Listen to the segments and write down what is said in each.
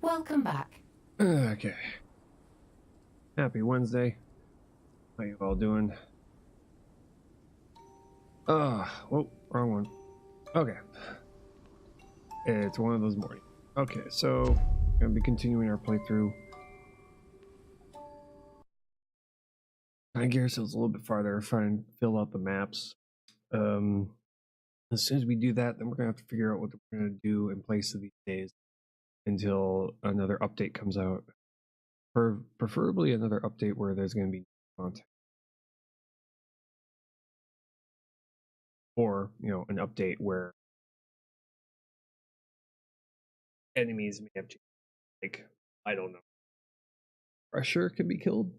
Welcome back. Okay. Happy Wednesday. How you all doing? Whoa, wrong one. Okay. It's one of those mornings. Okay, so we're gonna be continuing our playthrough. Trying to get ourselves a little bit farther, try and fill out the maps. As soon as we do that, then we're gonna have to figure out what we're gonna do in place of these days until another update comes out. Preferably another update where there's gonna be content. Or, an update where enemies may have changed. Like, I don't know. Pressure can be killed.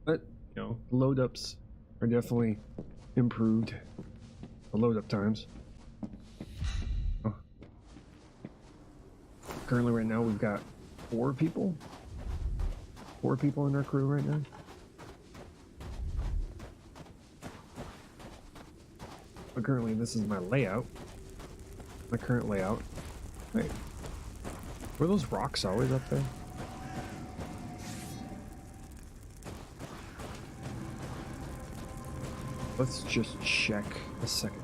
But, the load ups are definitely improved. The load up times. Oh. Currently, right now, we've got 4 people. 4 people in our crew right now. But currently, this is my layout. My current layout. Wait. Were those rocks always up there? Let's just check a second.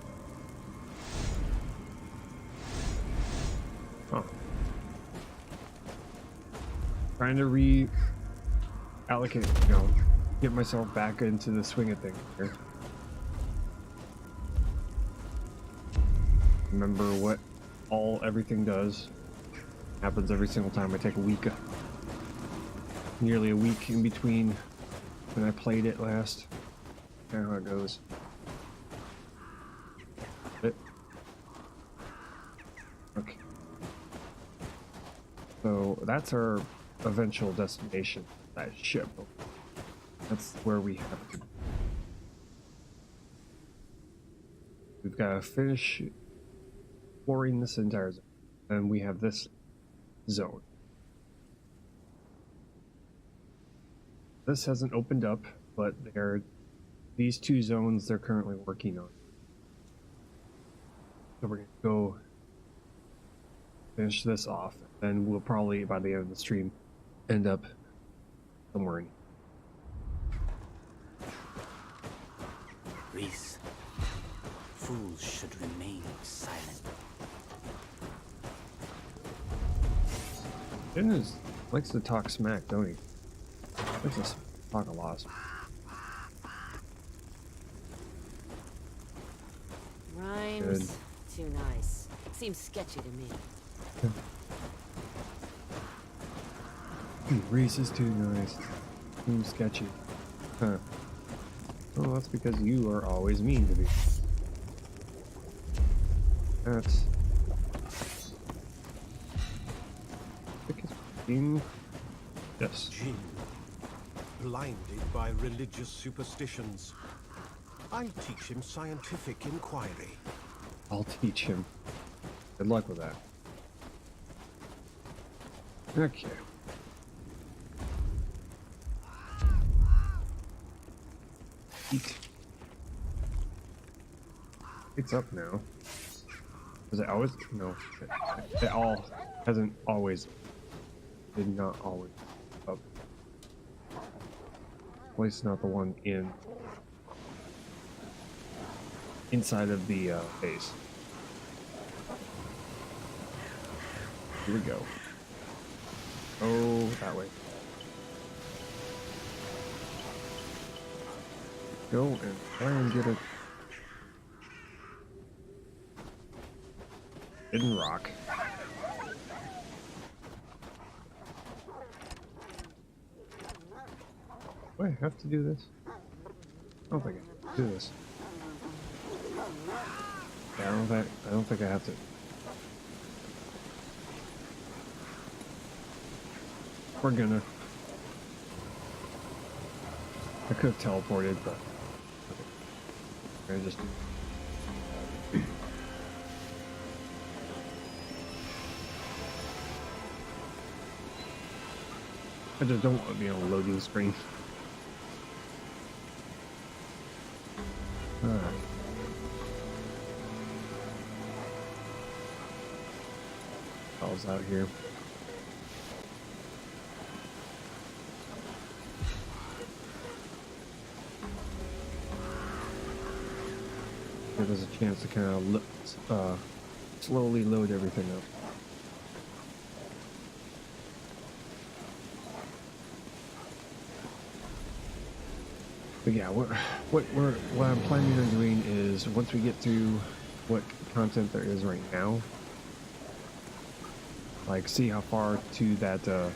Huh. Trying to reallocate, get myself back into the swing of things here. Remember what everything does. Happens every single time. I take nearly a week in between when I played it last. Kind of how it goes. Okay. So that's our eventual destination. That ship. That's where we have to. We've got to finish exploring this entire zone. And we have this zone. This hasn't opened up, but these 2 zones they're currently working on. So we're gonna go finish this off, and we'll probably by the end of the stream end up somewhere in. Rhys, fools should remain silent. Dennis likes to talk smack, don't he? Likes to talk a lot. Rhymes. Good. Too nice. Seems sketchy to me. Rhys is too nice. Too sketchy. Huh. Oh, that's because you are always mean to me. That's... Yes. Jinn, blinded by religious superstitions. I'll teach him scientific inquiry. I'll teach him. Good luck with that. Okay. Eat. It's up now. Does it always? No. It all hasn't always. Did not always up. At least not the one inside of the base. Here we go. Oh, that way. Go and try and get a hidden rock. Do I have to do this? I don't think I have to do this. Yeah, I don't think I have to. We're gonna. I could have teleported, but I just. I just don't want to be on a loading screen. Alright. ourselves out here. Give us a chance to kind of slowly load everything up. But yeah, what I'm planning on doing is once we get through what content there is right now, like see how far to that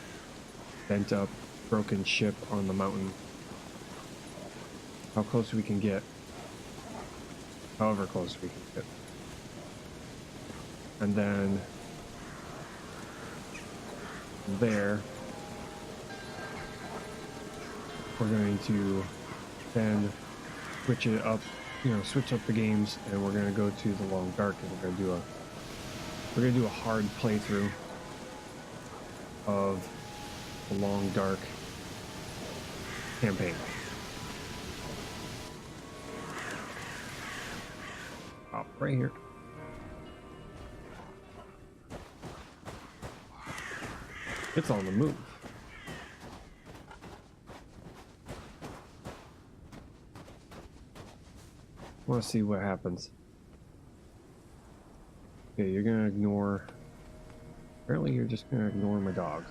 bent up broken ship on the mountain, how close we can get, however close we can get, and then there we're going to then switch it up, switch up the games, and we're gonna go to the Long Dark, and we're gonna do a hard playthrough of the Long Dark campaign. Oh, right here. It's on the move. I want to see what happens. Okay, you're gonna ignore. Apparently, you're just gonna ignore my dog.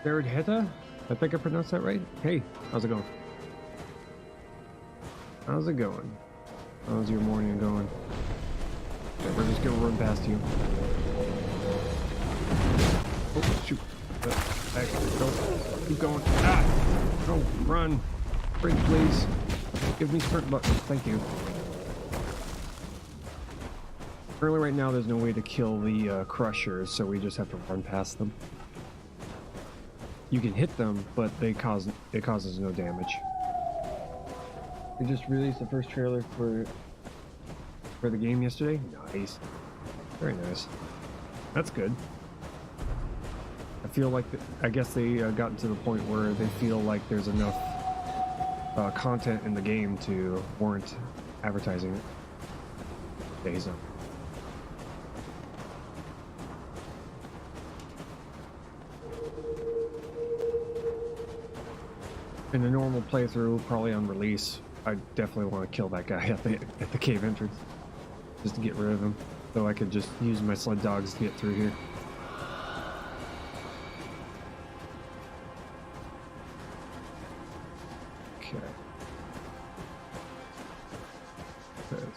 Jared Heta? I think I pronounced that right. Hey, how's it going? How's it going? How's your morning going? Okay, we're just gonna run past you. Oh, shoot. Back. Go. Keep going. Ah! No, run. Sprint, please. Give me sprint buttons. Thank you. Currently, right now, there's no way to kill the crushers, so we just have to run past them. You can hit them, but it causes no damage. They just released the first trailer for the game yesterday. Nice. Very nice. That's good. I feel like I guess they gotten to the point where they feel like there's enough content in the game to warrant advertising it. Days up. In a normal playthrough, probably on release, I definitely want to kill that guy at the cave entrance, just to get rid of him, so I could just use my sled dogs to get through here. Okay.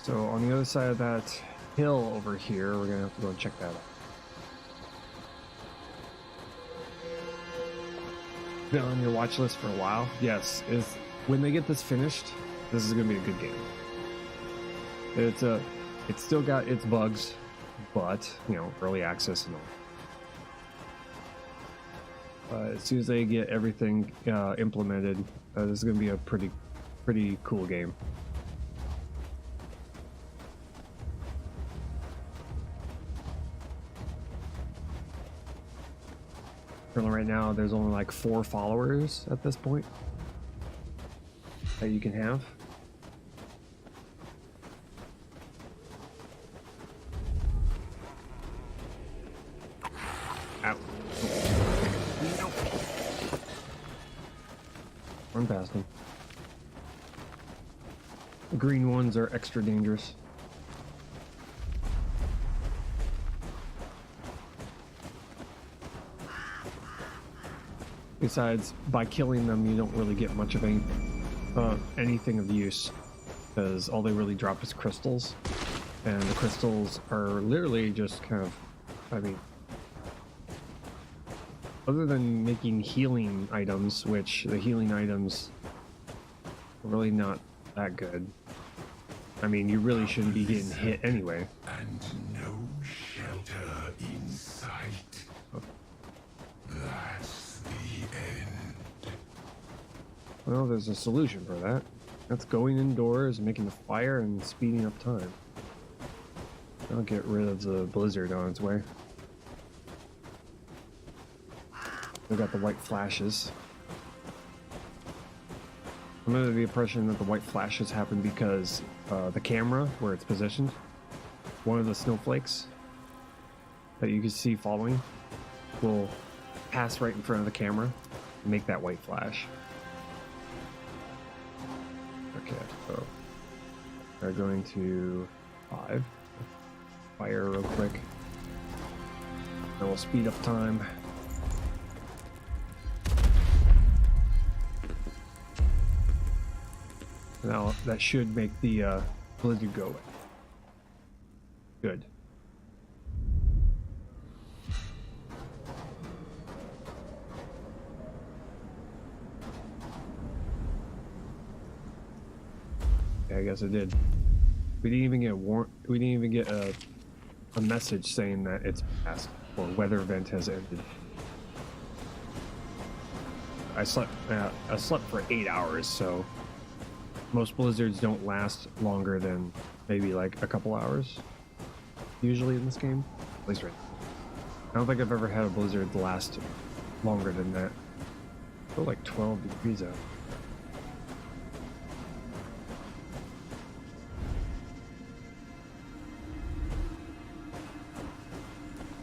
So on the other side of that hill over here, we're gonna have to go and check that out. Been on your watch list for a while? Yes. When they get this finished, this is gonna be a good game. It's still got its bugs, but early access and all. As soon as they get everything implemented, this is gonna be a pretty cool game. Right now, there's only like 4 followers at this point that you can have. Ow. Run past them. The green ones are extra dangerous. Besides, by killing them, you don't really get much of anything of use, because all they really drop is crystals, and the crystals are literally just kind of, other than making healing items, which the healing items are really not that good. You really shouldn't be getting hit anyway. And no shelter in sight. That's the end. Well, there's a solution for that. That's going indoors, making a fire, and speeding up time. I'll get rid of the blizzard on its way. We got the white flashes. I'm under the impression that the white flashes happen because the camera, where it's positioned, one of the snowflakes that you can see falling will pass right in front of the camera and make that white flash. Okay, so we're going to 5. Fire real quick. And we'll speed up time. Now that should make the blizzard go away. Good. Yeah, I guess it did. We didn't even get we didn't even get a message saying that it's passed or weather event has ended. I slept for 8 hours, so most blizzards don't last longer than maybe like a couple hours. Usually in this game, at least right now. I don't think I've ever had a blizzard last longer than that. I feel like 12 degrees out.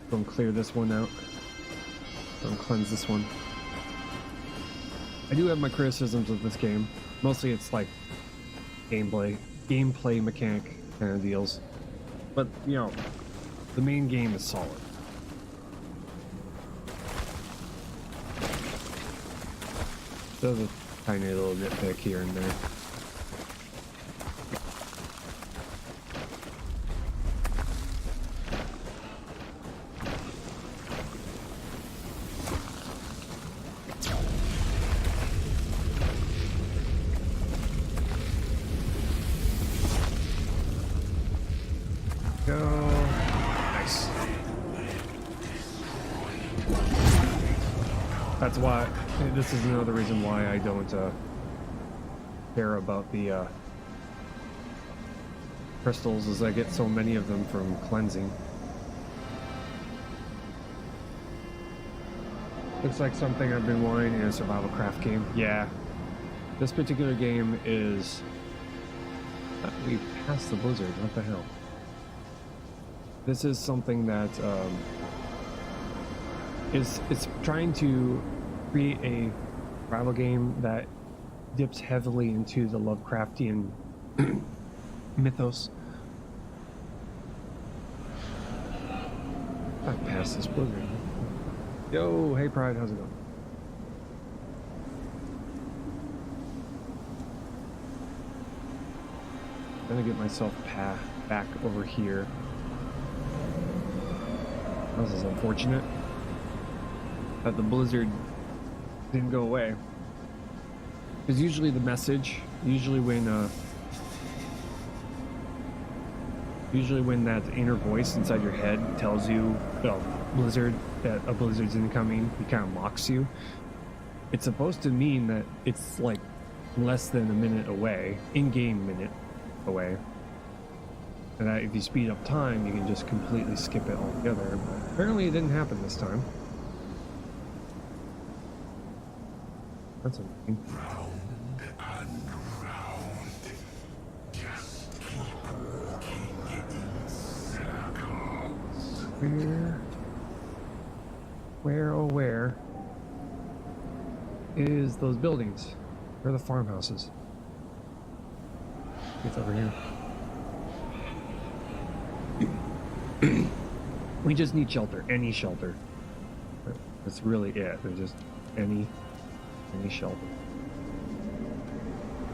Don't clear this one out. Don't cleanse this one. I do have my criticisms of this game. Mostly it's like gameplay mechanic kind of deals. But, you know, the main game is solid. There's a tiny little nitpick here and there. That's why, this is another reason why I don't care about the crystals, is I get so many of them from cleansing. Looks like something I've been wanting in a survival craft game. Yeah, this particular game is... we passed the blizzard, what the hell? This is something that it's trying to create a survival game that dips heavily into the Lovecraftian mythos. I passed this blizzard. Yo, hey Pride, how's it going? I'm gonna get myself back over here. This is unfortunate that the blizzard didn't go away. Because usually the message, usually when that inner voice inside your head tells you, oh, blizzard, that a blizzard's incoming, it kind of mocks you. It's supposed to mean that it's like less than a minute away, in-game minute away. And that if you speed up time, you can just completely skip it altogether. But apparently it didn't happen this time. That's amazing. Round and round. Just keep walking in circles. Where is those buildings? Where are the farmhouses? It's over here. We just need shelter, any shelter. That's really it. There's just any shelter.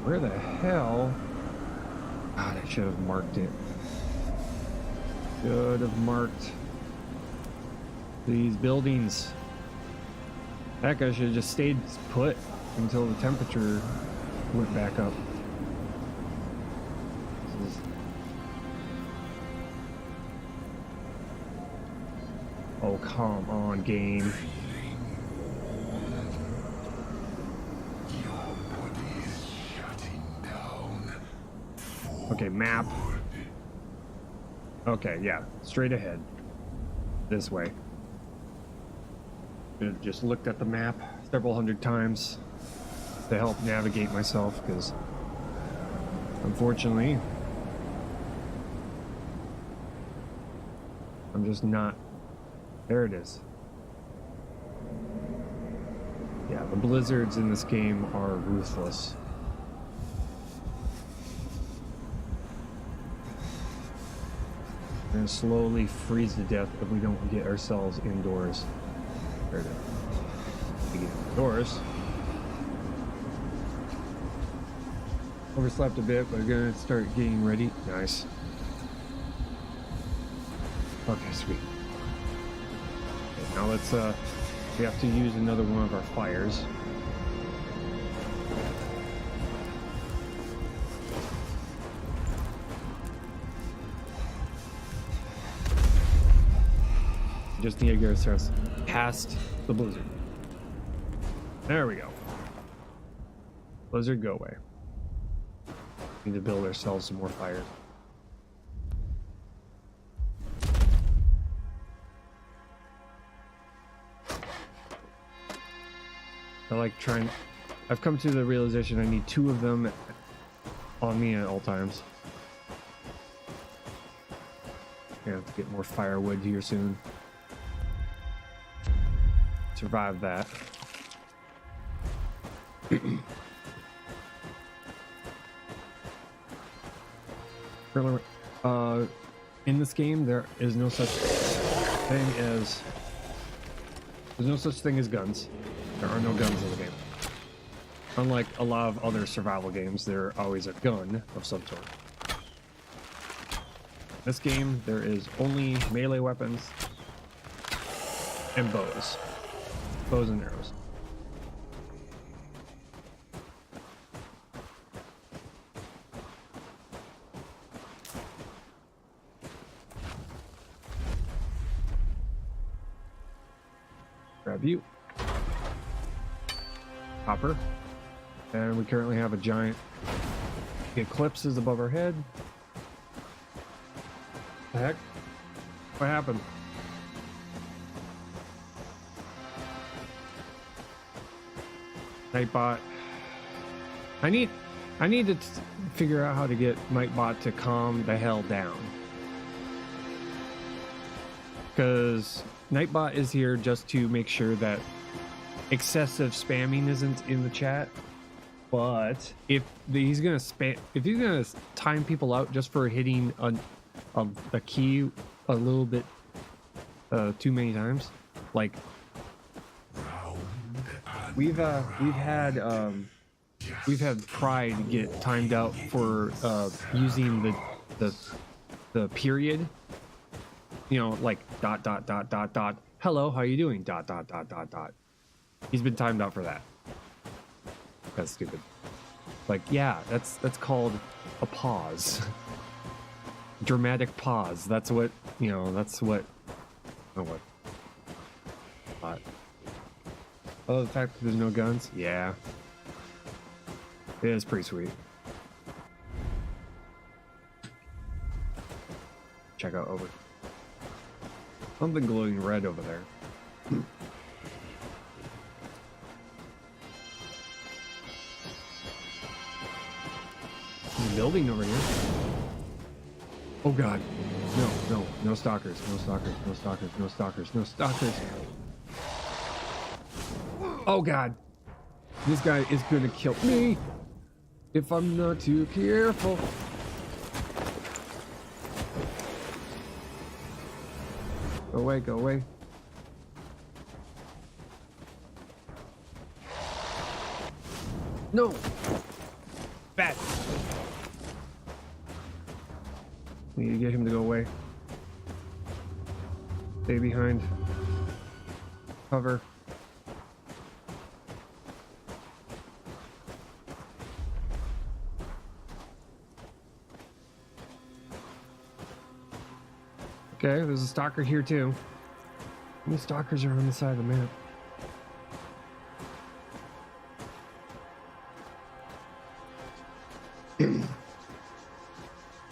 Where the hell? God, I should have marked it. Should have marked these buildings. Heck, I should have just stayed put until the temperature went back up. This is... Oh, come on, game. Okay, map. Okay, yeah, straight ahead. This way. Just looked at the map several hundred times. to help navigate myself, because unfortunately I'm just not. There it is. Yeah, the blizzards in this game are ruthless. We're gonna slowly freeze to death if we don't get ourselves indoors. There it is. We get indoors. Overslept a bit, but we're gonna start getting ready. Nice. Okay, sweet. Okay, now let's we have to use another one of our fires. Just need to get ourselves past the blizzard. There we go. Blizzard, go away. Need to build ourselves some more fires. I like trying. I've come to the realization I need 2 of them on me at all times. Gonna have to get more firewood here soon. Survive that. In this game, there is no such thing as guns. There are no guns in the game. Unlike a lot of other survival games, there's always a gun of some sort. In this game, there is only melee weapons and bows. Bows and arrows. Grab you. Hopper. And we currently have a giant eclipses above our head. The heck? What happened? Nightbot. I need to figure out how to get Nightbot to calm the hell down. Because Nightbot is here just to make sure that excessive spamming isn't in the chat. But if he's gonna time people out just for hitting a key a little bit too many times, like we've had Pride get timed out for using the period, you know, like ... hello, how you doing ... He's been timed out for that. That's stupid. Like, yeah, that's called a pause. Dramatic pause. That's what, you know, that's what. Oh, what? But. Oh, the fact that there's no guns? Yeah. It is pretty sweet. Check out over. Something glowing red over there. There's a building over here. Oh god. No stalkers. No stalkers. No stalkers. No stalkers. No stalkers. Oh god. This guy is gonna kill me if I'm not too careful. Go away, go away. No! Bad. We need to get him to go away. Stay behind. Cover. Okay, there's a stalker here too. How many stalkers are on the side of the map?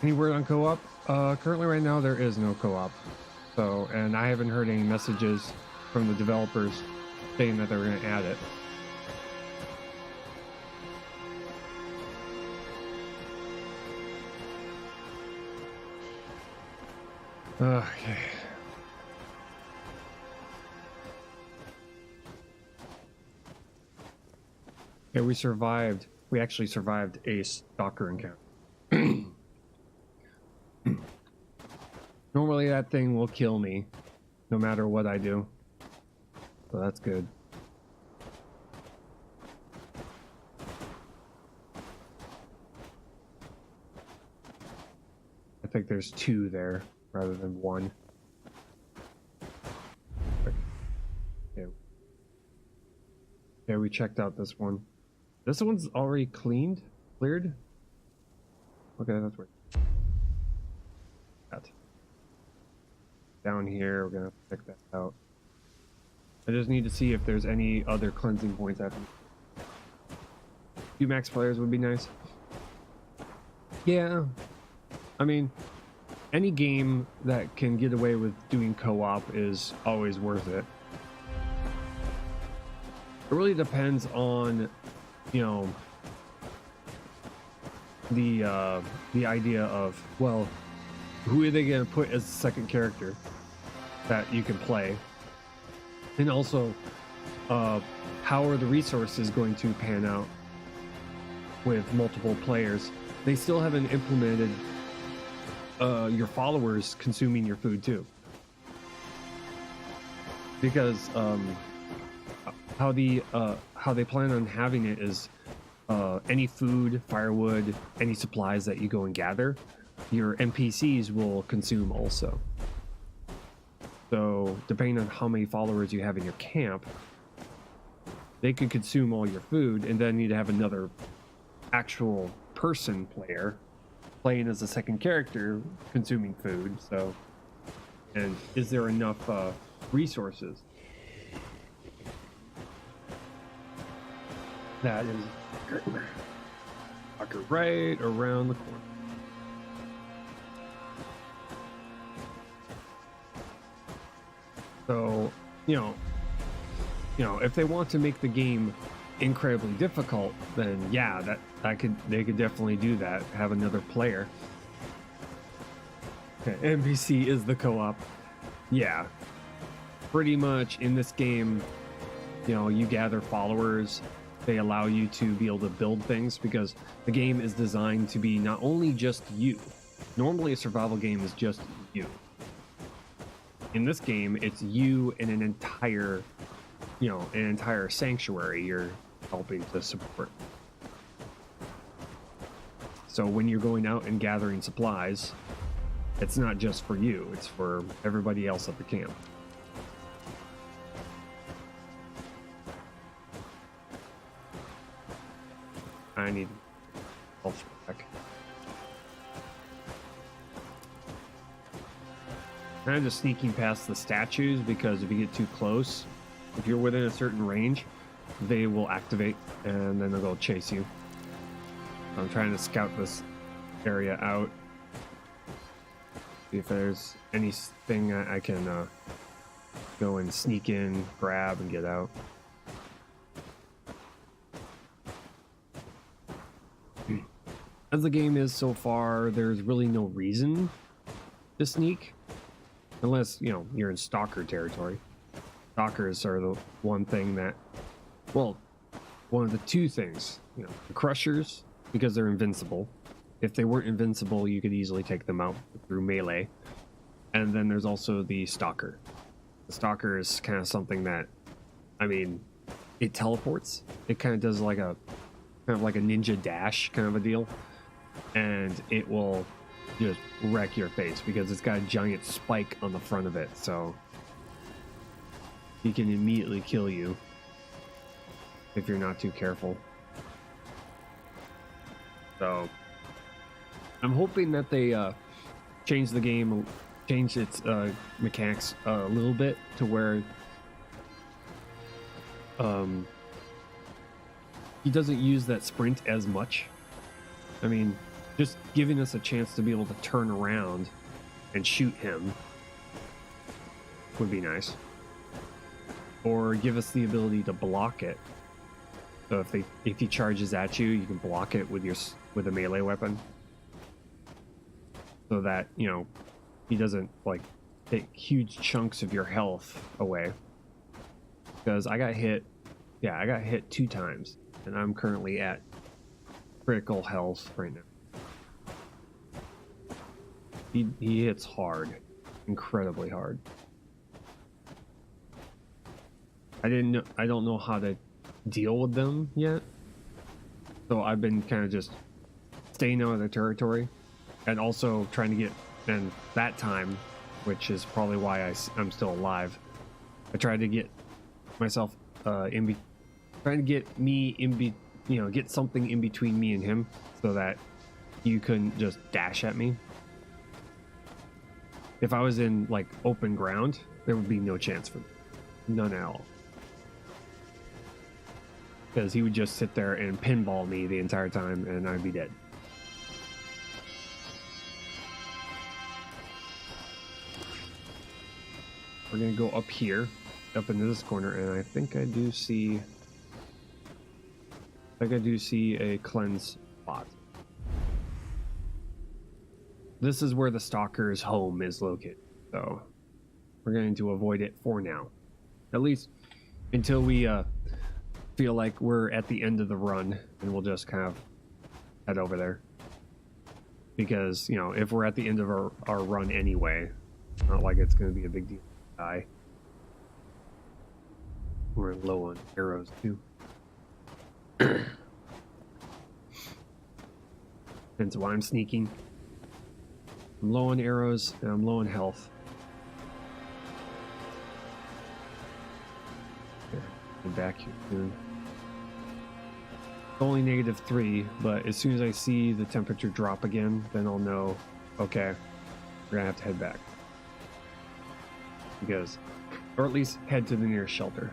Any word on co-op? Currently right now there is no co-op. So, and I haven't heard any messages from the developers saying that they were going to add it. Okay. Yeah, we survived. We actually survived a stalker encounter. Normally that thing will kill me, no matter what I do. So that's good. I think there's 2 there rather than 1. Okay. Yeah, we checked out this one. This one's already cleared? Okay, that's weird. That. Down here, we're gonna check that out. I just need to see if there's any other cleansing points after. 2 max players would be nice. Yeah. I mean, any game that can get away with doing co-op is always worth it. It really depends on, you know, the idea of, well, who are they going to put as the second character that you can play, and also how are the resources going to pan out with multiple players. They still haven't implemented your followers consuming your food too, because how they plan on having it is any food, firewood, any supplies that you go and gather, your NPCs will consume also. So depending on how many followers you have in your camp, they could consume all your food, and then you'd have another actual person player playing as a second character consuming food. So, and is there enough resources? That is right around the corner. So, you know, if they want to make the game incredibly difficult, then yeah, they could definitely do that. Have another player. Okay, NPC is the co-op. Yeah, pretty much in this game, you know, you gather followers. They allow you to be able to build things because the game is designed to be not only just you. Normally a survival game is just you. In this game, it's you and an entire sanctuary you're helping to support. So when you're going out and gathering supplies, it's not just for you, it's for everybody else at the camp. I need health back. I'm just sneaking past the statues because if you get too close, if you're within a certain range, they will activate and then they'll go chase you. I'm trying to scout this area out. See if there's anything I can go and sneak in, grab, and get out. As the game is so far, there's really no reason to sneak. Unless, you know, you're in stalker territory. Stalkers are the one thing that, well, one of the 2 things. You know, the Crushers, because they're invincible. If they weren't invincible, you could easily take them out through melee. And then there's also the Stalker. The Stalker is kind of something that, I mean, it teleports. It kind of does like a ninja dash kind of a deal. And it will just wreck your face because it's got a giant spike on the front of it, so he can immediately kill you if you're not too careful. So I'm hoping that they change the game, change its mechanics a little bit to where he doesn't use that sprint as much. I mean, just giving us a chance to be able to turn around and shoot him would be nice. Or give us the ability to block it. So if he charges at you, you can block it with a melee weapon. So that, you know, he doesn't like take huge chunks of your health away. Because I got hit, yeah, I got hit 2 times, and I'm currently at critical health right now. He hits hard, incredibly hard. I don't know how to deal with them yet, so I've been kind of just staying out of the territory, and also trying to get. And that time, which is probably why I'm still alive, I tried to get myself trying to get me get something in between me and him, so that you couldn't just dash at me. If I was in like open ground, there would be no chance for me. None at all. Because he would just sit there and pinball me the entire time, and I'd be dead. We're gonna go up here, up into this corner, and I think I do see a cleanse spot. This is where the stalker's home is located, so we're going to avoid it for now, at least until we feel like we're at the end of the run, and we'll just kind of head over there. Because, you know, if we're at the end of our run anyway, not like it's going to be a big deal to die. We're low on arrows too. Hence why I'm sneaking. I'm low on arrows, and I'm low on health. Okay, I'm back here soon. It's only -3, but as soon as I see the temperature drop again, then I'll know, okay, we're gonna have to head back. Because, or at least head to the nearest shelter.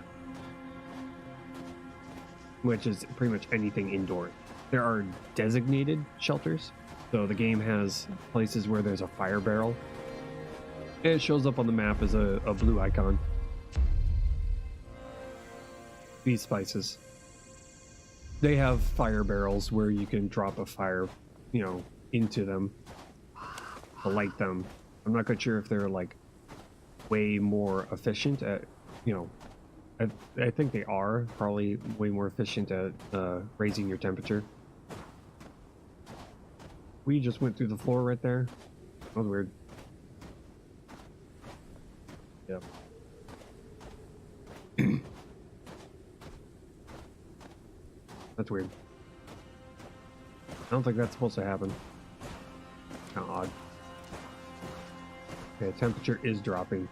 Which is pretty much anything indoors. There are designated shelters. So the game has places where there's a fire barrel. And it shows up on the map as a blue icon. These spices. They have fire barrels where you can drop a fire, into them to light them. I'm not quite sure if they're like way more efficient at, I think they are probably way more efficient at raising your temperature. We just went through the floor right there. That was weird. Yep. That's weird. I don't think that's supposed to happen. Kind of odd. Okay, temperature is dropping.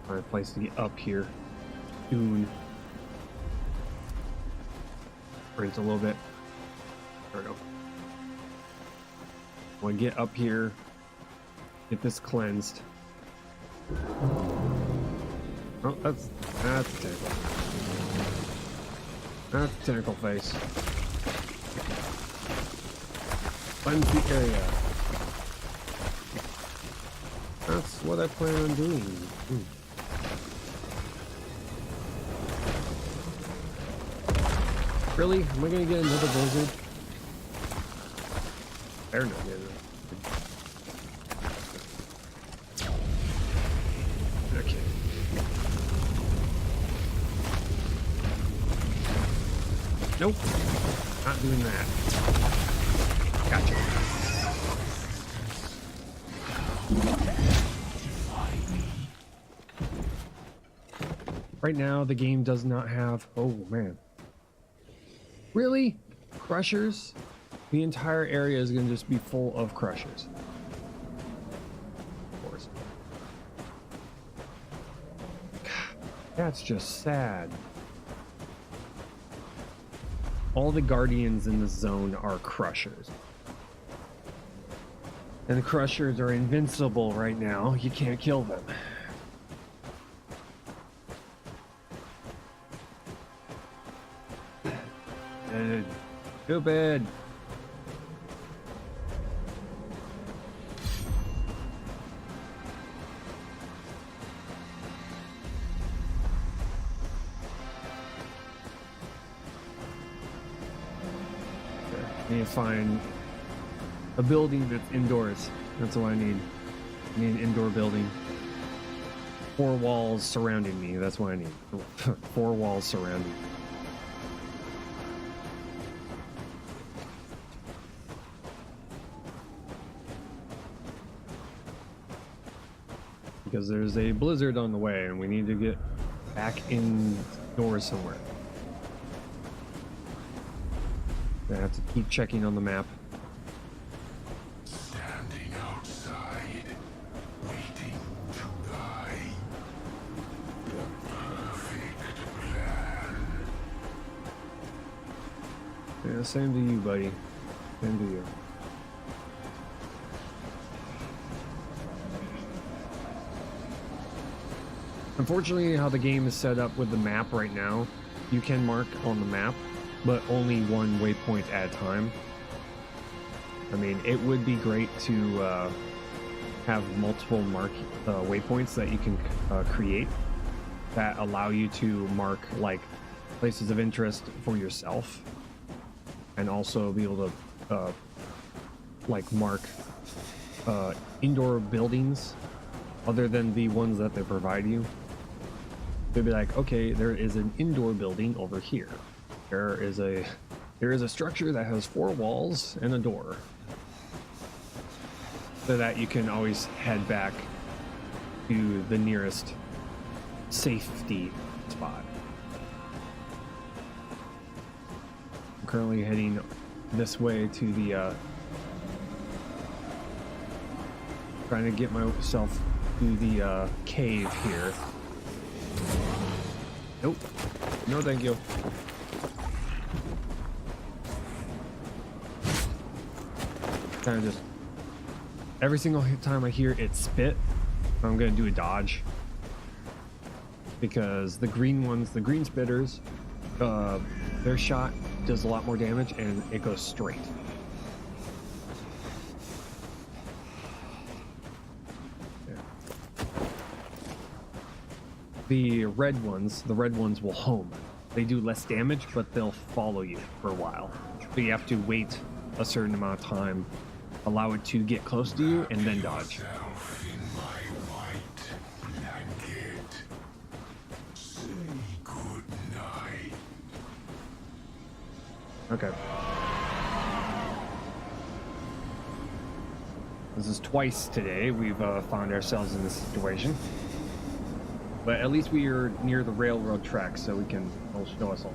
Find a place to get up here soon. Sprint a little bit. There we go. I want to get up here, get this cleansed. Oh, that's a tentacle. That's a tentacle face. Cleanse the area. That's what I plan on doing. Really? Am I gonna get another blizzard? Better not get it. Okay. Nope. Not doing that. Gotcha. Right now, the game does not have... Oh, man. Really? Crushers? The entire area is going to just be full of crushers. Of course. God, that's just sad. All the guardians in the zone are crushers. And the crushers are invincible right now. You can't kill them. Stupid. Need to find A building that's indoors. That's what I need. I need an indoor building. 4 walls surrounding me. That's what I need. 4 walls surrounding me. Because there's a blizzard on the way and we need to get back indoors somewhere. I have to keep checking on the map. Standing outside, waiting to die. The perfect plan. Yeah, same to you, buddy. Same to you. Unfortunately, how the game is set up with the map right now, you can mark on the map, but only one waypoint at a time. I mean, it would be great to have multiple waypoints that you can create that allow you to mark like places of interest for yourself, and also be able to like mark indoor buildings other than the ones that they provide you. They'd be like, okay, there is an indoor building over here. There is a structure that has 4 walls and a door, so that you can always head back to the nearest safety spot. I'm currently heading this way to the trying to get myself to the cave here. Nope. No, thank you. Kind of just every single time I hear it spit, I'm gonna do a dodge, because the green ones, the green spitters, their shot does a lot more damage and it goes straight. The red ones will home. They do less damage, but they'll follow you for a while. So you have to wait a certain amount of time, allow it to get close to you, and then dodge. Yourself in my white blanket. Say good night. Okay. This is twice today we've found ourselves in this situation. But at least we are near the railroad tracks, so it'll show us all.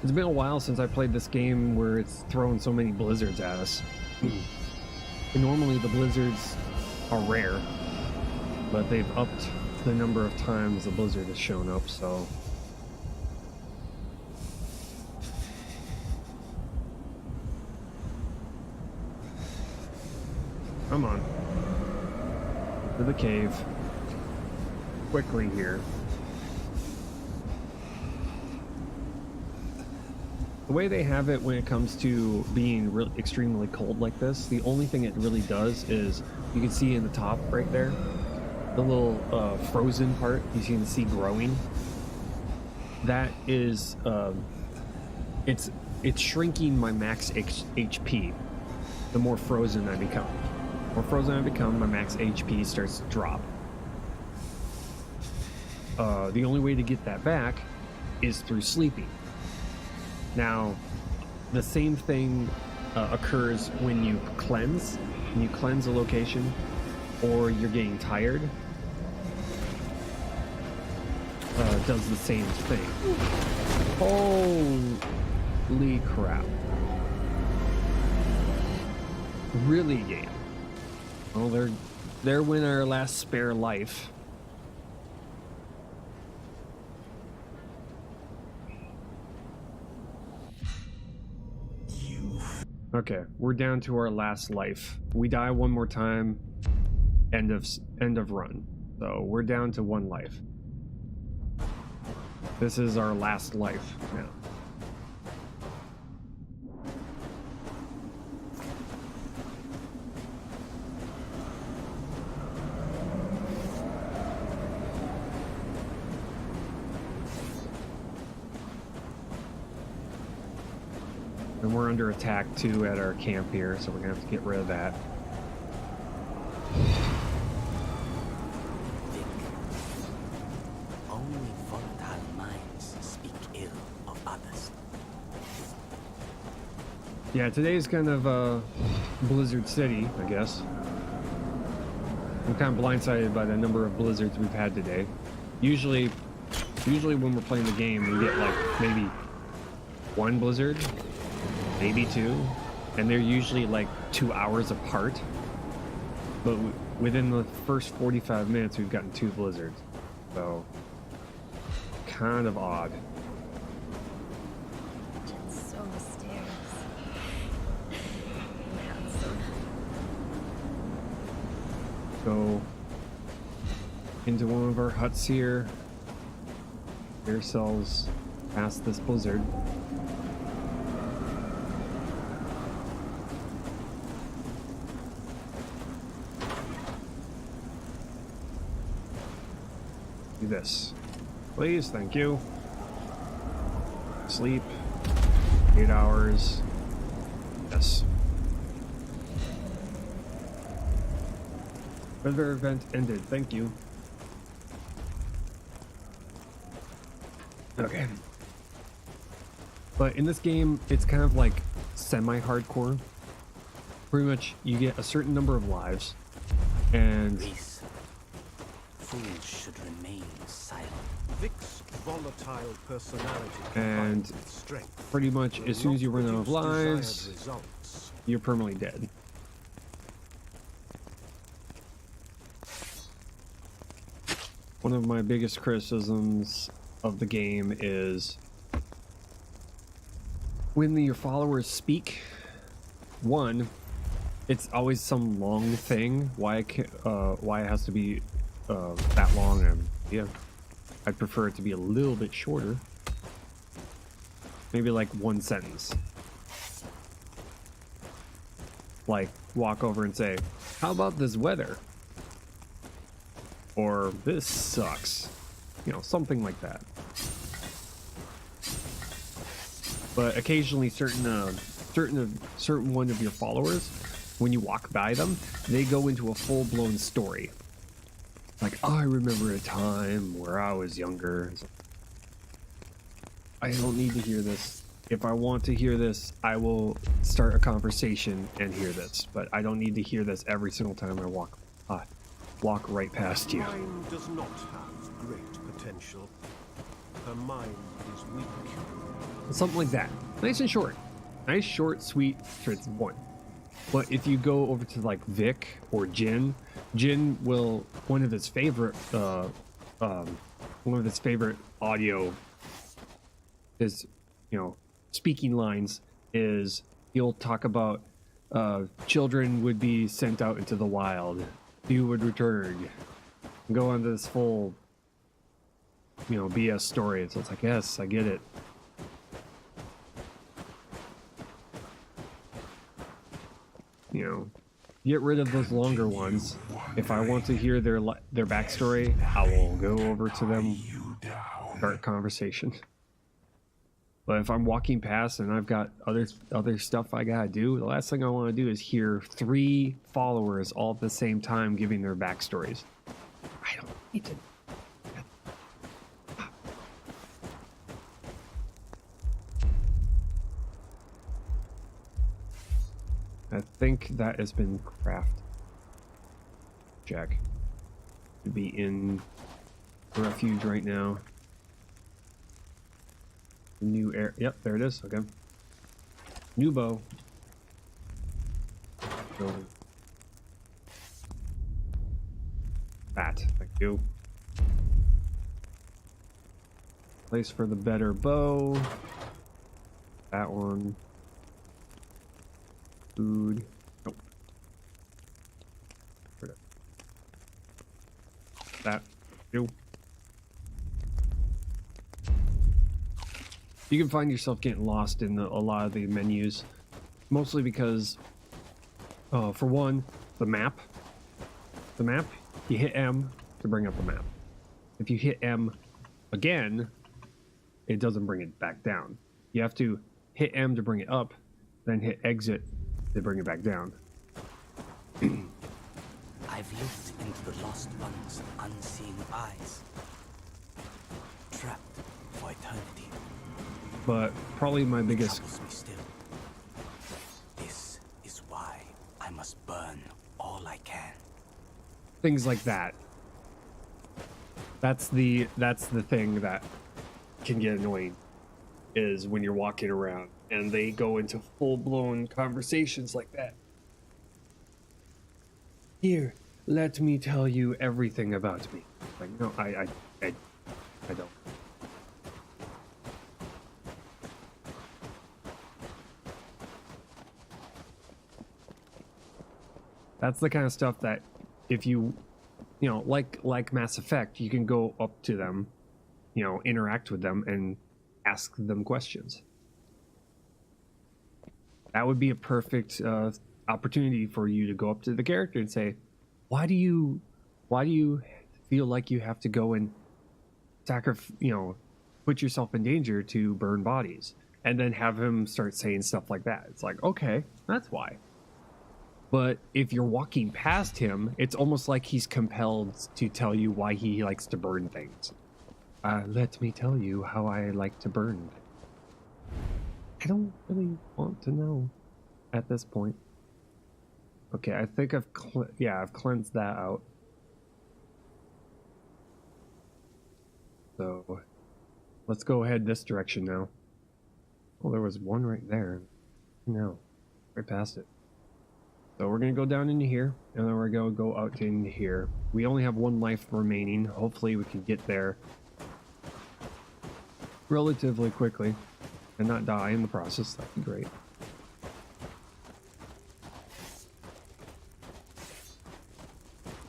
It's been a while since I played this game where it's throwing so many blizzards at us. And normally the blizzards are rare, but they've upped the number of times the blizzard has shown up, so... Come on. To the cave. Quickly here. The way they have it when it comes to being extremely cold like this, the only thing it really does is, you can see in the top right there, the little frozen part you can see growing. That is, it's shrinking my max HP the more frozen I become. The more frozen I become, my max HP starts to drop. The only way to get that back is through sleeping. Now, the same thing occurs when you cleanse. When you cleanse a location, or you're getting tired, does the same thing. Holy crap. Really, game. Well, they're when our last spare life. Okay, we're down to our last life. We die one more time, end of run. So we're down to 1 life. This is our last life now. we're under attack too at our camp here, so we're gonna have to get rid of that. Vic. Only volatile minds speak ill of others. Yeah, today's kind of Blizzard City, I guess. I'm kind of blindsided by the number of blizzards we've had today. Usually when we're playing the game, we get like maybe one blizzard, maybe two, and they're usually like 2 hours apart. But within the first 45 minutes, we've gotten 2 blizzards. So, kind of odd. It's so mysterious. Yeah, it's so Go into one of our huts here. Get ourselves past this blizzard. Do this. Please, thank you. Sleep. 8 hours. Yes. Weather event ended. Thank you. Okay. But in this game, it's kind of like semi-hardcore. Pretty much, you get a certain number of lives, and Reese. Fools should remain silent. Vic's volatile personality And combined with strength pretty much will as soon as not you run out of produce desired lives, results. you're permanently dead. One of my biggest criticisms of the game is when your followers speak, one, it's always some long thing. Why it has to be that long? And yeah, I'd prefer it to be a little bit shorter. Maybe like one sentence. Like walk over and say, "How about this weather?" Or "This sucks." You know, something like that. But occasionally certain one of your followers, when you walk by them, they go into a full-blown story. Like, "Oh, I remember a time where I was younger." I don't need to hear this. If I want to hear this, I will start a conversation and hear this. But I don't need to hear this every single time I walk right past you. Mine does not have great potential. Her mind is weak. Something like that. Nice and short. Nice, short, sweet, straight to the point. But if you go over to like Vic or Jin will, one of his favorite audio is, you know, speaking lines is he'll talk about children would be sent out into the wild. You would return. Go on this full, you know, BS story. So it's like, yes, I get it. You know, get rid of those longer ones. If I want to hear their backstory, I will go over to them, start a conversation. But if I'm walking past and I've got other stuff I gotta do, the last thing I want to do is hear 3 followers all at the same time giving their backstories. I don't need to. I think that has been crafted. Jack should be in refuge right now. New air. Yep, there it is. Okay. New bow. Building. That. Thank you. Place for the better bow. That one. Food. Nope. That. Nope. You can find yourself getting lost in a lot of the menus, mostly because, for one, the map. The map, you hit M to bring up the map. If you hit M again, it doesn't bring it back down. You have to hit M to bring it up, then hit exit to bring it back down. I've looked into the lost one's unseen eyes. Trapped for eternity. But probably my biggest Troubles me still. This is why I must burn all I can. things like that. That's the thing that can get annoying, is when you're walking around and they go into full-blown conversations like that. Here, let me tell you everything about me. Like, no, I don't. That's the kind of stuff that if you know, like Mass Effect, you can go up to them, you know, interact with them and ask them questions. That would be a perfect opportunity for you to go up to the character and say, why do you feel like you have to go and put yourself in danger to burn bodies? And then have him start saying stuff like that. It's like, okay, that's why. But if you're walking past him, it's almost like he's compelled to tell you why he likes to burn things. Let me tell you how I like to burn. I don't really want to know at this point. Okay, I think I've cleansed that out. So let's go ahead this direction now. Oh, there was one right there. No, right past it. So we're gonna go down into here, and then we're gonna go out into here. We only have one life remaining. Hopefully we can get there relatively quickly and not die in the process. That'd be great.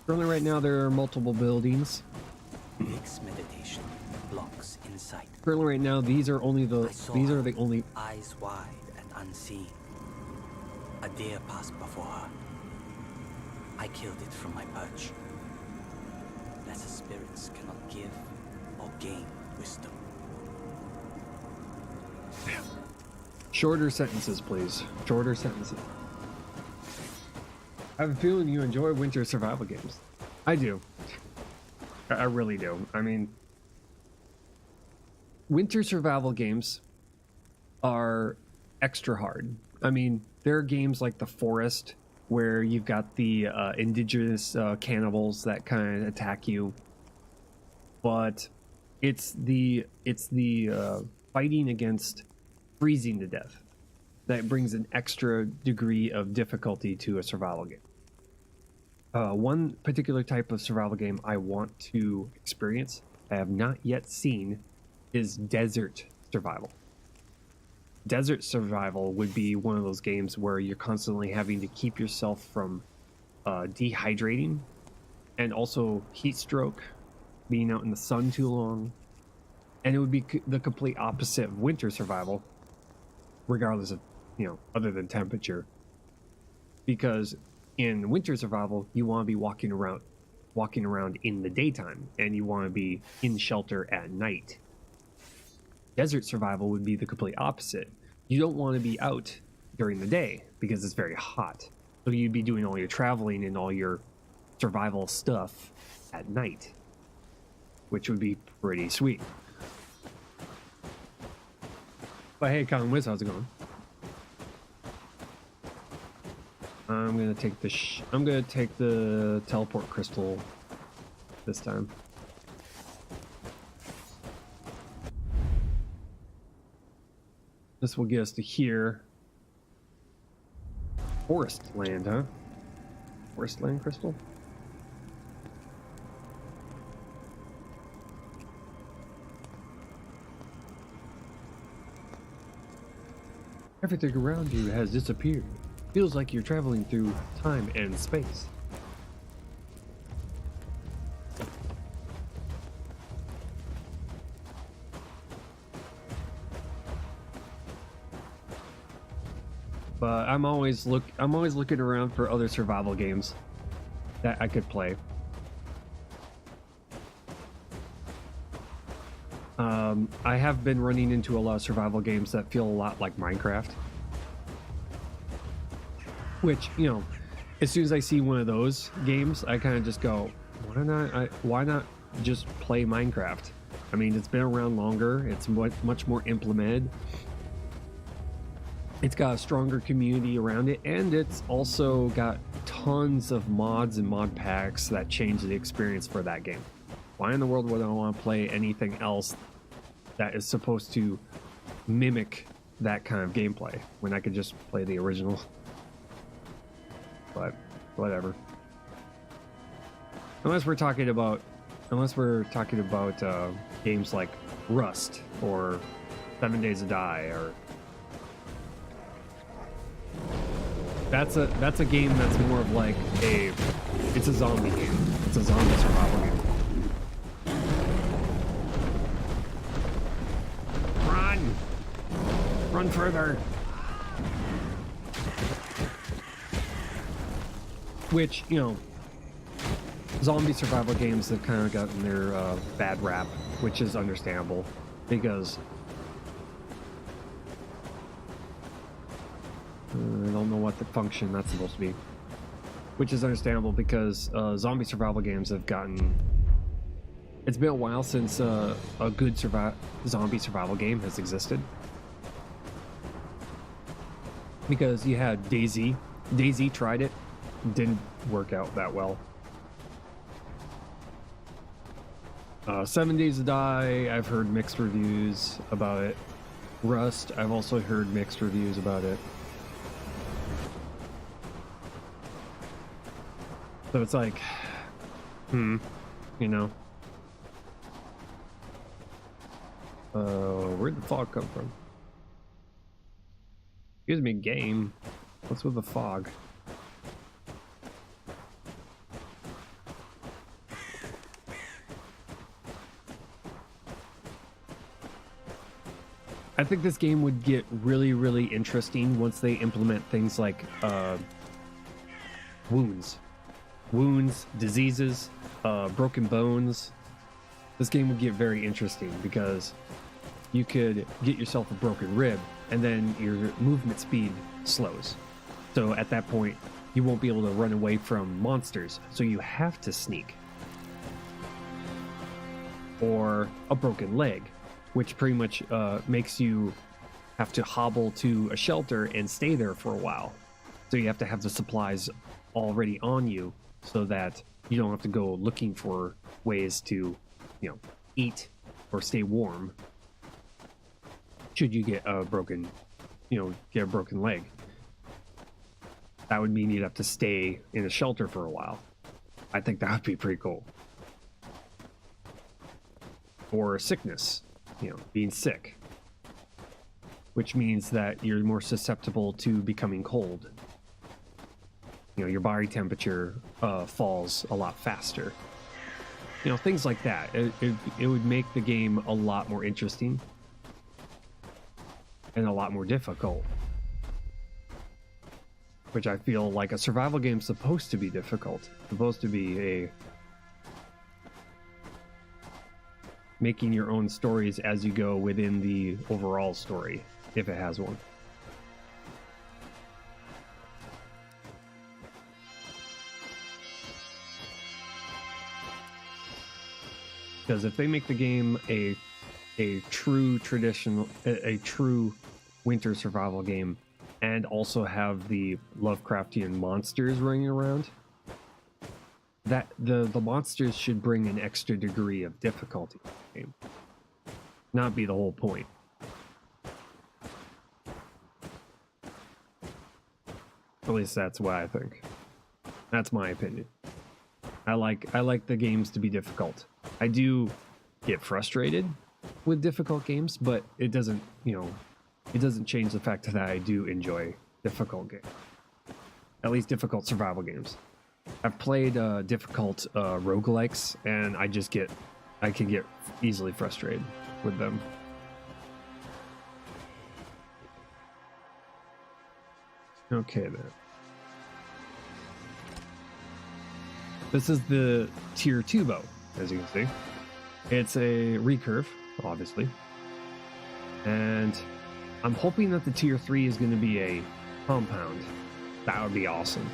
Currently right now there are multiple buildings. Nick's meditation blocks in sight. Currently right now these are the only Eyes wide and unseen. A deer passed before her. I killed it from my perch. Lesser spirits cannot give or gain wisdom. Shorter sentences, please. Shorter sentences. I have a feeling you enjoy winter survival games. I do. I really do. I mean, winter survival games are extra hard. I mean, there are games like The Forest where you've got the indigenous cannibals that kind of attack you, but it's the fighting against freezing to death that brings an extra degree of difficulty to a survival game. One particular type of survival game I want to experience, I have not yet seen, is desert survival. Desert survival would be one of those games where you're constantly having to keep yourself from dehydrating, and also heat stroke, being out in the sun too long. And it would be the complete opposite of winter survival, regardless of, other than temperature. Because in winter survival, you want to be walking around in the daytime, and you want to be in shelter at night. Desert survival would be the complete opposite. You don't want to be out during the day because it's very hot. So you'd be doing all your traveling and all your survival stuff at night, which would be pretty sweet. But hey, Colin Wiz, how's it going? I'm gonna take the teleport crystal this time. This will get us to here. Forest land, huh? Forest land crystal? Everything around you has disappeared. Feels like you're traveling through time and space. But I'm always looking around for other survival games that I could play. I have been running into a lot of survival games that feel a lot like Minecraft. Which, you know, as soon as I see one of those games, I kind of just go, why not just play Minecraft? I mean, it's been around longer. It's much more implemented. It's got a stronger community around it, and it's also got tons of mods and mod packs that change the experience for that game. Why in the world would I want to play anything else that is supposed to mimic that kind of gameplay when I could just play the original? But whatever. Unless we're talking about games like Rust or 7 Days to Die, or that's a game that's more of like it's a zombie game. It's a zombie survival game. Run further. Which, you know, zombie survival games have kind of gotten their bad rap, which is understandable because I don't know what the function that's supposed to be. Which is understandable because zombie survival games have gotten. It's been a while since a good zombie survival game has existed. Because you had DayZ. DayZ tried it, didn't work out that well. 7 Days to Die, I've heard mixed reviews about it. Rust, I've also heard mixed reviews about it. So it's like, you know. Where'd the fog come from? Excuse me, game. What's with the fog? I think this game would get really, really interesting once they implement things like wounds, diseases, broken bones. This game would get very interesting because you could get yourself a broken rib and then your movement speed slows. So at that point, you won't be able to run away from monsters, so you have to sneak. Or a broken leg, which pretty much makes you have to hobble to a shelter and stay there for a while. So you have to have the supplies already on you so that you don't have to go looking for ways to, you know, eat or stay warm should you get a broken leg. That would mean you'd have to stay in a shelter for a while. I think that would be pretty cool. Or sickness, you know, being sick, which means that you're more susceptible to becoming cold. You know, your body temperature falls a lot faster. You know, things like that. It would make the game a lot more interesting and a lot more difficult. Which I feel like a survival game is supposed to be difficult. Supposed to be making your own stories as you go within the overall story, if it has one. Because if they make the game a true winter survival game and also have the Lovecraftian monsters running around, that the monsters should bring an extra degree of difficulty to the game. Not be the whole point. At least that's what I think. That's my opinion. I like the games to be difficult. I do get frustrated with difficult games, but it doesn't change the fact that I do enjoy difficult games. At least difficult survival games. I've played difficult roguelikes, and I can get easily frustrated with them. Okay then. This is the tier 2 bow, as you can see. It's a recurve, obviously. And I'm hoping that the tier 3 is going to be a compound. That would be awesome.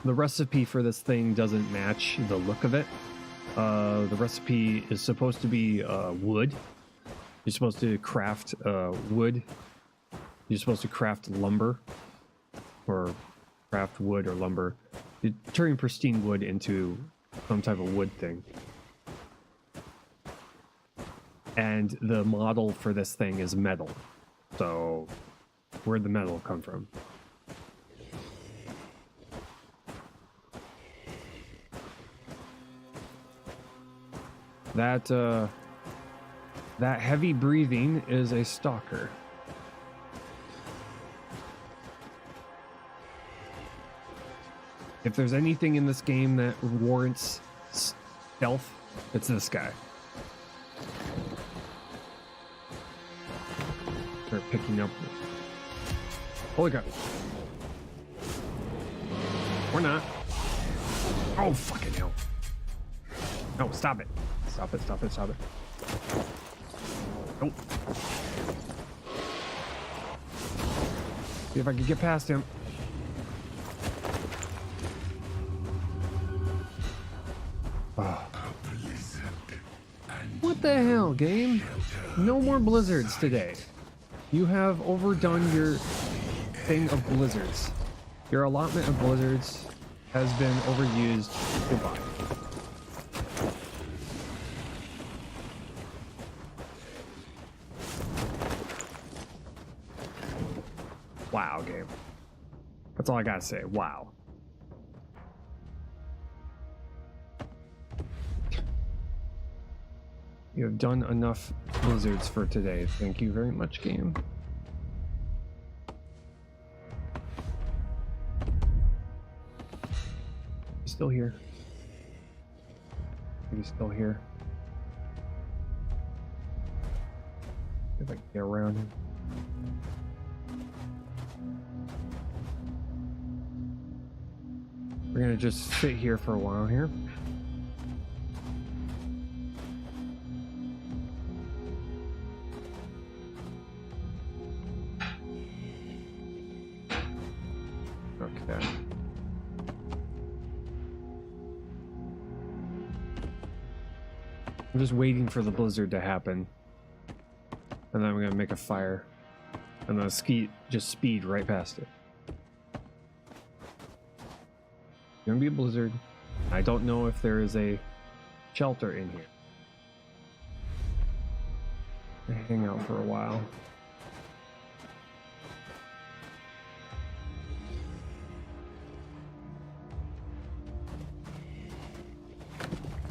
The recipe for this thing doesn't match the look of it. The recipe is supposed to be wood. You're supposed to craft wood. You're supposed to craft lumber, or craft wood or lumber. You're turning pristine wood into some type of wood thing. And the model for this thing is metal. So, where'd the metal come from? That heavy breathing is a stalker. If there's anything in this game that warrants stealth, it's this guy. Start picking up. Holy crap. Or not. Oh, fucking hell. No, stop it. Stop it, stop it, stop it. Nope. See if I can get past him. Oh. What the hell, game? No more blizzards today. You have overdone your thing of blizzards. Your allotment of blizzards has been overused. Goodbye. Wow, game. That's all I gotta say. Wow. You have done enough blizzards for today. Thank you very much, game. He's still here. He's still here. If I can get around him. We're gonna just sit here for a while here. Okay. I'm just waiting for the blizzard to happen. And then I'm gonna make a fire. And then just speed right past it. Gonna be a blizzard. I don't know if there is a shelter in here. I hang out for a while.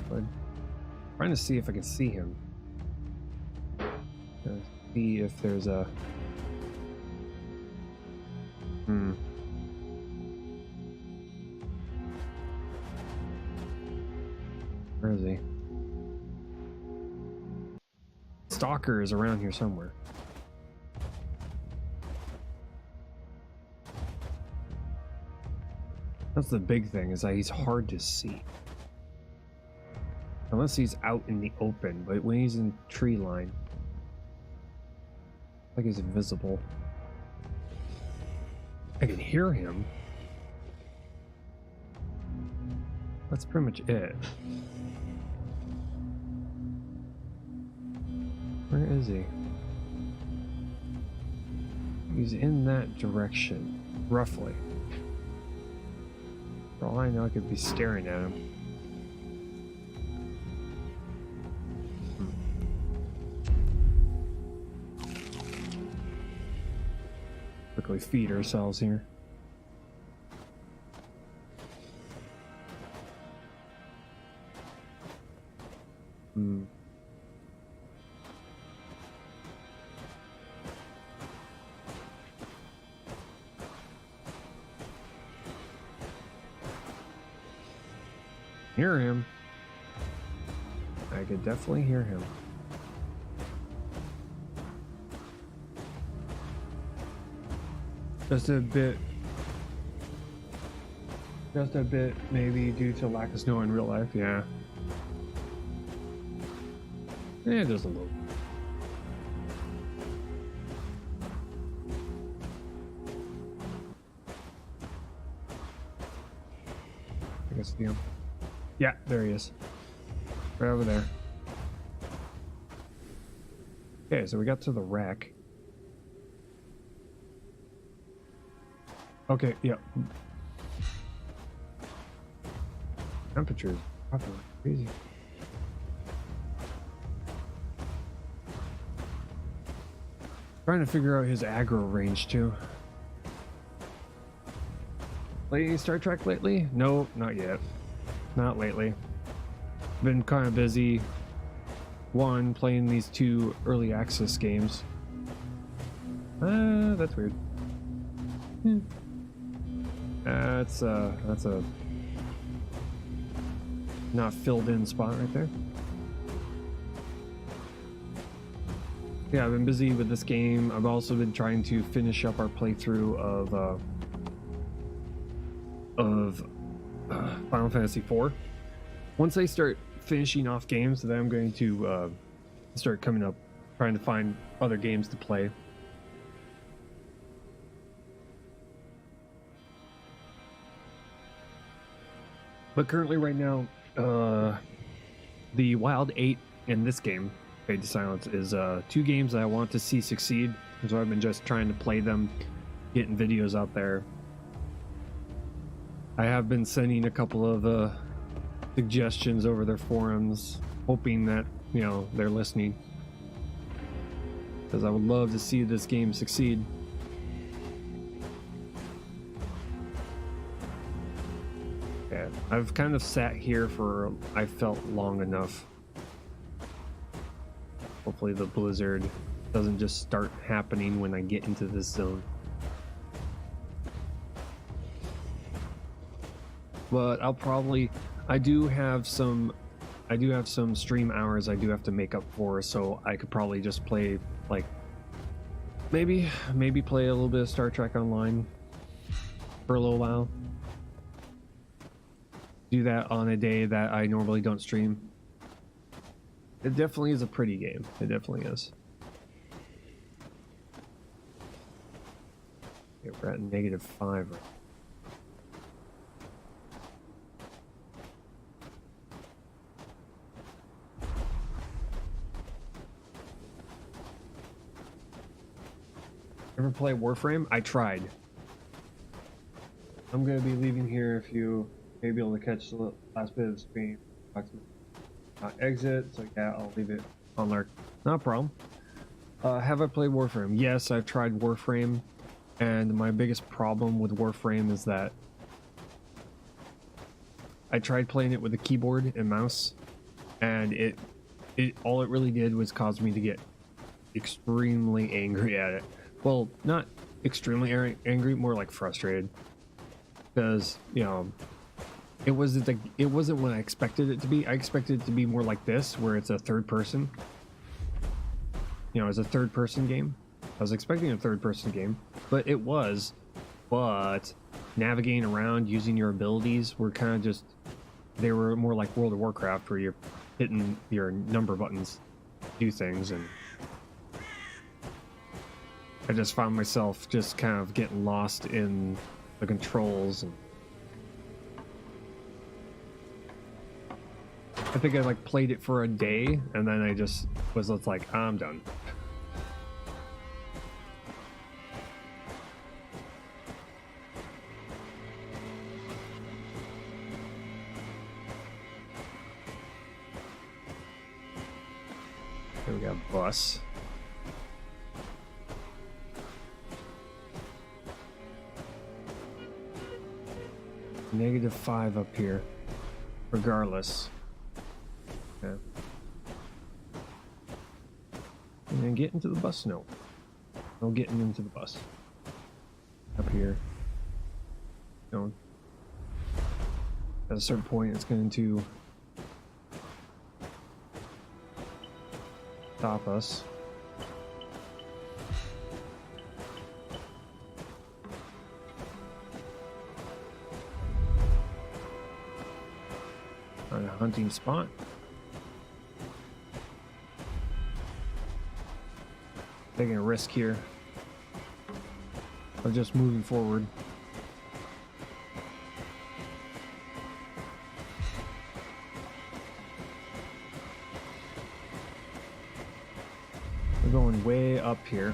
But trying to see if I can see him. See if there's a Where is he? Stalker is around here somewhere. That's the big thing, is that he's hard to see. Unless he's out in the open, but when he's in tree line, like he's invisible. I can hear him. That's pretty much it. Where is he? He's in that direction, roughly. For all I know, I could be staring at him. Quickly feed ourselves here. Hear him. I could definitely hear him. Just a bit maybe due to lack of snow in real life, yeah. Yeah, just a little. I see him. Yeah, there he is. Right over there. Okay, so we got to the wreck. Okay, yeah. Temperatures dropping like crazy. Trying to figure out his aggro range too. Played any Star Trek lately? No, not yet. Not lately. Been kind of busy. One, playing these 2 early access games. That's weird. That's a not filled in spot right there. Yeah, I've been busy with this game. I've also been trying to finish up our playthrough of Final Fantasy IV. Once I start finishing off games, then I'm going to start coming up, trying to find other games to play. But currently, right now, the Wild 8 in this game, Fade to Silence, is 2 games that I want to see succeed. So I've been just trying to play them, getting videos out there. I have been sending a couple of suggestions over their forums, hoping that, you know, they're listening. Because I would love to see this game succeed. Yeah, I've kind of sat here for, I felt, long enough. Hopefully the blizzard doesn't just start happening when I get into this zone. But I'll probably, I do have some stream hours I do have to make up for, so I could probably just play, like, maybe play a little bit of Star Trek Online for a little while. Do that on a day that I normally don't stream. It definitely is a pretty game. It definitely is. Okay, we're at -5. Ever play Warframe? I tried. I'm gonna be leaving here if you may be able to catch the last bit of the stream. Exit, so yeah, I'll leave it on lurk. Not a problem. Have I played Warframe? Yes, I've tried Warframe, and my biggest problem with Warframe is that I tried playing it with a keyboard and mouse, and it all it really did was cause me to get extremely angry at it. Well, not extremely angry, more like frustrated, because, you know, it wasn't what I expected it to be. I expected it to be more like this, where it's a third person. You know, it's a third person game. I was expecting a third person game, but it was. But navigating around, using your abilities were kind of just, they were more like World of Warcraft, where you're hitting your number buttons to do things, and I just found myself just kind of getting lost in the controls. And I think I like played it for a day, and then I just was like, I'm done. Here we got a bus. -5 up here, regardless. Okay. And then get into the bus? No. No getting into the bus. Up here. No. At a certain point, it's going to stop us. On a hunting spot. Taking a risk here of just moving forward. here.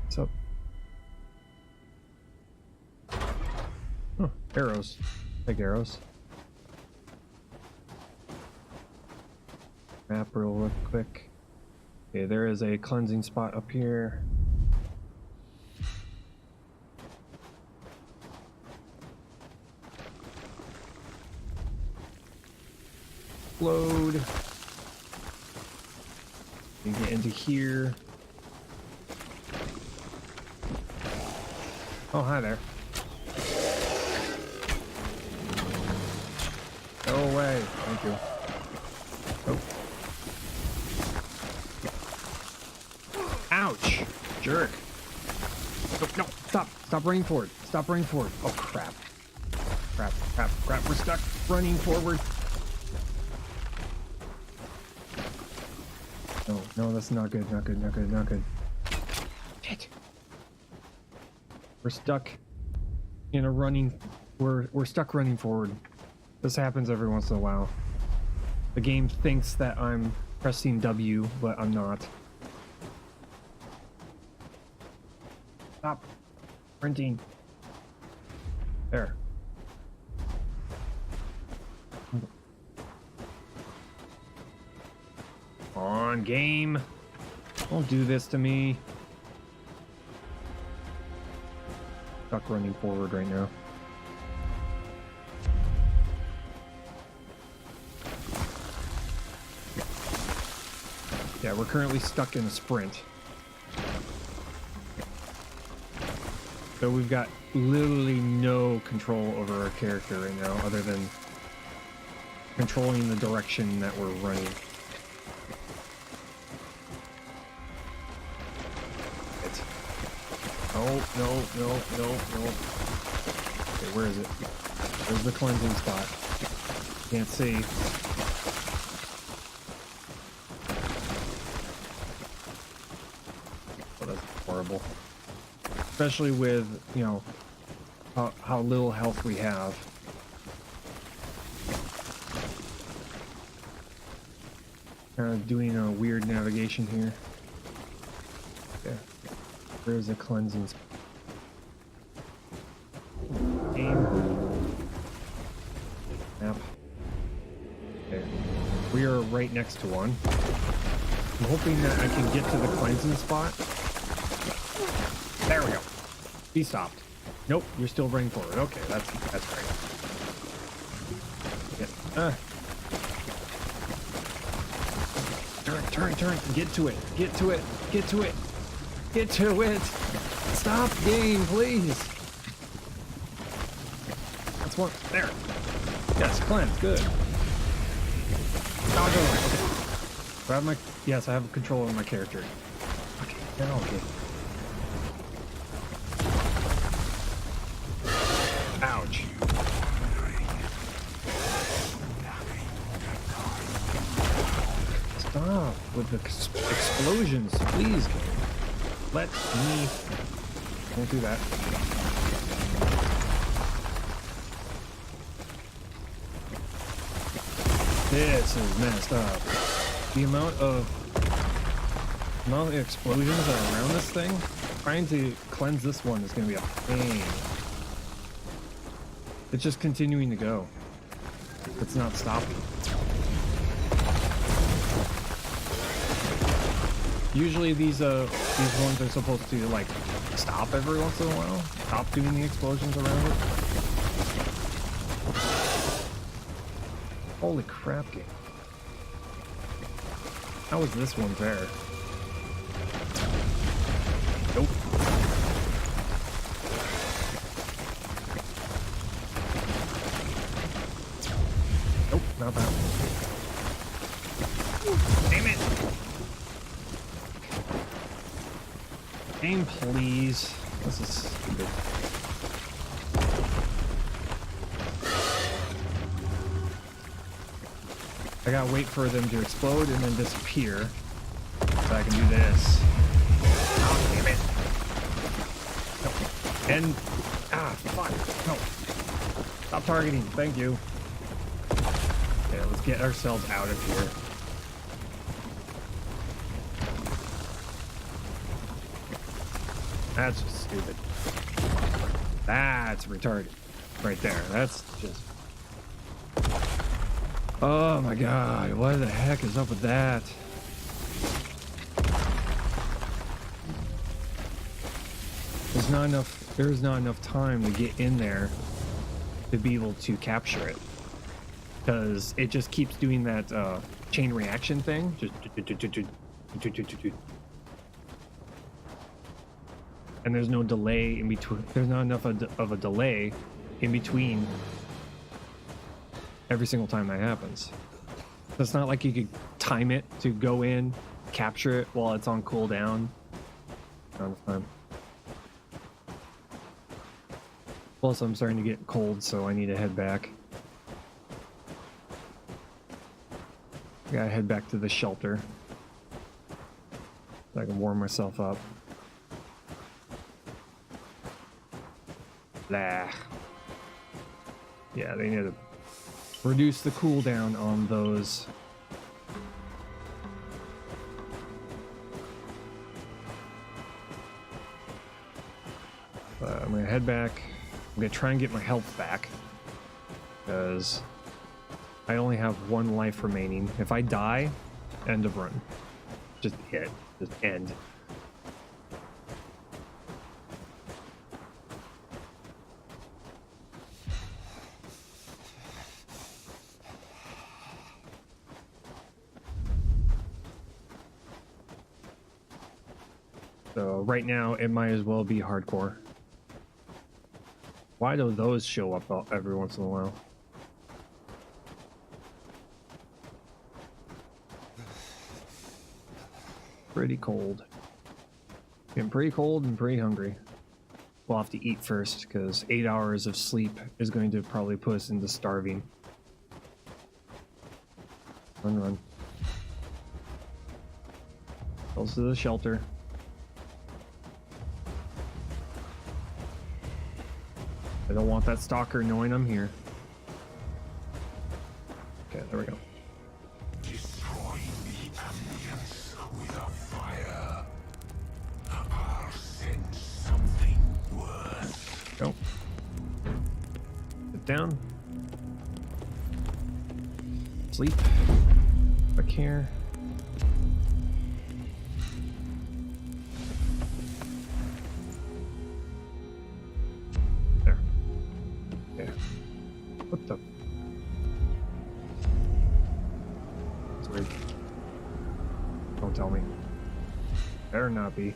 What's up? Huh, arrows. Take arrows. Map real quick. Okay, there is a cleansing spot up here. Load. You get into here. Oh, hi there. Go away. Thank you. Oh. Ouch! Jerk. Oh, no, stop. Stop running forward. Stop running forward. Oh, crap. Crap, crap, crap. We're stuck running forward. No, no, that's not good. Not good, not good, not good. Shit. We're stuck in a running... We're stuck running forward. This happens every once in a while. The game thinks that I'm pressing W, but I'm not. Stop printing. There. On, game. Don't do this to me. Stuck running forward right now. Yeah, we're currently stuck in a sprint. So we've got literally no control over our character right now, other than controlling the direction that we're running. No, no, no, no, no. Okay, where is it? Where's the cleansing spot? Can't see. Oh, that's horrible. Especially with, you know, how little health we have. Kind of doing a weird navigation here. Yeah. Where's the cleansing spot? Aim. Map. Okay. We are right next to one. I'm hoping that I can get to the cleansing spot. There we go. He stopped. Nope, you're still running forward. Okay, that's great. Yeah. Turn. Get to it. Get to it. Get to it. Get to it. Stop, game, please. That's one. There. Yes, cleanse. Good. Dodge over. Okay. Grab my. Yes, I have control over my character. Okay. Now, okay. Ouch. Stop with the explosions, please. Let me... Don't do that. This is messed up. The amount of explosions that are around this thing, trying to cleanse this one is going to be a pain. It's just continuing to go. It's not stopping. Usually these ones are supposed to like stop every once in a while. Stop doing the explosions around it. Holy crap, game. How is this one there? Nope. Nope, not that one. Damn it! Aim, please. This is stupid. I gotta wait for them to explode and then disappear so I can do this. Oh, damn it. No. And... Ah, fuck. No. Stop targeting. Thank you. Yeah, let's get ourselves out of here. That's just stupid. That's retarded. Right there. That's just... Oh my god, what the heck is up with that? There's not enough time to get in there to be able to capture it. Because it just keeps doing that chain reaction thing. Just and there's no delay in between. There's not enough of a delay in between every single time that happens. It's not like you could time it to go in, capture it while it's on cooldown. Not fun. Plus, I'm starting to get cold, so I need to head back. I gotta head back to the shelter so I can warm myself up. Blah. Yeah, they need to reduce the cooldown on those. I'm gonna head back. I'm gonna try and get my health back because I only have one life remaining. If I die, end of run. Just hit. Just end. So right now it might as well be hardcore. Why do those show up every once in a while? Pretty cold. Getting pretty cold and pretty hungry. We'll have to eat first because 8 hours of sleep is going to probably put us into starving. Run. Close to the shelter. I don't want that stalker knowing I'm here. Okay, there we go. Destroying the ambience with a fire. I'll send something worse. Go. Sit down. Sleep. Back here. There. Yeah. What the? That's weird. Don't tell me. Better not be.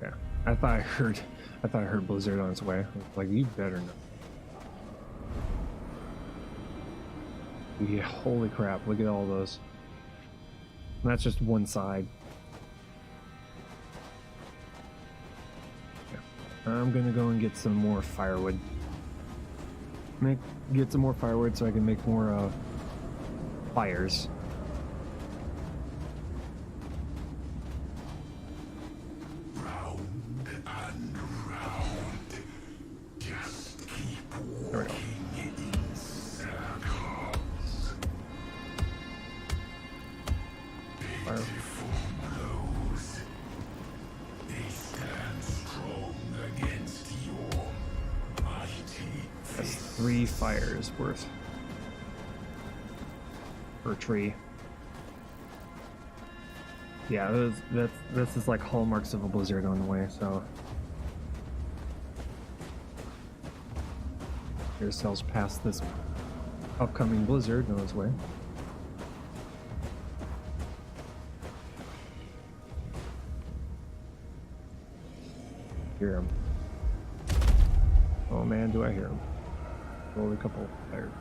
Yeah. I thought I heard Blizzard on its way. Like, you better not. Yeah, holy crap, look at all those. And that's just one side. Yeah. I'm gonna go and get some more firewood. Get some more firewood so I can make more fires. Round and round. Just keep There we go. walking in circles. Fire. Pitiful blows. They stand strong against your mighty That's fist. 3 fires worth per tree. Yeah, this is like hallmarks of a blizzard on the way, so get ourselves past this upcoming blizzard on its way. Hear him. Oh man, do I hear him. Roll a couple fire.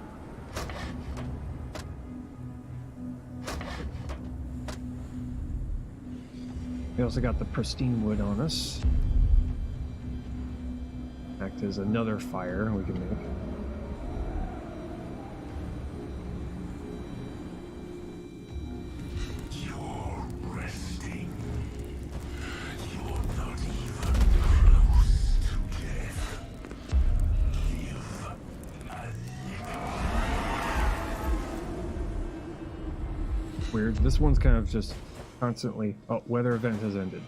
We also got the pristine wood on us. Act as another fire we can make. You're resting. You're not even close to death. Live Weird. This one's kind of just constantly. Oh, weather event has ended.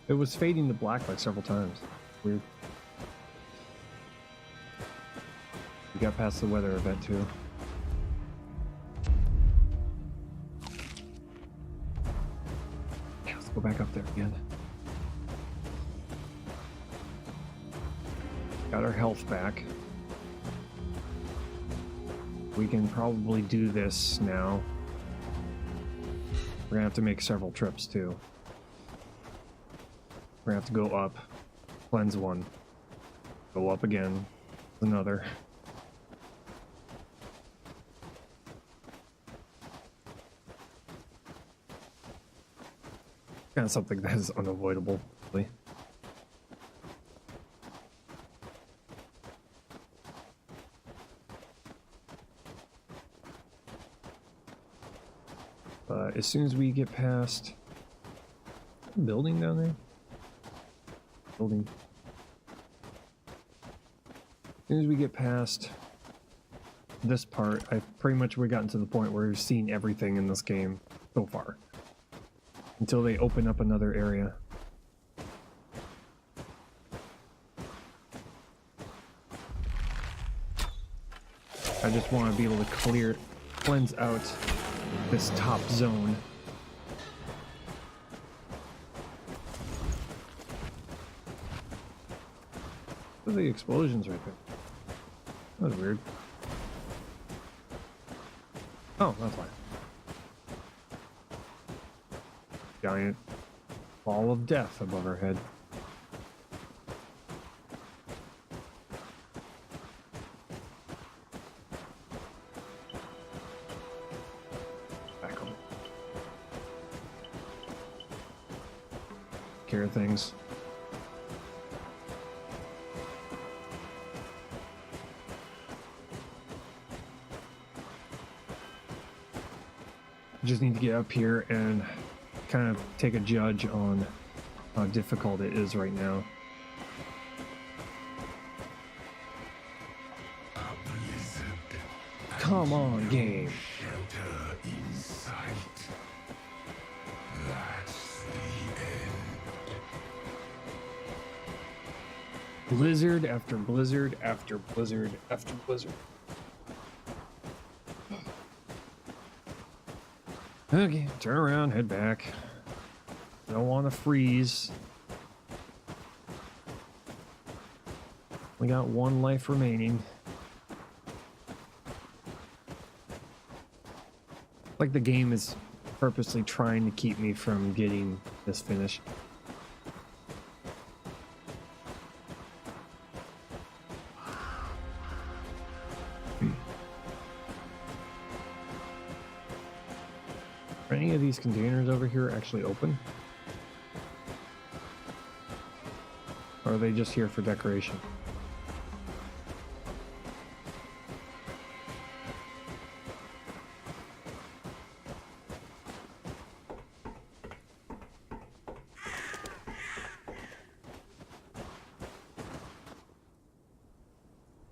It was fading to black like several times. Weird. We got past the weather event too. Yeah, let's go back up there again. Got our health back. We can probably do this now. We're gonna have to make several trips too. We're gonna have to go up, cleanse one, go up again, another. Kind of something that is unavoidable, really. As soon as we get past the building down there, building. As soon as we get past this part, we've gotten to the point where we've seen everything in this game so far. Until they open up another area. I just want to be able to cleanse out this top zone. What are the explosions right there? That was weird. Oh, that's fine. Giant ball of death above our head. Back on. Care of things. Just need to get up here and kind of take a judge on how difficult it is right now. A blizzard. Come on, game. Shelter in sight. That's the end. Blizzard after blizzard after blizzard after blizzard. Okay, turn around, head back. Don't want to freeze. We got one life remaining. Like the game is purposely trying to keep me from getting this finished. Are any of these containers over here actually open? Or are they just here for decoration?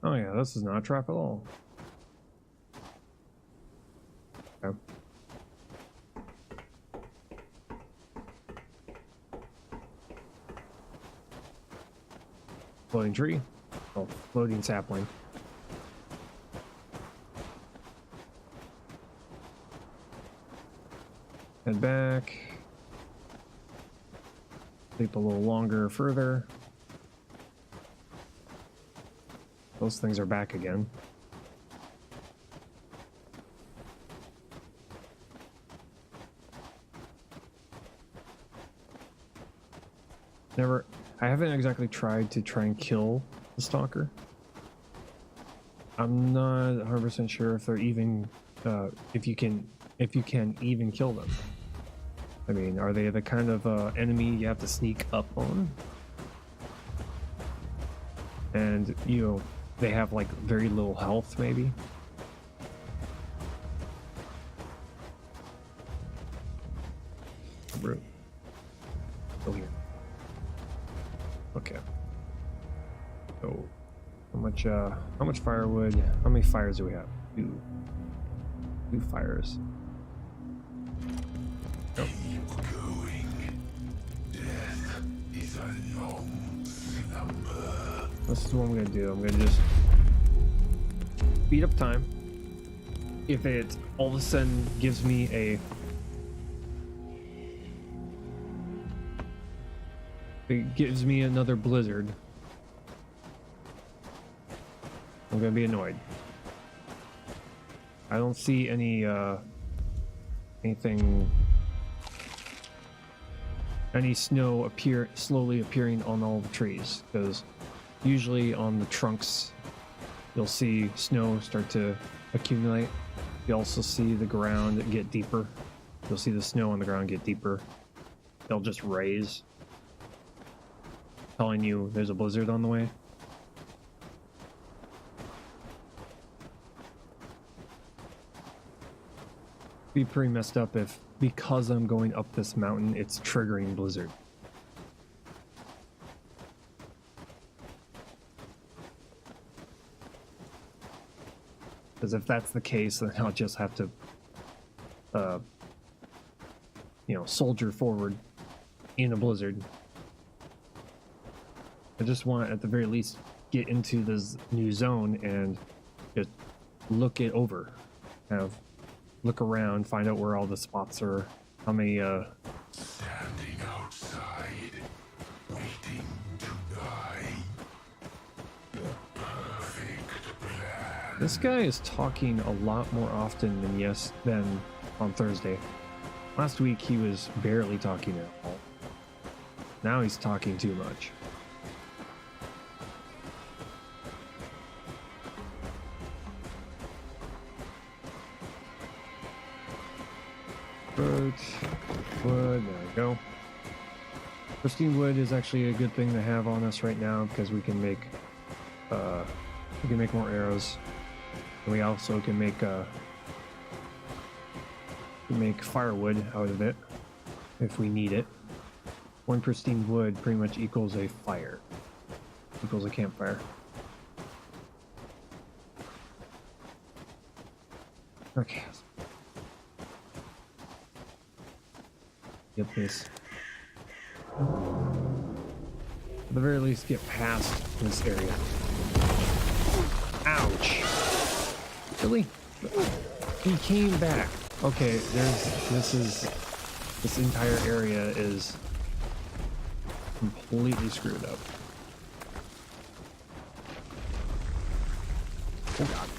Oh yeah, this is not a trap at all. Okay. Floating tree. Oh, floating sapling. Head back. Sleep a little longer further. Those things are back again. I haven't exactly tried to try and kill the stalker. I'm not 100% sure if they're even, if you can even kill them. I mean, are they the kind of enemy you have to sneak up on? And, you know, they have like very little health, maybe? Brute. Still here. Okay. So, How much firewood? How many fires do we have? Two. Two fires. Nope. Keep going. Death is a long slumber. This is what I'm gonna do. I'm gonna just speed up time. If it all of a sudden gives me another blizzard, I'm gonna be annoyed. I don't see any any snow slowly appearing on all the trees, because usually on the trunks you'll see snow start to accumulate. You also see the ground get deeper. You'll see the snow on the ground get deeper. They'll just raise, telling you there's a blizzard on the way. Be pretty messed up if, because I'm going up this mountain, it's triggering blizzard. Because if that's the case, then I'll just have to, soldier forward in a blizzard. I just want to, at the very least, get into this new zone and just look it over. Look around, find out where all the spots are, how many, Standing outside, waiting to die. The perfect plan. This guy is talking a lot more often than on Thursday. Last week he was barely talking at all. Now he's talking too much. Wood, there we go. Pristine wood is actually a good thing to have on us right now, because we can make more arrows. And we also can make firewood out of it if we need it. One pristine wood pretty much equals a fire, equals a campfire. Okay. Get this. At the very least, get past this area. Ouch! Really? He came back. Okay, this entire area is completely screwed up. Oh god.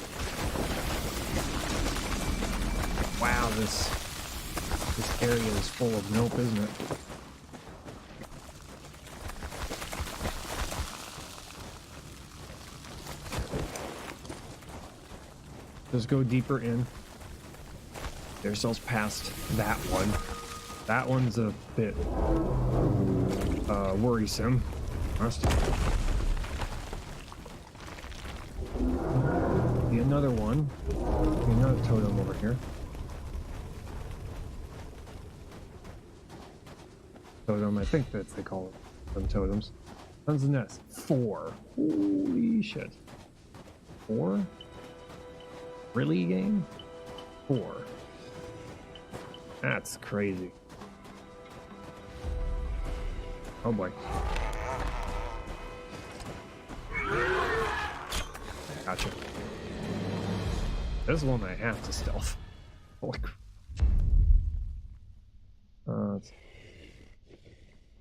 Wow, this area is full of nope, isn't it? Just go deeper in. Get ourselves past that one. That one's a bit worrisome. Be another one. Be another totem over here. Totem, I think that's they call it. Them totems. Tons of nests. 4. Holy shit. 4? Really, game? 4. That's crazy. Oh boy. Gotcha. This one I have to stealth. Holy crap.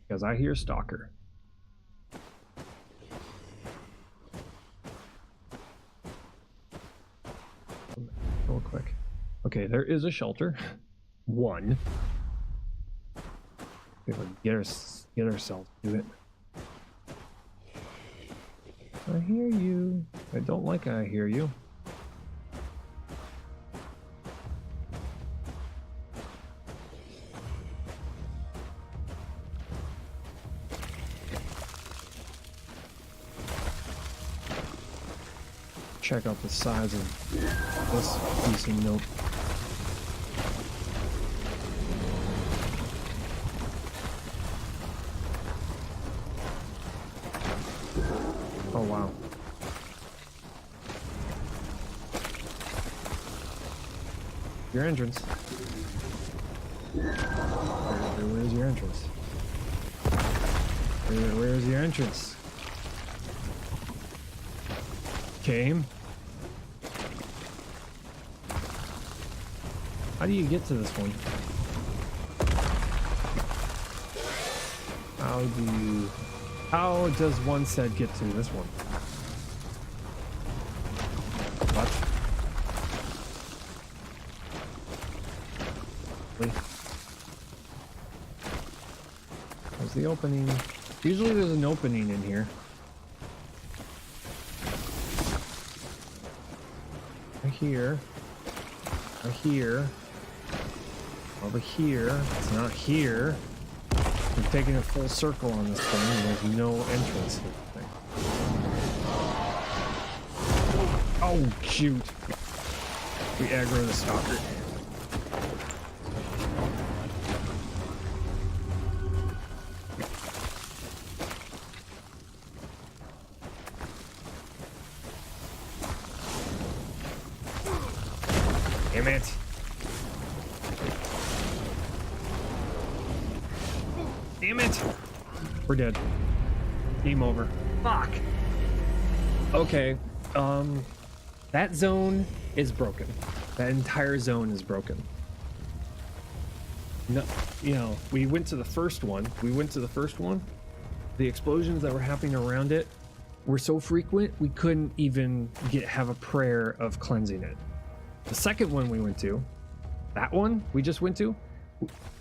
Because I hear Stalker. Real quick. Okay, there is a shelter. 1. Get ourselves to it. I hear you. I don't like I hear you. Check out the size of this piece of note. Oh wow. your entrance. Where's your entrance? Where's your entrance? Came. How do you get to this one? How does one set get to this one? What? Wait. Where's the opening? Usually there's an opening in here. Right here. Right here. Over here. It's not here. I'm taking a full circle on this thing and there's no entrance to the thing. Oh, shoot. We aggro the stalker. Damn it. Damn it! We're dead. Game over. Fuck! Okay, that zone is broken. That entire zone is broken. No, you know, we went to the first one. The explosions that were happening around it were so frequent, we couldn't even have a prayer of cleansing it. The second one we went to, that one we just went to,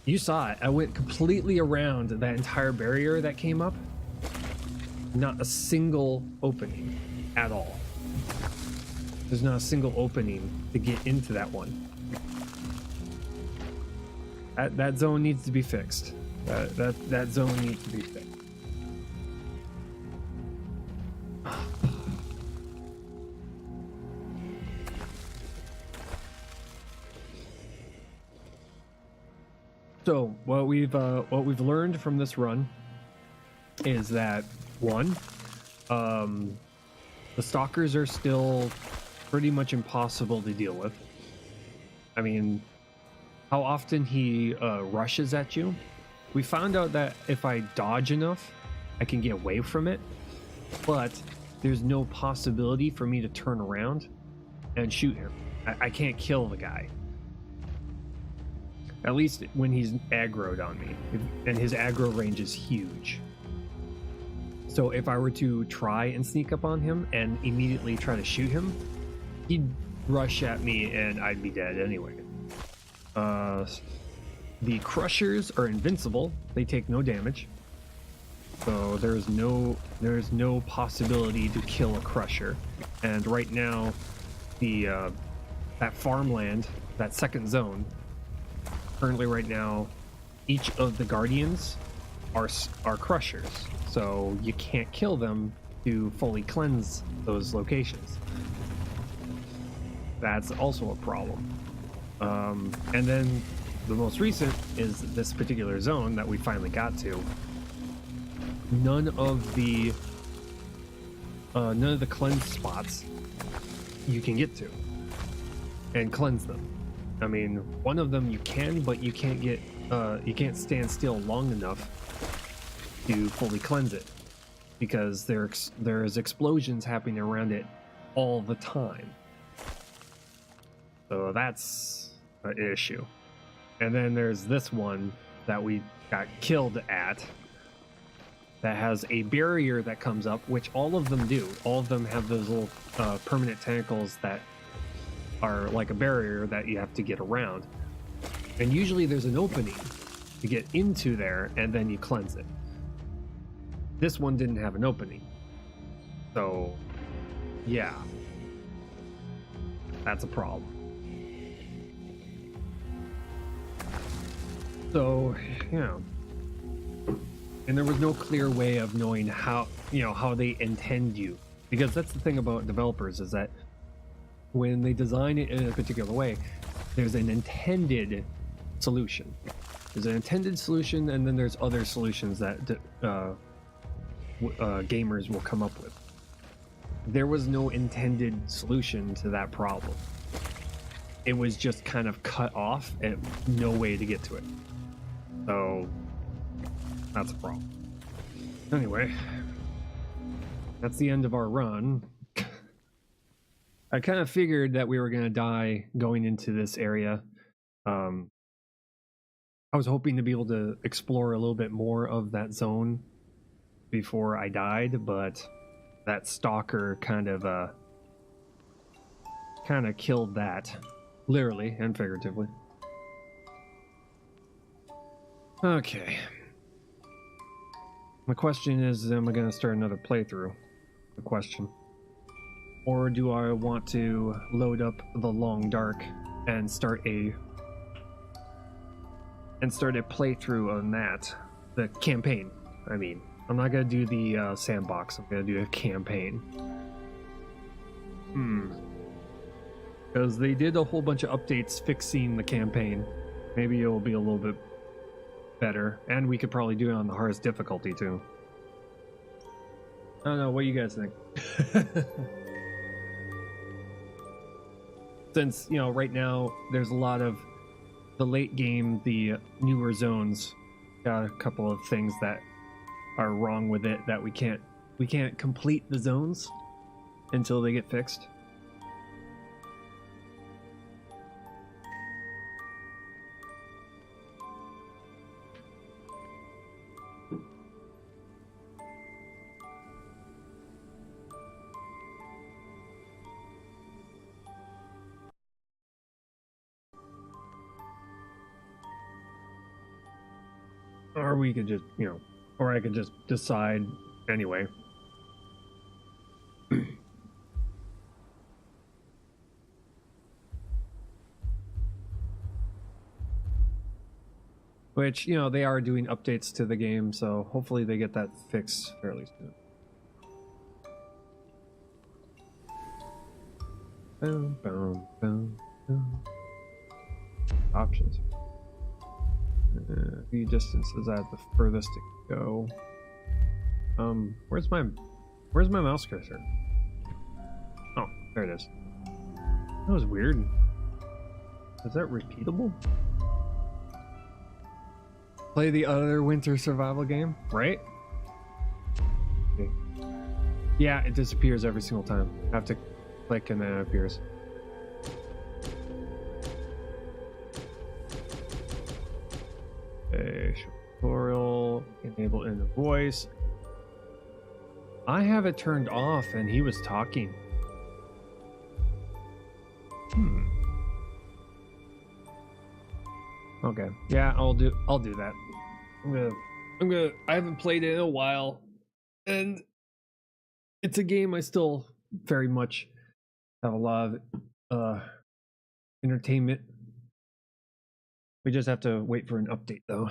you saw it. I went completely around that entire barrier that came up. Not a single opening at all. There's not a single opening to get into that one. That zone needs to be fixed. That zone needs to be fixed. So what we've learned from this run is that one, the stalkers are still pretty much impossible to deal with. I mean, how often he rushes at you. We found out that if I dodge enough, I can get away from it, but there's no possibility for me to turn around and shoot him. I can't kill the guy. At least when he's aggroed on me, and his aggro range is huge. So if I were to try and sneak up on him and immediately try to shoot him, he'd rush at me and I'd be dead anyway. The crushers are invincible. They take no damage. So there's no possibility to kill a crusher. And right now, that farmland, that second zone, currently right now, each of the guardians are crushers, so you can't kill them to fully cleanse those locations. That's also a problem. And then the most recent is this particular zone that we finally got to. None of the cleanse spots you can get to and cleanse them. I mean, one of them you can, but you can't stand still long enough to fully cleanse it because there's explosions happening around it all the time. So that's an issue. And then there's this one that we got killed at that has a barrier that comes up, which all of them do. All of them have those little permanent tentacles that are like a barrier that you have to get around. And usually there's an opening to get into there and then you cleanse it. This one didn't have an opening. So, yeah. That's a problem. So, you know. And there was no clear way of knowing how they intend you. Because that's the thing about developers is that when they design it in a particular way, there's an intended solution. There's an intended solution, and then there's other solutions that gamers will come up with. There was no intended solution to that problem. it was just kind of cut off and no way to get to it. So that's a problem. Anyway, that's the end of our run. I kind of figured that we were going to die going into this area. I was hoping to be able to explore a little bit more of that zone before I died, but that stalker kind of killed that, literally and figuratively. Okay. The question is, am I going to start another playthrough? The question. Or do I want to load up the Long Dark and start a playthrough on that? The campaign, I mean. I'm not going to do the sandbox. I'm going to do a campaign. Because they did a whole bunch of updates fixing the campaign. Maybe it'll be a little bit better. And we could probably do it on the hardest difficulty, too. I don't know. What do you guys think? Since, you know, right now, there's a lot of the late game, the newer zones got a couple of things that are wrong with it that we can't complete the zones until they get fixed. Or we could just, you know, or I could just decide anyway. Which, you know, they are doing updates to the game, so hopefully they get that fixed fairly soon. Boom, boom, boom, boom. Options. View distances at the furthest to go. Where's my mouse cursor? Oh, there it is. That was weird. Is that repeatable? Play the other winter survival game, right? Okay. Yeah, it disappears every single time. I have to click and then it appears. Tutorial, enable inner voice. I have it turned off and he was talking. Okay. Yeah, I'll do that. I haven't played it in a while, and it's a game I still very much have a lot of entertainment. We just have to wait for an update though.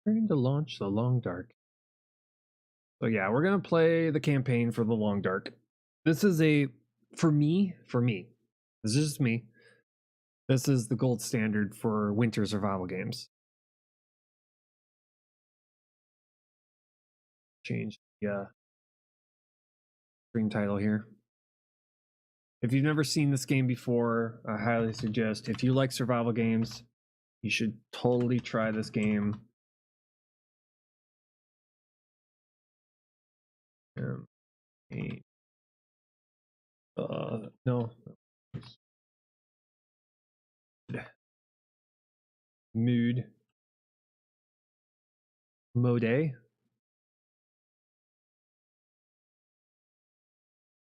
Trying to launch the Long Dark. So yeah, we're gonna play the campaign for the Long Dark. This is for me, this is just me. This is the gold standard for winter survival games. Change the stream title here. If you've never seen this game before, I highly suggest, if you like survival games, you should totally try this game. No. Mode.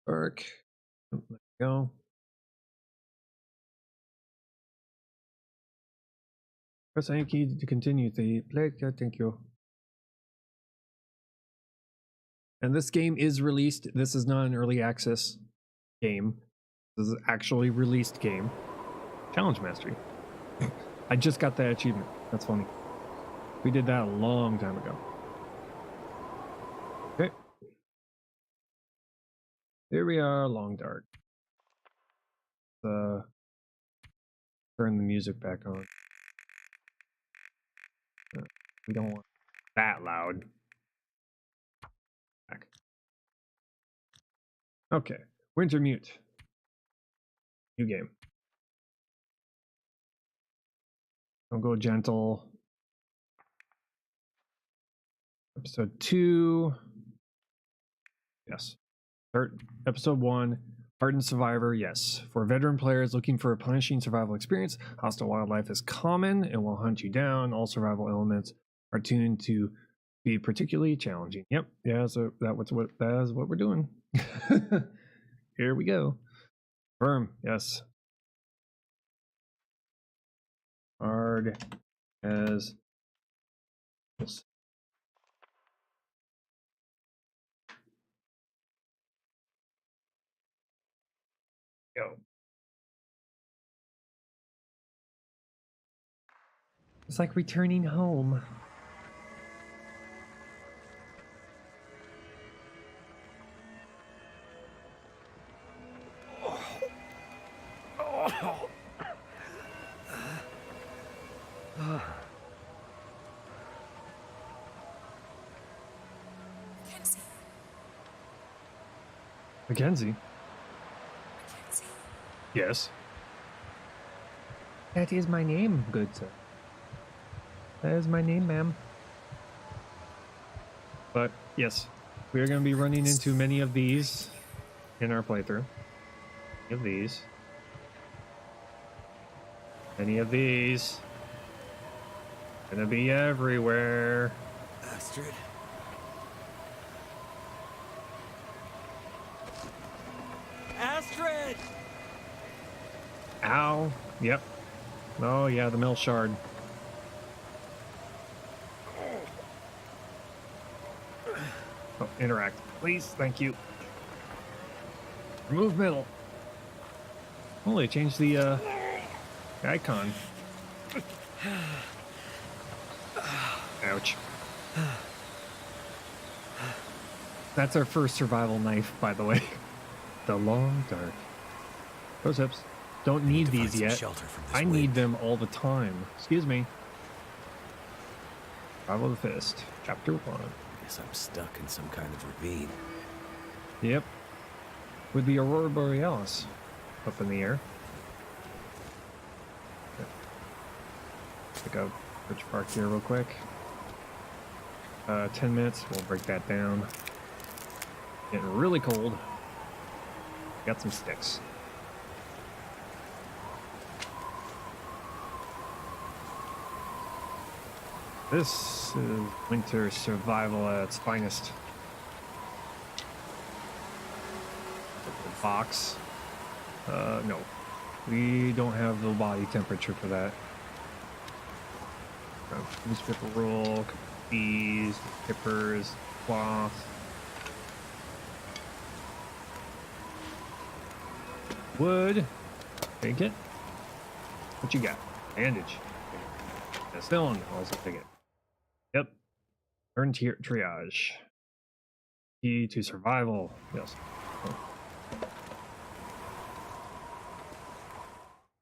Dark. There we go. Press any key to continue the play. Thank you. And this game is released. This is not an early access game. This is an actually released game. Challenge mastery. I just got that achievement. That's funny. We did that a long time ago. Okay. Here we are, Long Dark. Turn the music back on. We don't want that loud. Back. Okay. Wintermute. New game. Don't go gentle. Episode 2. Yes. Start episode 1. Hardened Survivor, yes. For veteran players looking for a punishing survival experience, hostile wildlife is common and will hunt you down. All survival elements are tuned to be particularly challenging. Yep, yeah, so that is what we're doing. Here we go. Firm, yes. Hard as go. It's like returning home. Mackenzie? Yes. That is my name, good sir. That is my name, ma'am. But yes, we are going to be running into many of these in our playthrough. Many of these. Many of these. Gonna be everywhere. Astrid. Astrid! Ow. Yep. Oh yeah, the mill shard. Oh, interact. Please, thank you. Remove middle. Oh, they changed the icon. Ouch. That's our first survival knife, by the way. The long dark. Those hips. Don't need these yet. I need them all the time. Excuse me. Survival of the Fist, Chapter 1. Guess I'm stuck in some kind of ravine. Yep. With the Aurora Borealis up in the air. Pick up Birch Park here real quick. 10 minutes, we'll break that down. Getting really cold. Got some sticks. This is winter survival at its finest. Box. No. We don't have the body temperature for that. Newspaper roll, bees, pippers, cloth. Wood. Take it. What you got? Bandage. Stone. Also take it. Yep. Learn triage. Key to survival. Yes. Oh.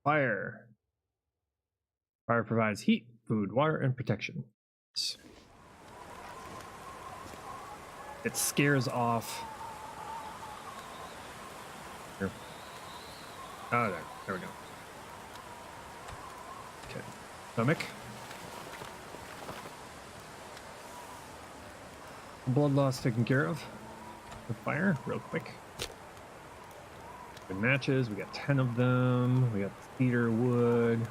Fire. Fire provides heat, food, water, and protection. It scares off. Here. Oh, there we go. Okay. Stomach. Blood loss taken care of. The fire, real quick. Good matches. We got 10 of them. We got cedar wood.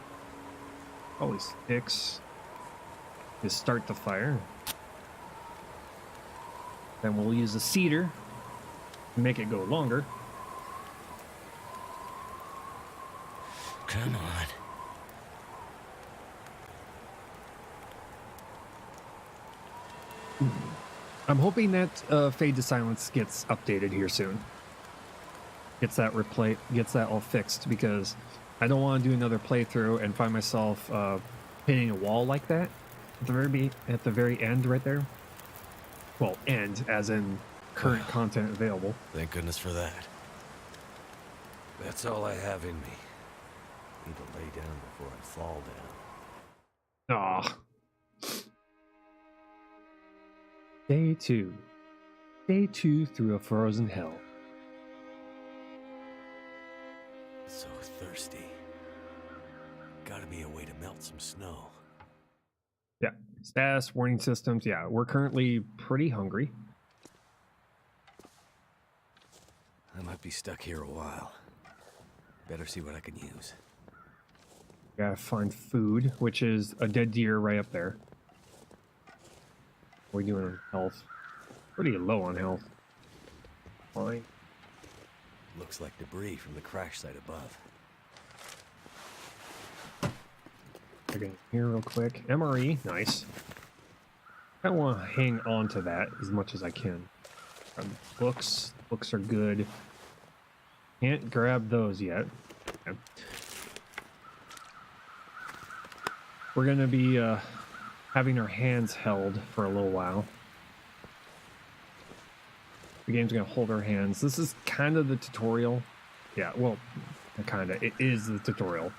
Probably sticks. Just start the fire. Then we'll use the cedar to make it go longer. Come on. I'm hoping that Fade to Silence gets updated here soon. Gets that all fixed, because I don't want to do another playthrough and find myself hitting a wall like that at the very end right there. Well, end as in current content available. Thank goodness for that. That's all I have in me. Need to lay down before I fall down. Ah. Day 2. Day 2 through a frozen hell. thirsty. Gotta be a way to melt some snow. Yeah. Status, warning systems. Yeah, we're currently pretty hungry. I might be stuck here a while. Better see what I can use. Gotta find food, which is a dead deer right up there. What are we doing on health? Pretty low on health. Fine. Looks like debris from the crash site above. Again, here real quick. MRE, nice. I want to hang on to that as much as I can. Books are good. Can't grab those yet. Okay. We're gonna be having our hands held for a little while. The game's gonna hold our hands. This is kind of the tutorial. Yeah, well, it is the tutorial.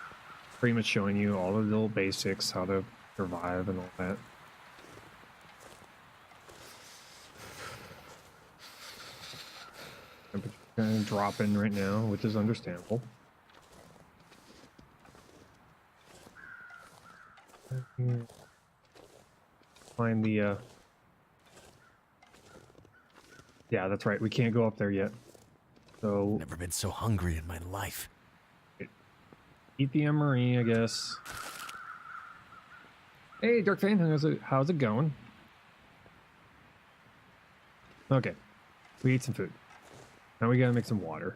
Pretty much showing you all the little basics, how to survive and all that. Temperature kind of dropping right now, which is understandable. Find the yeah, that's right, we can't go up there yet, so Never been so hungry in my life. eat the MRE, I guess. Hey, Dark Fane, how's it going? Okay, we ate some food. Now we gotta make some water.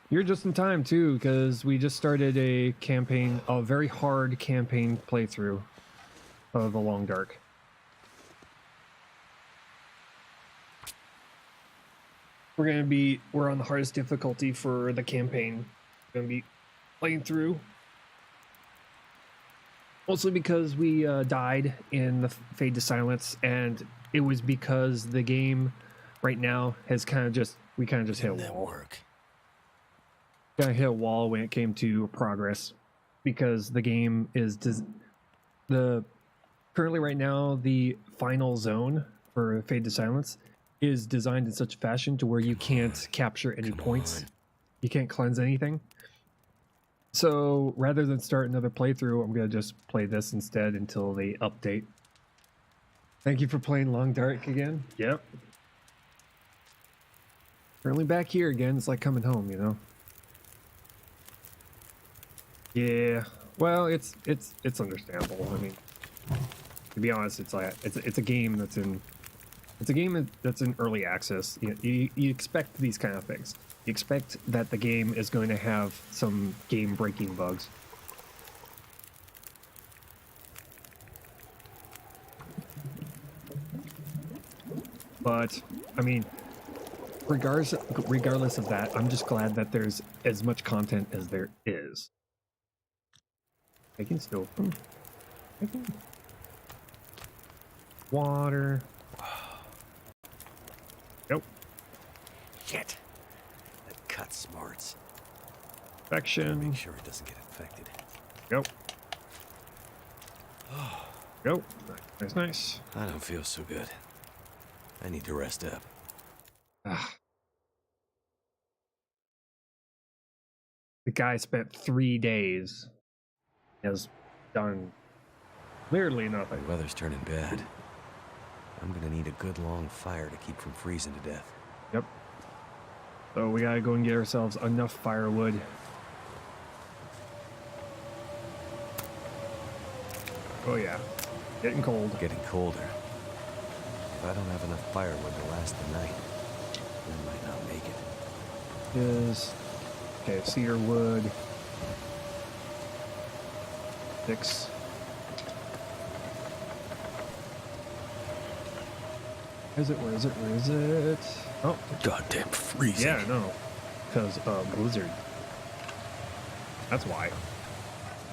You're just in time too, because we just started a campaign, a very hard campaign playthrough of The Long Dark. We're on the hardest difficulty for the campaign. We're gonna be playing through. Mostly because we died in the Fade to Silence, and it was because the game right now has kind of just hit a Didn't that wall. work? Kind of hit a wall when it came to progress, because the game is currently right now the final zone for Fade to Silence is designed in such a fashion to where you can't capture any points. You can't cleanse anything. So rather than start another playthrough, I'm gonna just play this instead until they update. Thank you for playing Long Dark again. Yep. Currently back here again. It's like coming home, you know. Yeah. Well, it's understandable. I mean, to be honest, it's a game that's in early access. You expect these kind of things. You expect that the game is going to have some game-breaking bugs. But, I mean, regardless of that, I'm just glad that there's as much content as there is. I can still... Water... Nope. Shit. That cut smarts. Infection. Make sure it doesn't get infected. Nope. Go. Nice, nice. I don't feel so good. I need to rest up. Ah. The guy spent 3 days. Has done literally nothing. The weather's turning bad. I'm gonna need a good long fire to keep from freezing to death. Yep. So we gotta go and get ourselves enough firewood. Oh yeah. Getting cold. Getting colder. If I don't have enough firewood to last the night, I might not make it. Is okay, cedar wood. 6. Where is it? Oh, Goddamn freezing. yeah, no. Because blizzard. That's why.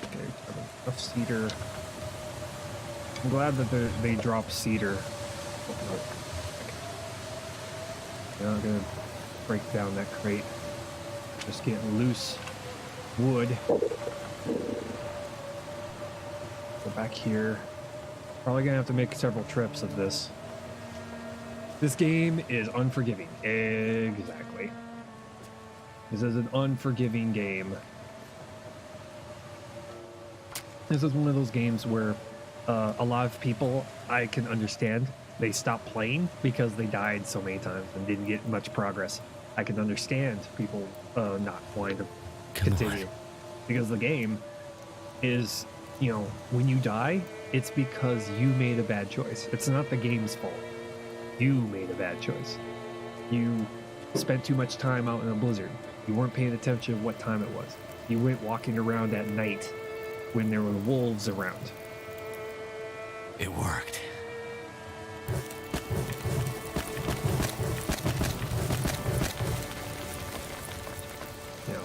Okay, enough cedar. I'm glad that they dropped cedar. Oh, no. Now I'm gonna break down that crate. Just getting loose wood. Go back here. Probably gonna have to make several trips of this. This game is unforgiving. Exactly. This is an unforgiving game. This is one of those games where a lot of people, I can understand, they stopped playing because they died so many times and didn't get much progress. I can understand people not wanting to continue because the game is, you know, when you die, it's because you made a bad choice. It's not the game's fault. You made a bad choice. You spent too much time out in a blizzard. You weren't paying attention to what time it was. You went walking around at night when there were wolves around. It worked. Now,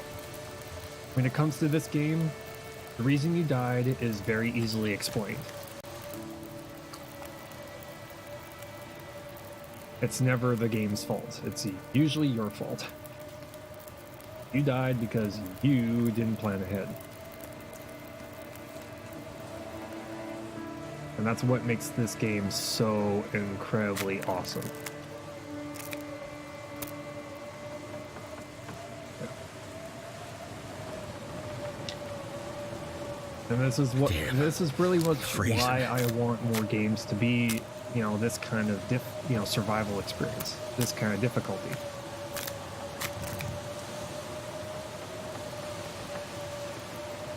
when it comes to this game, the reason you died is very easily explained. It's never the game's fault. It's usually your fault. You died because you didn't plan ahead. And that's what makes this game so incredibly awesome. And this is what really why I want more games to be, you know, this kind of survival experience, this kind of difficulty.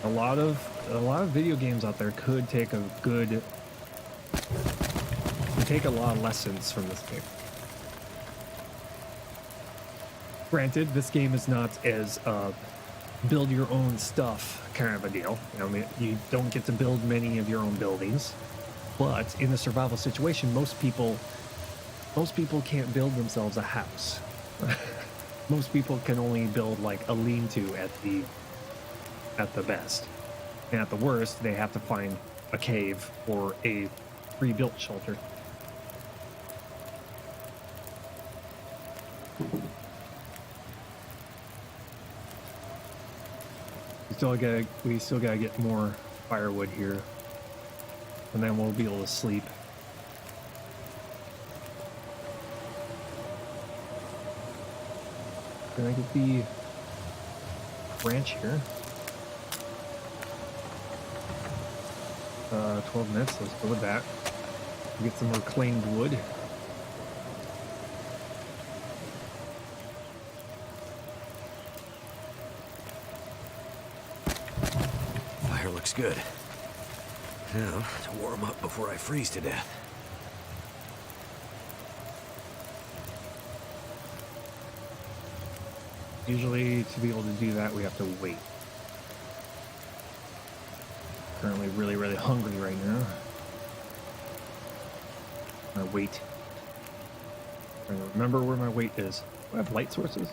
A lot of video games out there could take a lot of lessons from this game. Granted, this game is not as build your own stuff kind of a deal. You know, I mean, you don't get to build many of your own buildings, but in a survival situation, most people can't build themselves a house. Most people can only build like a lean-to at the best, and at the worst, they have to find a cave or a pre-built shelter. We still gotta get more firewood here, and then we'll be able to sleep. Can I get the branch here? 12 minutes, let's go with that. Get some reclaimed wood. Fire looks good. Now, to warm up before I freeze to death. Usually, to be able to do that, we have to wait. Currently really, really hungry right now. My weight. I remember where my weight is. Do I have light sources?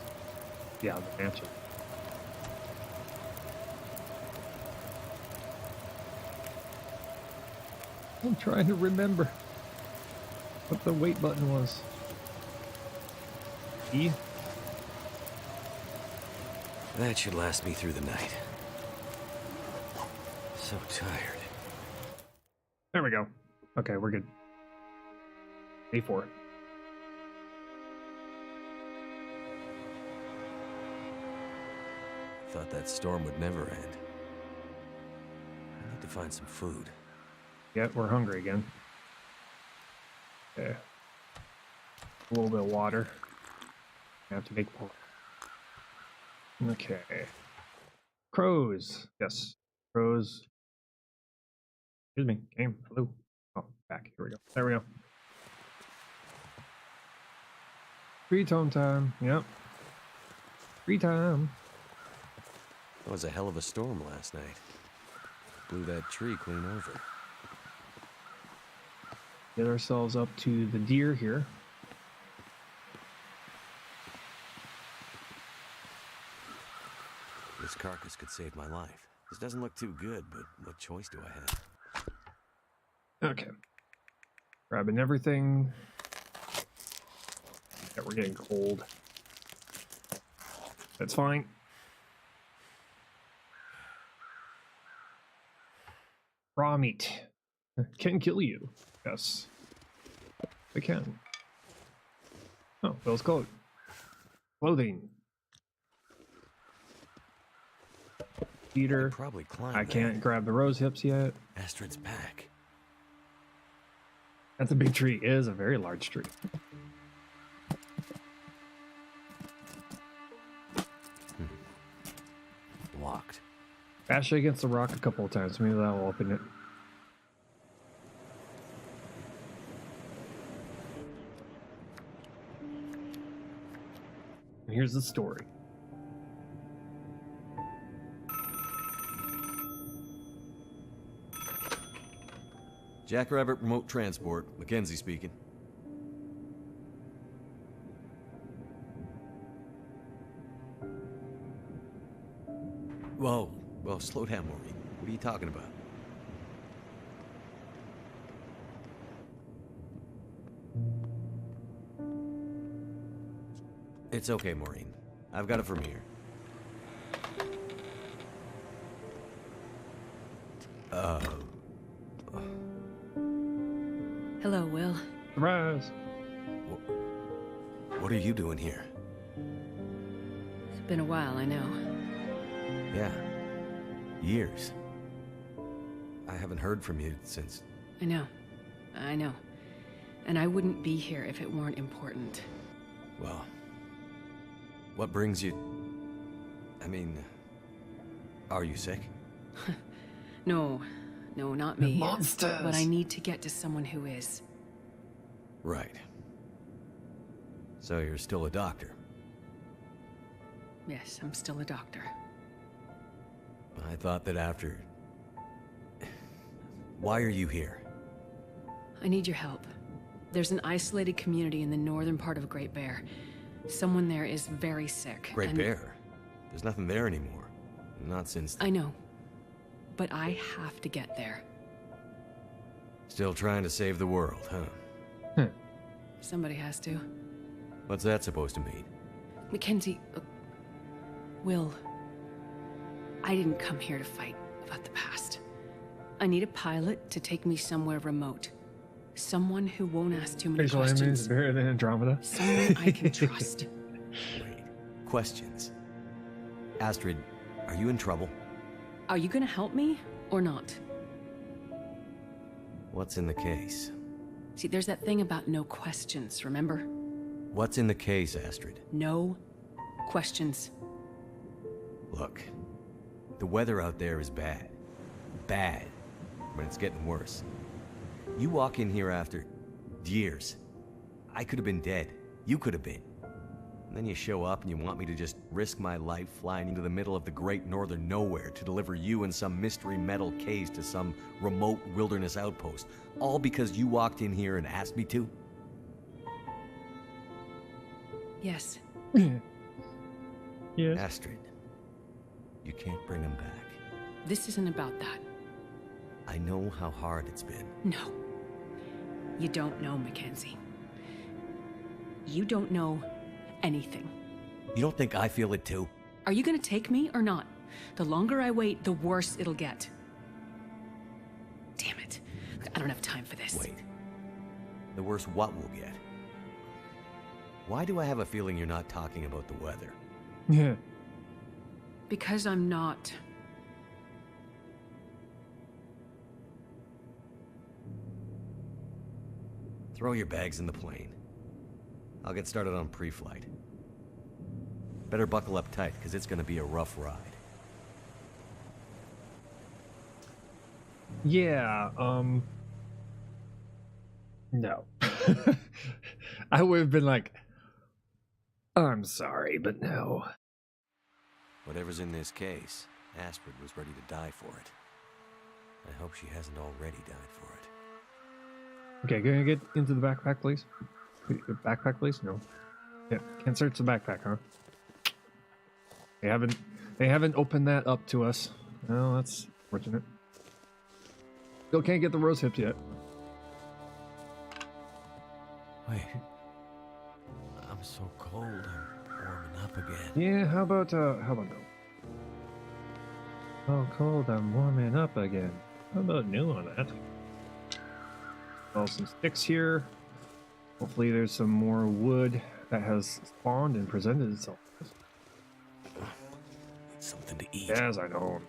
Yeah, the mansion. I'm trying to remember what the weight button was. E? That should last me through the night. So tired. There we go. Okay, we're good. A4. Thought that storm would never end. I need to find some food. Yeah, we're hungry again. Okay. A little bit of water. I have to make more. Okay. Crows. Yes. Crows. Excuse me. Game. Hello. Oh, back. Here we go. There we go. Free time. Yep. Free time. That was a hell of a storm last night. Blew that tree clean over. Get ourselves up to the deer here. This carcass could save my life. This doesn't look too good, but what choice do I have? Okay. Grabbing everything. Yeah, we're getting cold. That's fine. Raw meat. Can kill you. Yes. We can. Oh, Bill's coat. Clothing. Peter. Probably climb I that. can't grab the rose hips yet. Astrid's pack. That's a big tree. It is a very large tree. Locked. Bash it against the rock a couple of times. Maybe that'll open it. And here's the story. Jackrabbit Remote Transport. Mackenzie speaking. Whoa. Well, slow down, Maureen. What are you talking about? It's okay, Maureen. I've got it from here. Hello, Will. Surprise! What are you doing here? It's been a while, I know. Yeah. Years. I haven't heard from you since... I know. I know. And I wouldn't be here if it weren't important. Well... What brings you... I mean... Are you sick? No. No, not me. Monsters! But I need to get to someone who is. Right. So you're still a doctor? Yes, I'm still a doctor. I thought that after... Why are you here? I need your help. There's an isolated community in the northern part of Great Bear. Someone there is very sick. Great and Bear? There's nothing there anymore. Not since... I know. But I have to get there. Still trying to save the world, huh? Somebody has to. What's that supposed to mean? Mackenzie... Will... I didn't come here to fight about the past. I need a pilot to take me somewhere remote. Someone who won't ask too many Visual Enemies questions. is better than Andromeda. Someone I can trust. Wait. Questions. Astrid, are you in trouble? Are you gonna help me, or not? What's in the case? See, there's that thing about no questions, remember? What's in the case, Astrid? No questions. Look, the weather out there is bad. Bad. But it's getting worse. You walk in here after years. I could have been dead. You could have been. And then you show up and you want me to just risk my life flying into the middle of the great northern nowhere to deliver you in some mystery metal case to some remote wilderness outpost. All because you walked in here and asked me to? Yes. Yes. Astrid, you can't bring him back. This isn't about that. I know how hard it's been. No. You don't know, Mackenzie. You don't know anything. You don't think I feel it too? Are you gonna take me or not? The longer I wait, the worse it'll get. Damn it. I don't have time for this. Wait. The worse what we'll get? Why do I have a feeling you're not talking about the weather? Yeah. Because I'm not. Throw your bags in the plane. I'll get started on pre-flight. Better buckle up tight, because it's gonna be a rough ride. Yeah, no. I would have been like, I'm sorry, but no. Whatever's in this case, Astrid was ready to die for it. I hope she hasn't already died for it. Okay, can I get into the backpack, please? Backpack, please? No. Yeah, can't search the backpack, huh? They haven't opened that up to us. Oh, that's fortunate. Still can't get the rose hips yet. Wait. I'm so cold, I'm warming up again. Yeah, how about no? Oh, cold, I'm warming up again. How about no on that? Well, some sticks here. Hopefully there's some more wood that has spawned and presented itself. Something to eat. Yes, I know.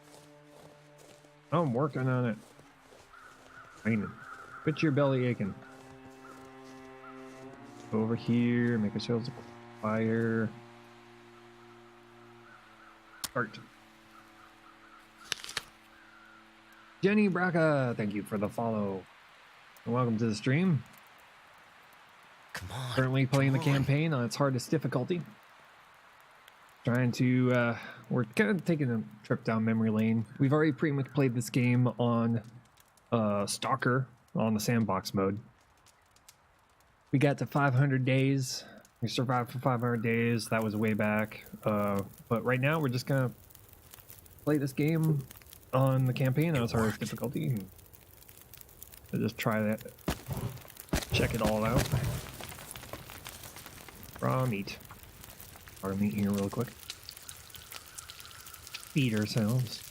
I'm working on it. Fine. Quit your belly aching. Over here, make ourselves a fire. Start. Jenny Braca, thank you for the follow. And welcome to the stream. Come on. Currently playing the come on. campaign on its hardest difficulty. Trying to, we're kind of taking a trip down memory lane. We've already pretty much played this game on Stalker on the sandbox mode. We got to 500 days. We survived for 500 days. That was way back. But right now we're just gonna play this game on the campaign on its hardest difficulty. And just try that. Check it all out. Raw meat. Our meat here real quick. Feed ourselves.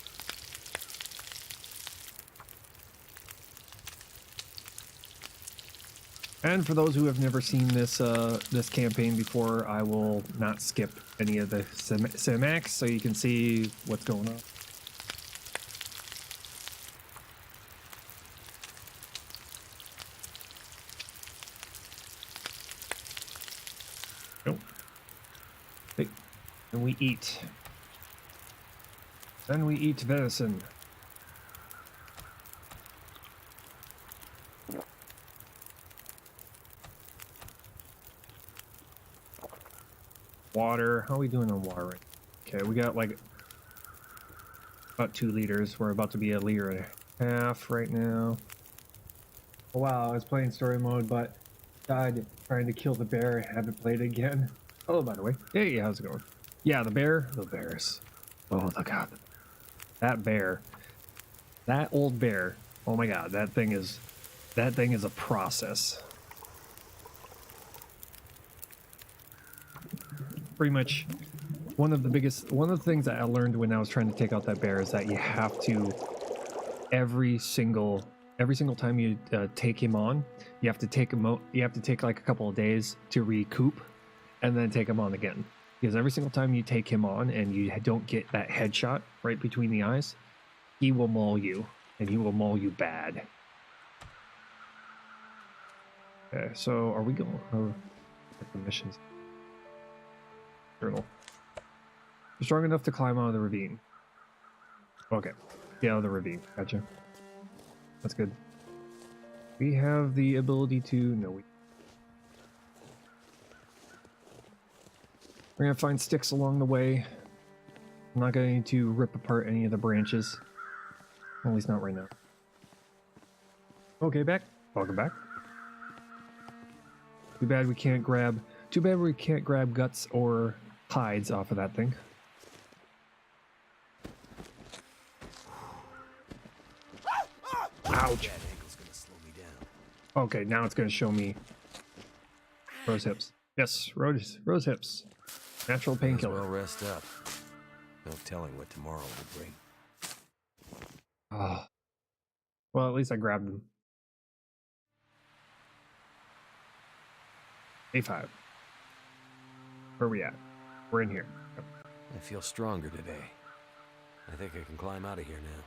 And for those who have never seen this this campaign before, I will not skip any of the cinematics so you can see what's going on. Nope. Hey. And we eat. Then we eat venison. Water. How are we doing on water? Okay, we got like about 2 liters. We're about to be 1.5 liters right now. Oh, wow, I was playing story mode, but died trying to kill the bear. I haven't played again. Oh, by the way, hey, how's it going? Yeah, the bears. Oh, the god, that bear, that old bear. Oh my god, that thing is a process. Pretty much one of the things that I learned when I was trying to take out that bear is that you have to every single time you take him on, you have to take like a couple of days to recoup and then take him on again, because every single time you take him on and you don't get that headshot right between the eyes, he will maul you, and he will maul you bad. Okay, so are we going the missions? Journal. You're strong enough to climb out of the ravine. Okay. Get out of the ravine. Gotcha. That's good. We have the ability to... No, we're gonna find sticks along the way. I'm not going to rip apart any of the branches. At least not right now. Okay, back. Welcome back. Too bad we can't grab guts or hides off of that thing. Ouch. Okay, now it's gonna show me rose hips. Yes, rose hips. Natural painkiller. Well, rest up. No telling what tomorrow will bring. Ah. Well, at least I grabbed them. A5. Where are we at? We're in here. Yep. I feel stronger today. I think I can climb out of here now.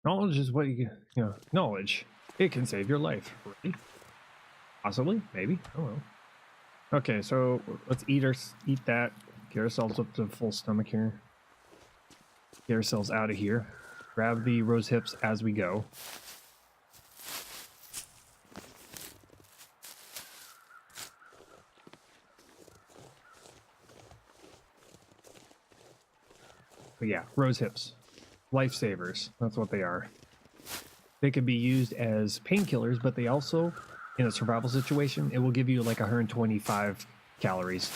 Knowledge is what you know. Knowledge. It can save your life. Really? Possibly. Maybe. I don't know. Okay, so let's eat that. Get ourselves up to full stomach here. Get ourselves out of here. Grab the rose hips as we go. But yeah, rose hips. Lifesavers. That's what they are. They can be used as painkillers, but they also, in a survival situation, it will give you like 125 calories,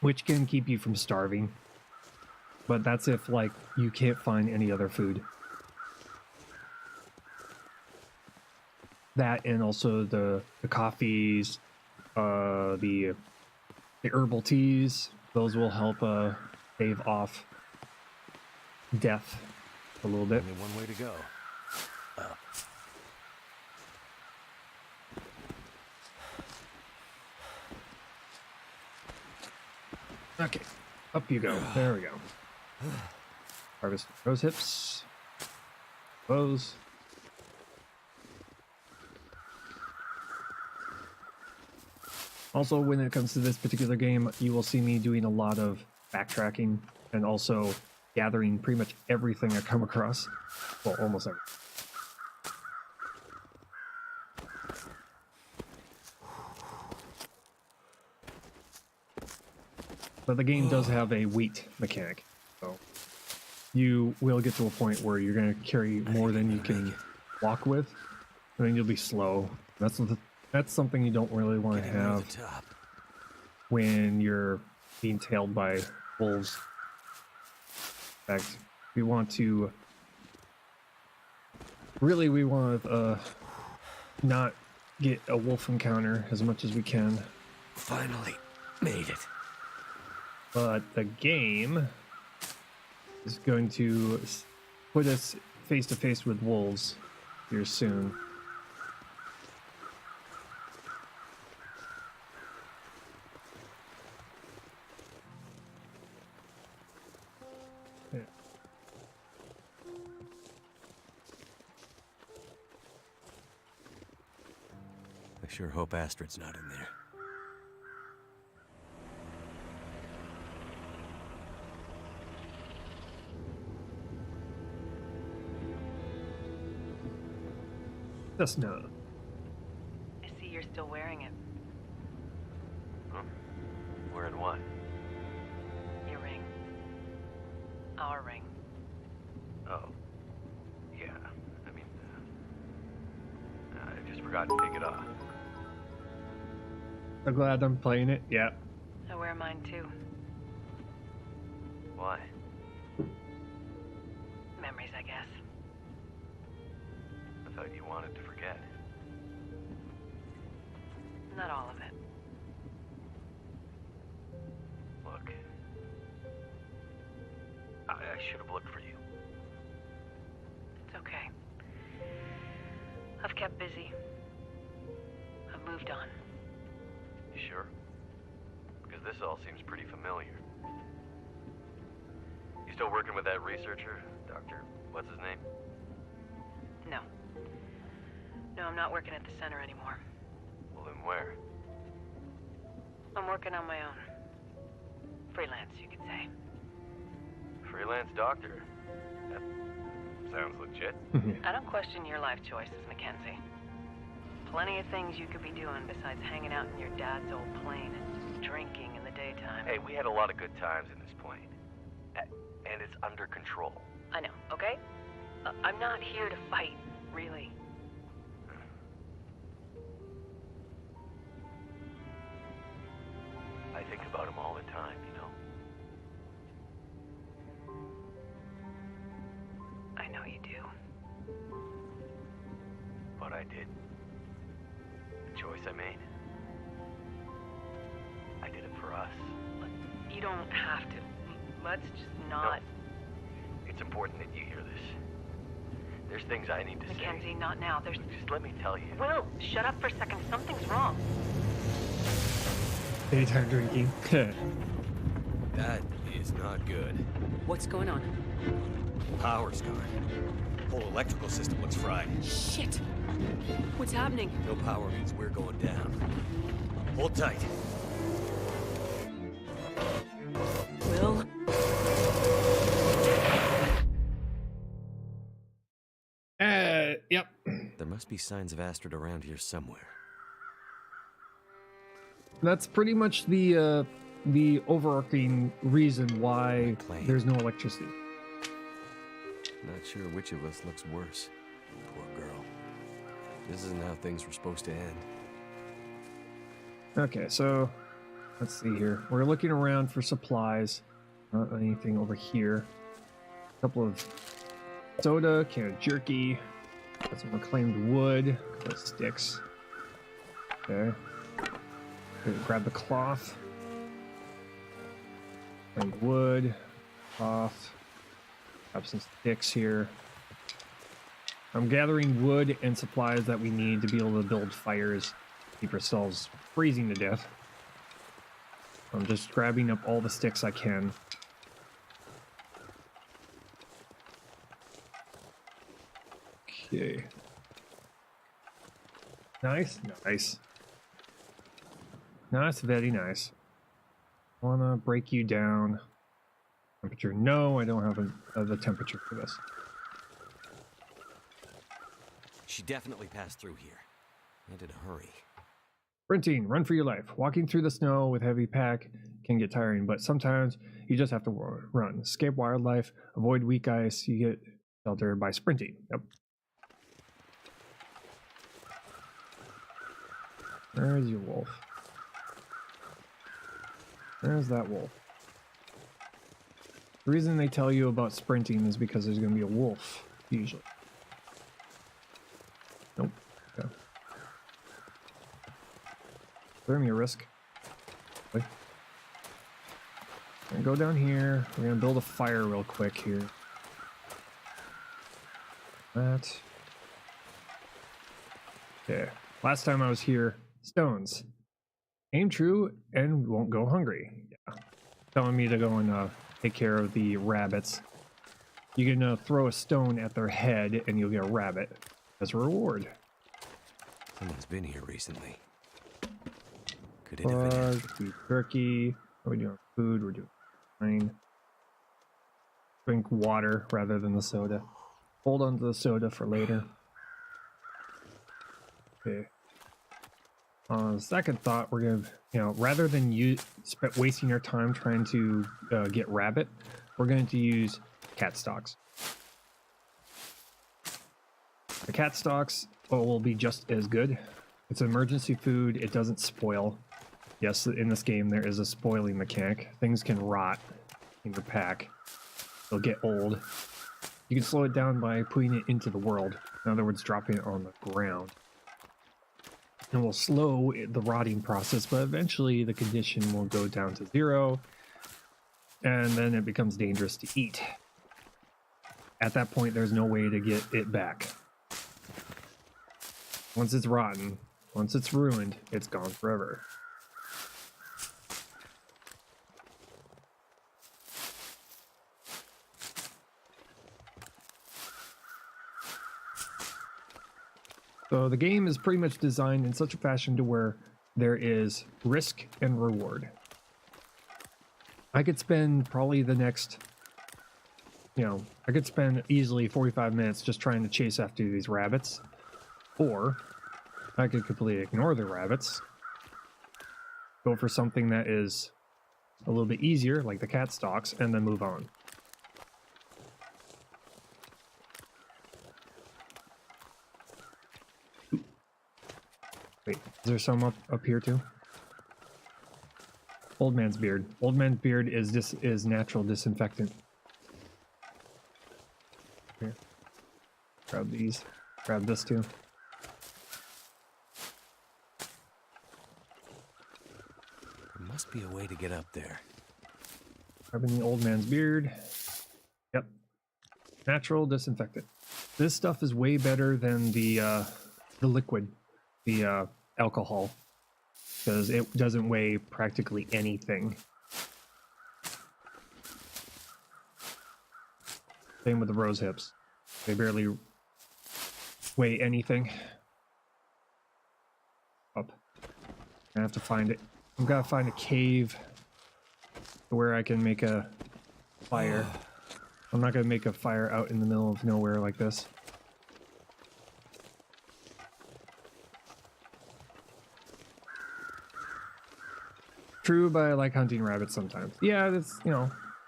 which can keep you from starving. But that's if like you can't find any other food. That, and also the coffees, the herbal teas, those will help stave off death a little bit. Only one way to go. Up. Okay, Up you go. There we go. Harvest rose hips. Bows. Also, when it comes to this particular game, you will see me doing a lot of backtracking and also gathering pretty much everything I come across. Well, almost everything. But the game does have a weight mechanic, so you will get to a point where you're going to carry more than you can walk with, and then you'll be slow. That's something you don't really want to have when you're being tailed by wolves. In fact, we want to not get a wolf encounter as much as we can. Finally made it. But the game is going to put us face to face with wolves here soon. Yeah. I sure hope Astrid's not in there. That's not. I see you're still wearing it. Huh? Wearing what? Your ring. Our ring. Oh. Yeah. I mean, I just forgot to take it off. I'm glad I'm playing it. Yeah. I wear mine too. Why? Memories, I guess. I thought you wanted to forget. Not all of it. Look. I should have looked for you. It's okay. I've kept busy. I've moved on. You sure? Because this all seems pretty familiar. You still working with that researcher? Dr. What's his name? No. No, I'm not working at the center anymore. Well, then where? I'm working on my own. Freelance, you could say. Freelance doctor? That sounds legit. I don't question your life choices, Mackenzie. Plenty of things you could be doing besides hanging out in your dad's old plane and drinking in the daytime. Hey, we had a lot of good times in this plane. And it's under control. I know, okay? I'm not here to fight, really. I think about him all the time, you know? I know you do. But I did. The choice I made. I did it for us. You don't have to. Let's just not... No. It's important that you hear this. There's things I need to Mackenzie, say. not now. There's... Just let me tell you. Will, shut up for a second. Something's wrong. Daytime drinking. That is not good. What's going on? Power's gone. Whole electrical system looks fried. Shit! What's happening? No power means we're going down. Hold tight. Will? Yep. There must be signs of Astrid around here somewhere. That's pretty much the overarching reason why there's no electricity. Not sure which of us looks worse. Poor girl. This isn't how things were supposed to end. Okay, so let's see here. We're looking around for supplies. Not anything over here. A couple of soda, can of jerky, got some reclaimed wood, a couple of sticks. Okay. Grab the cloth. Reclaimed wood, cloth. Grab some sticks here. I'm gathering wood and supplies that we need to be able to build fires, keep ourselves freezing to death. I'm just grabbing up all the sticks I can. Okay. Nice, nice. Nice, very nice. Wanna break you down. Temperature, no, I don't have the temperature for this. She definitely passed through here. And in a hurry. Sprinting, run for your life. Walking through the snow with heavy pack can get tiring, but sometimes you just have to run. Escape wildlife, avoid weak ice, you get shelter by sprinting. Yep. Where is your wolf? Where's that wolf? The reason they tell you about sprinting is because there's going to be a wolf, usually. Nope. Okay. Throw me a risk. Okay. We're gonna go down here. We're gonna build a fire real quick here. That. Okay. Last time I was here, stones. Aim true and won't go hungry. Yeah. Telling me to go and take care of the rabbits. You can throw a stone at their head and you'll get a rabbit as a reward. Someone's been here recently. Could it have been? Beef turkey. What are we doing? Food. We're doing fine. Drink water rather than the soda. Hold on to the soda for later. Okay. Second thought, we're gonna, rather than wasting our time trying to get rabbit, we're going to use cat stalks. The cat stalks will be just as good. It's emergency food. It doesn't spoil. Yes, in this game there is a spoiling mechanic. Things can rot in your pack. They'll get old. You can slow it down by putting it into the world. In other words, dropping it on the ground. And will slow the rotting process, but eventually the condition will go down to 0, and then it becomes dangerous to eat. At that point, there's no way to get it back. Once it's rotten, once it's ruined, it's gone forever. So the game is pretty much designed in such a fashion to where there is risk and reward. I could spend probably the next, I could spend easily 45 minutes just trying to chase after these rabbits. Or I could completely ignore the rabbits. Go for something that is a little bit easier, like the cat stalks, and then move on. Wait, is there some up here too? Old man's beard. Old man's beard is natural disinfectant. Here. Grab these. Grab this too. There must be a way to get up there. Grabbing the old man's beard. Yep. Natural disinfectant. This stuff is way better than the liquid. The alcohol, because it doesn't weigh practically anything. Same with the rose hips. They barely weigh anything. Up. I have to find it. I've got to find a cave where I can make a fire. I'm not going to make a fire out in the middle of nowhere like this. True, but I like hunting rabbits sometimes. Yeah, that's,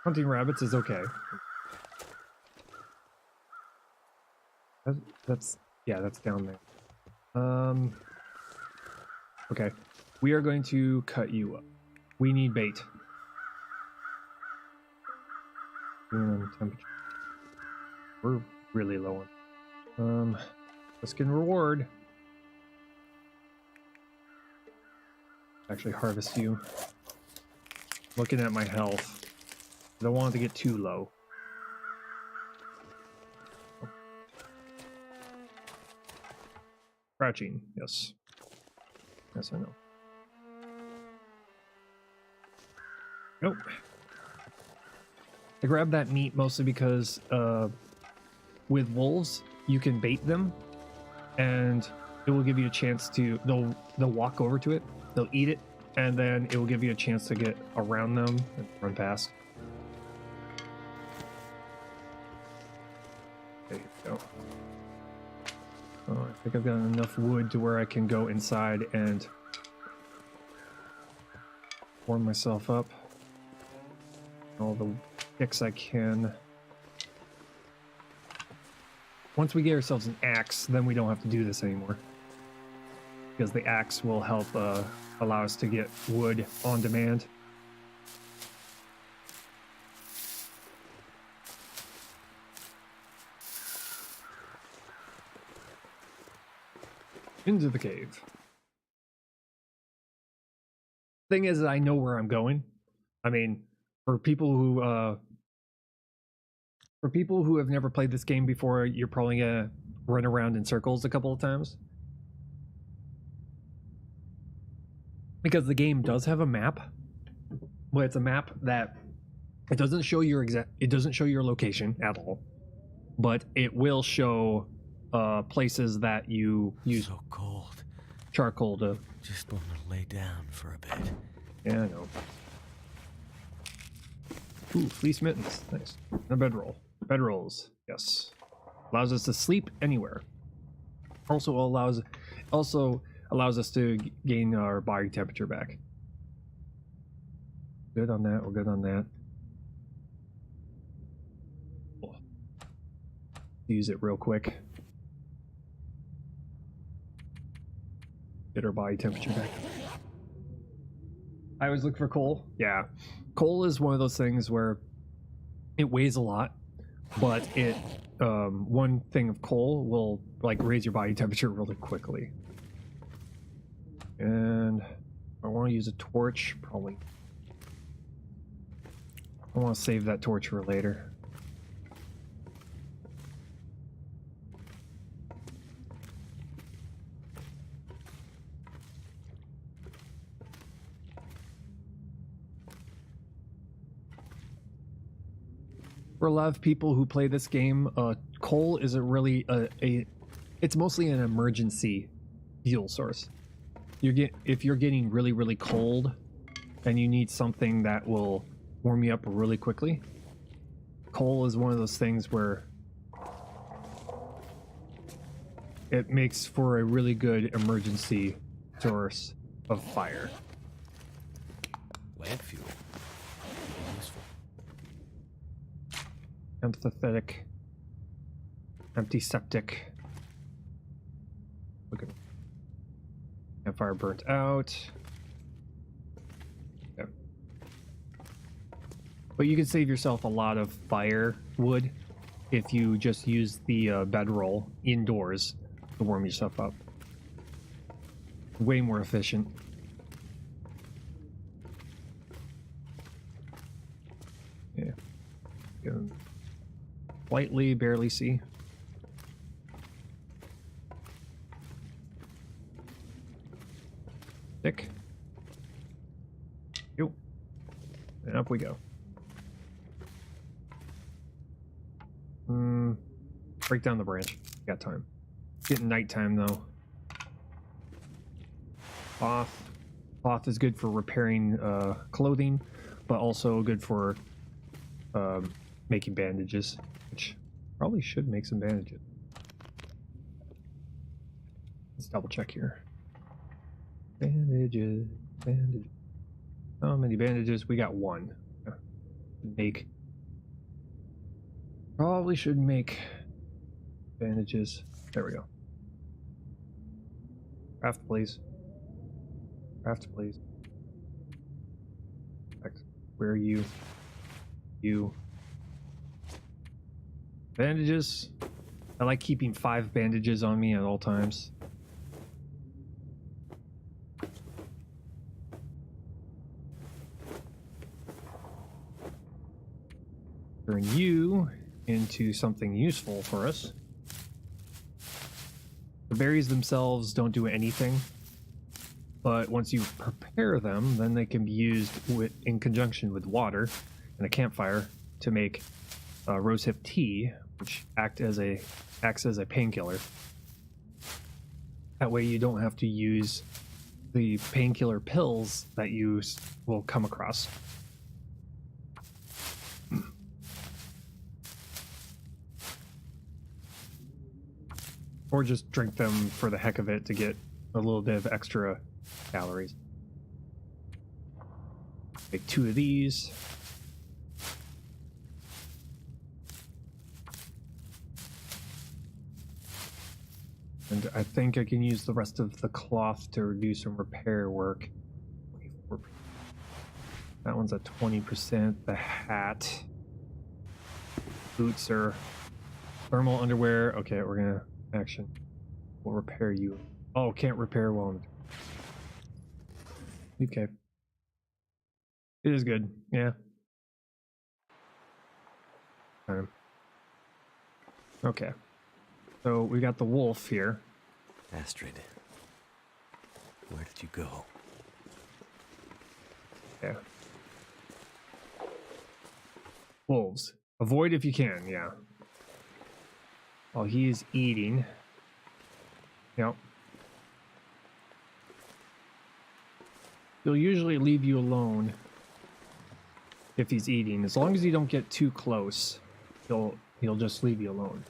hunting rabbits is okay. That's down there. Okay. We are going to cut you up. We need bait. Temperature. We're really low on. Risk and reward. Actually harvest you. Looking at my health. I don't want it to get too low. Crouching, yes. Yes, I know. Nope. I grabbed that meat mostly because with wolves, you can bait them, and it will give you a chance to. They'll walk over to it, they'll eat it, and then it will give you a chance to get around them and run past. There you go. Oh, I think I've got enough wood to where I can go inside and warm myself up. All the sticks I can. Once we get ourselves an axe, then we don't have to do this anymore. Because the axe will help allow us to get wood on demand. Into the cave. Thing is, I know where I'm going. I mean, for people who have never played this game before, you're probably gonna run around in circles a couple of times. Because the game does have a map, but it's a map that it doesn't show your location at all, but it will show places that you use So cold. charcoal to. Just want to lay down for a bit. Yeah, I know. Ooh, fleece mittens. Nice. And a bedroll. Bedrolls. Yes. Allows us to sleep anywhere. Also allows us to gain our body temperature back. Good on that. We're good on that. Oh. Use it real quick. Get our body temperature back. I always look for coal. Yeah. Coal is one of those things where it weighs a lot, but it one thing of coal will like raise your body temperature really quickly. And I want to use a torch, probably. I want to save that torch for later. For a lot of people who play this game, coal isn't really it's mostly an emergency fuel source. If you're getting really, really cold and you need something that will warm you up really quickly, coal is one of those things where it makes for a really good emergency source of fire. Lamp fuel. Useful. Empathetic. Antiseptic. Look at campfire burnt out. Yeah. But you can save yourself a lot of firewood if you just use the bedroll indoors to warm yourself up. Way more efficient. Yeah. Can slightly, barely see. Stick. Yo. And up we go. Break down the branch. Got time. Getting nighttime though. Cloth. Cloth is good for repairing clothing, but also good for making bandages, which probably should make some bandages. Let's double check here. Bandages, bandages. How many bandages? We got one. Probably should make bandages. There we go. Craft, please. Craft, please. Where are you? You. Bandages. I like keeping 5 bandages on me at all times. Turn you into something useful for us. The berries themselves don't do anything. but once you prepare them, then they can be used in conjunction with water and a campfire to make rosehip tea, which acts as a painkiller. That way you don't have to use the painkiller pills that you will come across. Or just drink them for the heck of it to get a little bit of extra calories. Make 2 of these. And I think I can use the rest of the cloth to do some repair work. 24%. That one's at 20%. The hat. Boots are thermal underwear. Okay, we're gonna action. We'll repair you. Oh, can't repair while okay. It is good. Yeah. Okay. So we got the wolf here. Astrid, where did you go? Yeah. Wolves. Avoid if you can, yeah. While he's eating. Yep. He'll usually leave you alone if he's eating. As long as you don't get too close, he'll just leave you alone.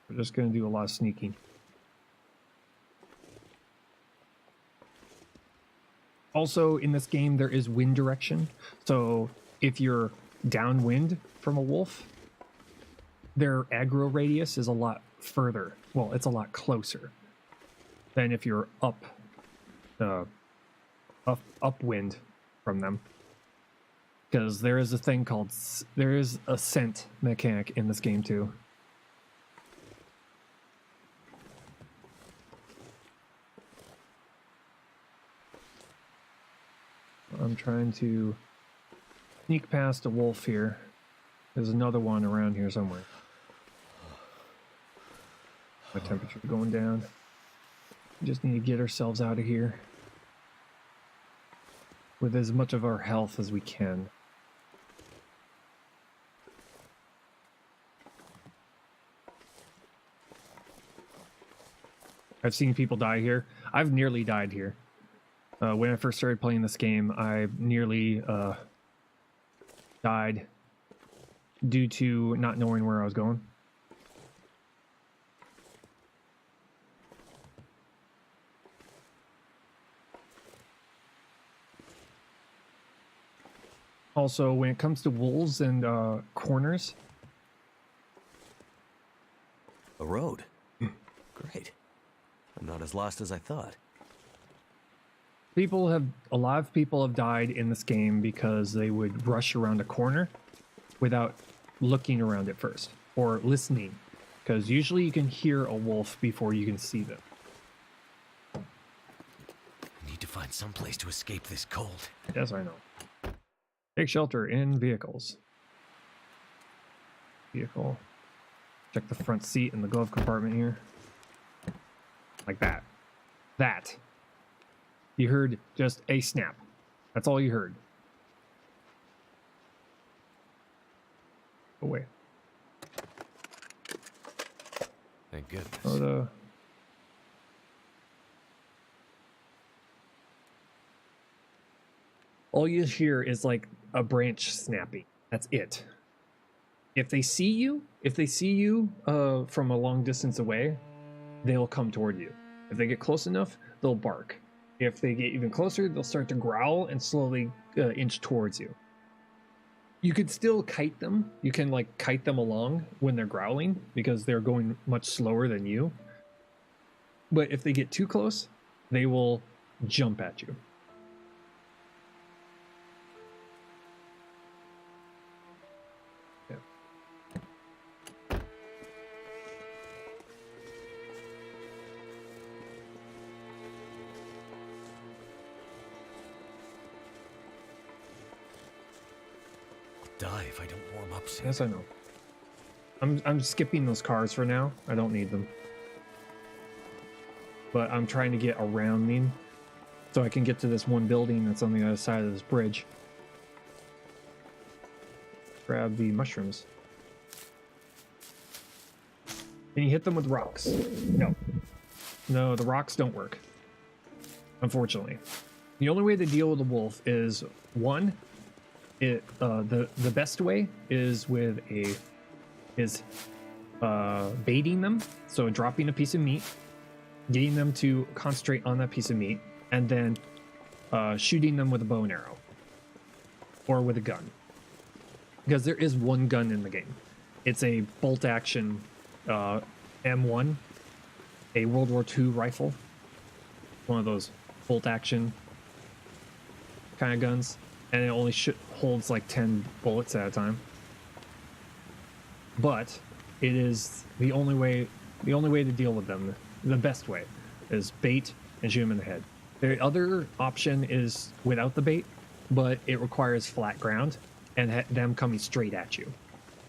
We're just going to do a lot of sneaking. Also, in this game, there is wind direction. So if you're downwind from a wolf, their aggro radius is a lot further. Well, it's a lot closer than if you're upwind from them. Because there is a thing called... There is a scent mechanic in this game, too. I'm trying to sneak past a wolf here. There's another one around here somewhere. My temperature going down. We just need to get ourselves out of here with as much of our health as we can. I've seen people die here. I've nearly died here. When I first started playing this game, I nearly died due to not knowing where I was going. Also, when it comes to wolves and corners... A road? Great. I'm not as lost as I thought. A lot of people have died in this game because they would rush around a corner without looking around it first or listening, because usually you can hear a wolf before you can see them. I need to find some place to escape this cold. Yes, I know. Take shelter in vehicles. Vehicle. Check the front seat and the glove compartment here. Like that. That. You heard just a snap. That's all you heard. Away. Thank goodness. Oh, all you hear is like a branch snapping. That's it. If they see you from a long distance away, they'll come toward you. If they get close enough, they'll bark. If they get even closer, they'll start to growl and slowly inch towards you. You could still kite them. You can like kite them along when they're growling because they're going much slower than you. But if they get too close, they will jump at you. die if I don't warm up soon. Yes, I know. I'm skipping those cars for now. I don't need them. But I'm trying to get around them so I can get to this one building that's on the other side of this bridge. Grab the mushrooms. Can you hit them with rocks? No. No, the rocks don't work. Unfortunately. The only way to deal with the wolf is one, the best way is with baiting them, so dropping a piece of meat, getting them to concentrate on that piece of meat, and then shooting them with a bow and arrow or with a gun, because there is one gun in the game. It's a bolt action M1, a World War II rifle, one of those bolt action kind of guns, and it only holds like 10 bullets at a time. But it is the only way to deal with them. The best way is bait and shoot them in the head. The other option is without the bait, but it requires flat ground and them coming straight at you.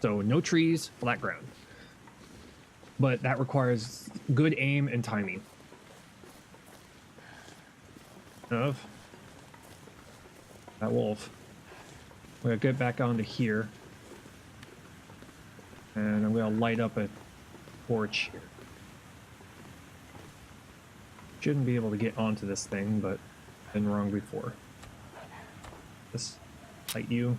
So no trees, flat ground. But that requires good aim and timing. Of that wolf. I'm gonna get back onto here. And I'm gonna light up a torch here. Shouldn't be able to get onto this thing, but been wrong before. Just light you.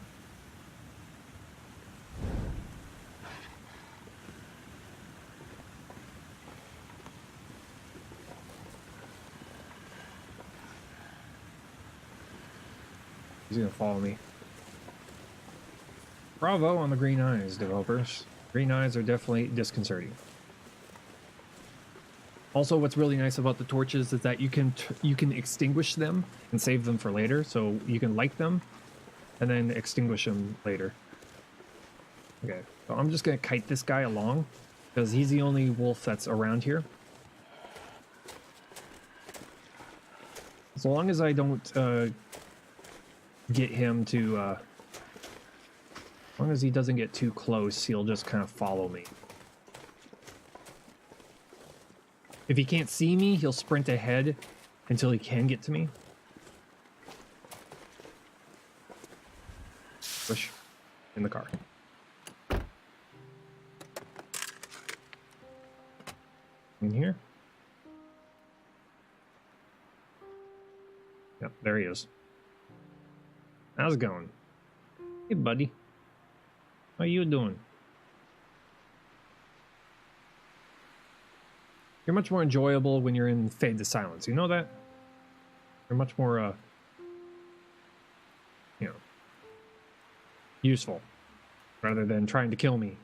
He's gonna follow me. Bravo on the green eyes, developers. Green eyes are definitely disconcerting. Also, what's really nice about the torches is that you can extinguish them and save them for later. So you can light them and then extinguish them later. Okay, so I'm just gonna kite this guy along because he's the only wolf that's around here. As long as I don't get him to, as long as he doesn't get too close, he'll just kind of follow me. If he can't see me, he'll sprint ahead until he can get to me. Push in the car. In here. Yep, there he is. How's it going? Hey, buddy. How you doing? You're much more enjoyable when you're in Fade to Silence. You know that? You're much more, you know, useful rather than trying to kill me.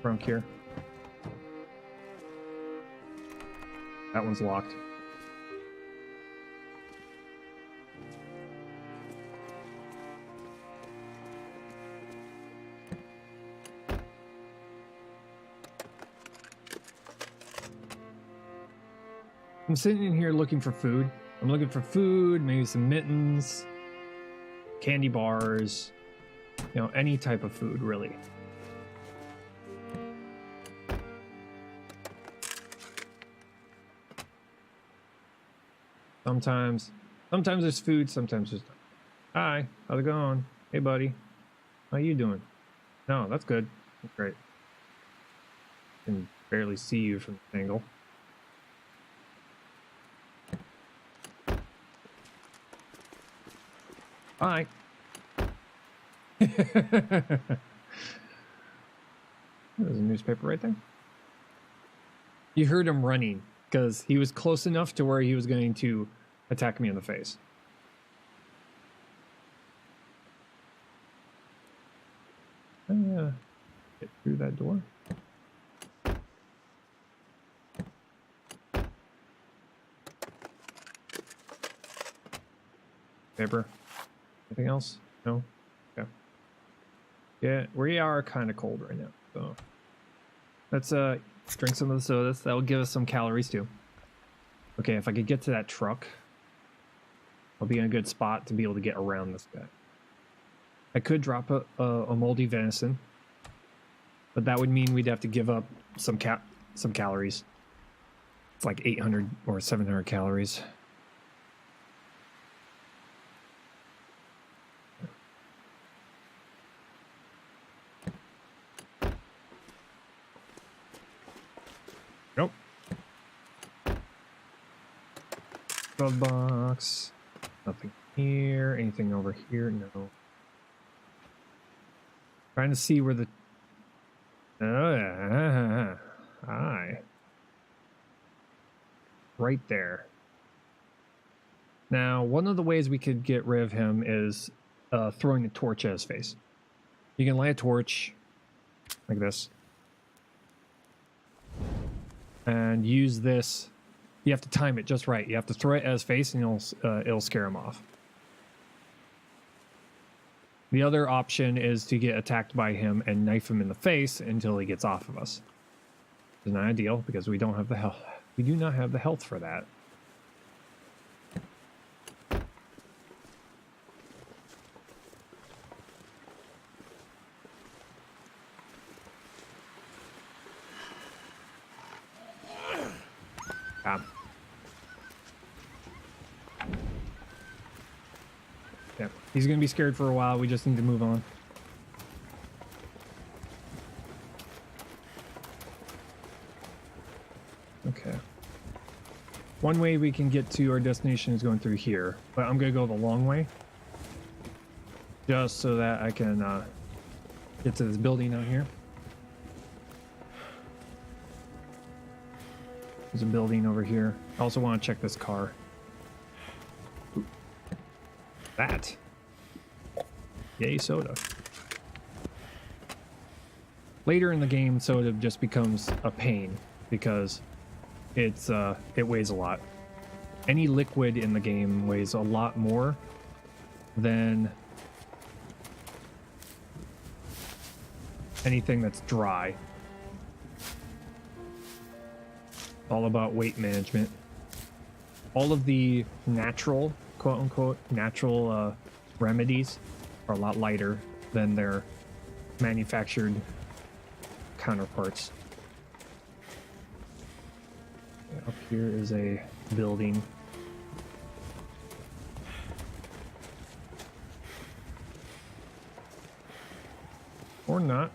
Trunk here. That one's locked. I'm sitting in here looking for food. I'm looking for food, maybe some mittens, candy bars, you know, any type of food, really. Sometimes there's food, sometimes there's not. Hi, how's it going? Hey, buddy. How you doing? No, that's good. That's great. I can barely see you from this angle. Hi. There's a newspaper right there. You heard him running because he was close enough to where he was going to attack me in the face. Get through that door. Paper. Anything else? No? Okay. Yeah, we are kind of cold right now, so Let's drink some of the sodas. That'll give us some calories too. Okay, if I could get to that truck, I'll be in a good spot to be able to get around this guy. I could drop a moldy venison, but that would mean we'd have to give up some calories. It's like 800 or 700 calories. Nope. Glove box. Nothing here. Anything over here? No. Trying to see where the... Hi. Right there. Now, one of the ways we could get rid of him is throwing a torch at his face. You can light a torch like this. And use this. You have to time it just right. You have to throw it at his face and it'll scare him off. The other option is to get attacked by him and knife him in the face until he gets off of us. It's not ideal because we don't have the health. We do not have the health for that. Yeah, he's gonna be scared for a while. We just need to move on. Okay. One way we can get to our destination is going through here, but I'm gonna go the long way. Just so that I can get to this building out here. There's a building over here. I also want to check this car. Ooh. That. Yay, soda. Later in the game, soda just becomes a pain because it weighs a lot. Any liquid in the game weighs a lot more than anything that's dry. All about weight management. All of the natural, quote unquote, natural remedies are a lot lighter than their manufactured counterparts. Okay, up here is a building. Or not.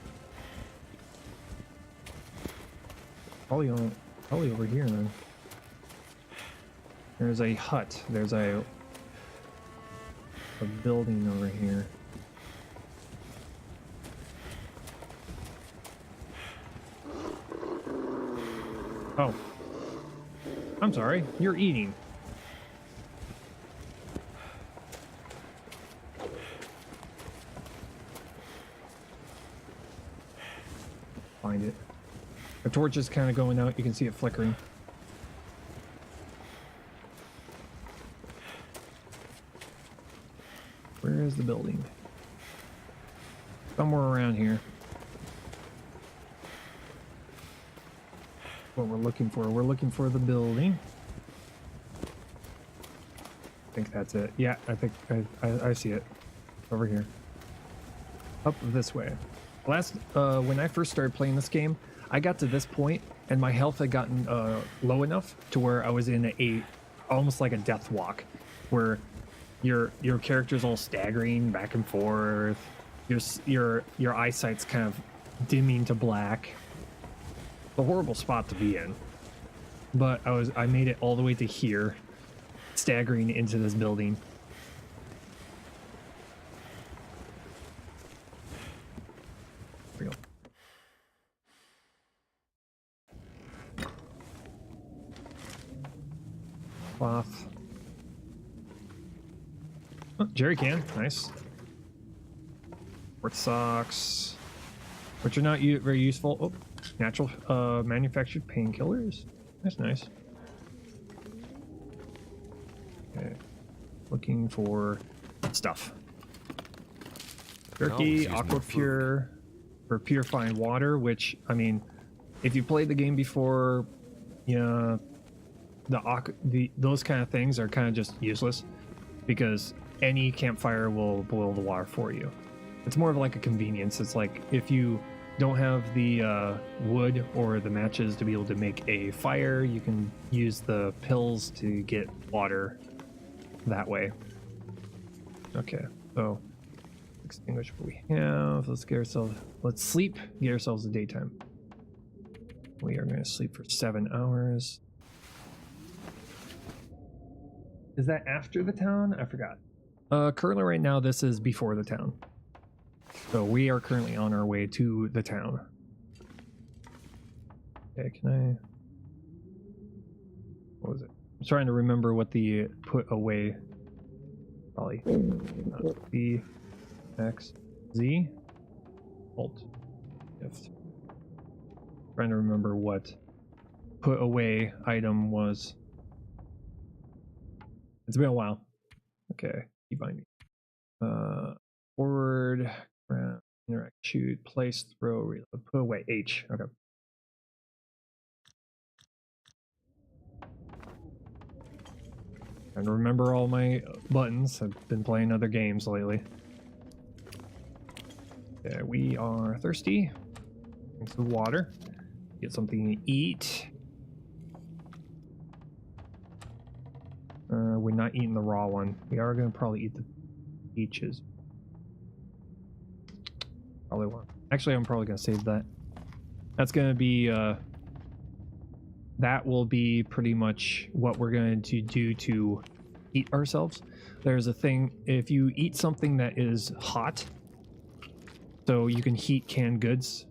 Probably over here then. There's a hut. There's a building over here. Oh. I'm sorry. You're eating. Find it. The torch is kind of going out. You can see it flickering. Where is the building? Somewhere around here. What we're looking for. We're looking for the building. I think that's it. Yeah, I think I see it. Over here. Up this way. When I first started playing this game, I got to this point and my health had gotten low enough to where I was in almost like a death walk, where your character's all staggering back and forth. Your eyesight's kind of dimming to black. A horrible spot to be in. But I made it all the way to here, staggering into this building. There we go. Cloth. Oh, jerry can, nice. Sports socks, which are not very useful. Oh, natural manufactured painkillers. That's nice. Okay, looking for stuff. Jerky, aqua pure for purifying water, which I mean, if you played the game before, yeah, those kind of things are kind of just useless because any campfire will boil the water for you. It's more of like a convenience. It's like if you don't have the wood or the matches to be able to make a fire, you can use the pills to get water that way. Okay, so extinguish what we have. Let's get ourselves, let's sleep, get ourselves a daytime. We are going to sleep for 7 hours. Is that after the town? I forgot. Currently right now this is before the town. So we are currently on our way to the town. Okay, can I... What was it? I'm trying to remember what the put away... Probably. B, X, Z, Alt, Shift. Trying to remember what put away item was. It's been a while. Okay, keep finding. Forward, grab, interact, shoot, place, throw, reload, put away, H. Okay. Trying to remember all my buttons. I've been playing other games lately. Okay, we are thirsty. Drink some water. Get something to eat. We're not eating the raw one. We are going to probably eat the peaches. Probably won't. Actually, I'm probably going to save that. That's going to be... that will be pretty much what we're going to do to heat ourselves. There's a thing, if you eat something that is hot, so you can heat canned goods.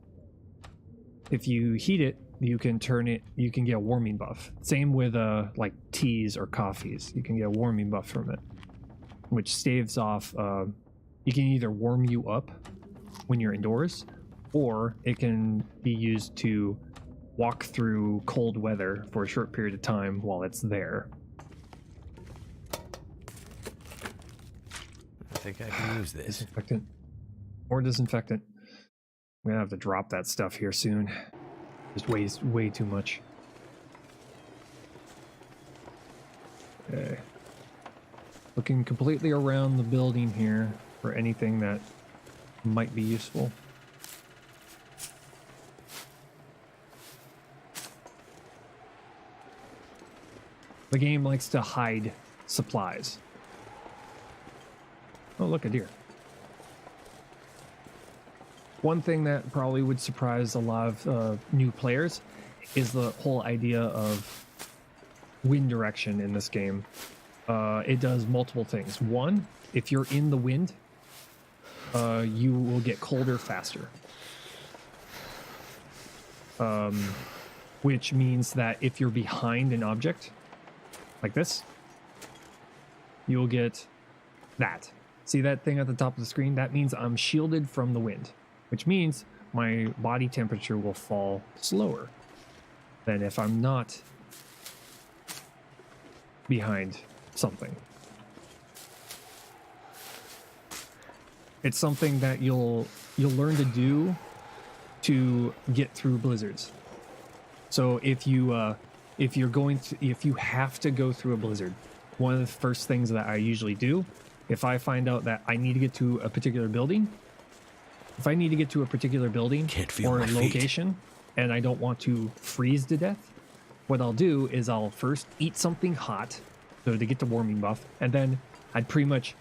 If you heat it, you can turn it, you can get a warming buff. Same with like teas or coffees. You can get a warming buff from it, which staves off, you can either warm you up when you're indoors, or it can be used to walk through cold weather for a short period of time while it's there. I think I can use this. Disinfectant. More disinfectant. I'm gonna have to drop that stuff here soon. Just weighs way too much. Okay. Looking completely around the building here for anything that might be useful. The game likes to hide supplies. Oh, look, a deer. One thing that probably would surprise a lot of new players is the whole idea of wind direction in this game. It does multiple things. One, if you're in the wind, you will get colder faster. Which means that if you're behind an object, like this, you'll get that. See that thing at the top of the screen? That means I'm shielded from the wind, which means my body temperature will fall slower than if I'm not behind something. It's something that you'll learn to do to get through blizzards. So if you have to go through a blizzard, one of the first things that I usually do, if I find out that I need to get to a particular building, or a location, and I don't want to freeze to death, what I'll do is I'll first eat something hot, so to get the warming buff, and then I'd pretty much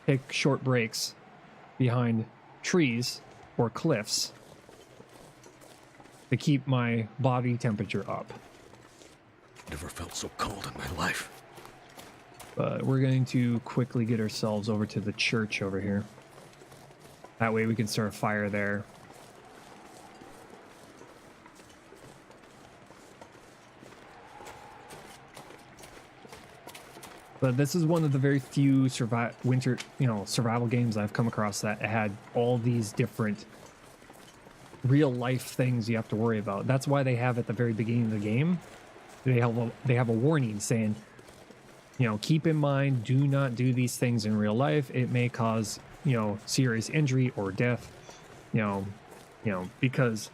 take short breaks behind trees or cliffs to keep my body temperature up. Never felt so cold in my life. But we're going to quickly get ourselves over to the church over here. That way we can start a fire there. But this is one of the very few survival games I've come across that had all these different real life things you have to worry about. That's why they have at the very beginning of the game, they have a warning saying, keep in mind, do not do these things in real life. It may cause, serious injury or death, because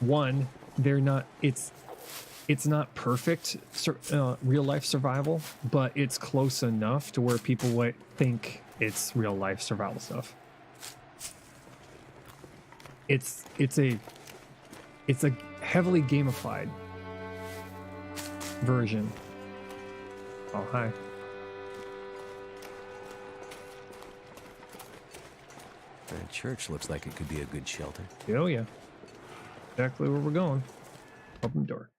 one, they're not. It's not perfect real life survival, but it's close enough to where people would think it's real life survival stuff. It's a heavily gamified version. Oh, hi. That church looks like it could be a good shelter. Oh yeah, exactly where we're going. Open door.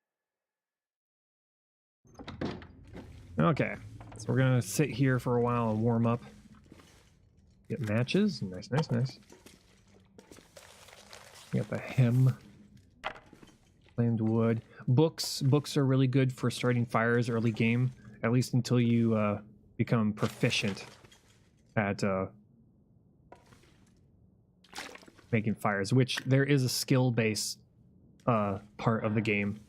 Okay, so we're gonna sit here for a while and warm up. Get matches. Nice, nice, nice. We got the hem. Flamed wood. Books are really good for starting fires early game, at least until you become proficient at making fires, which there is a skill-based part of the game.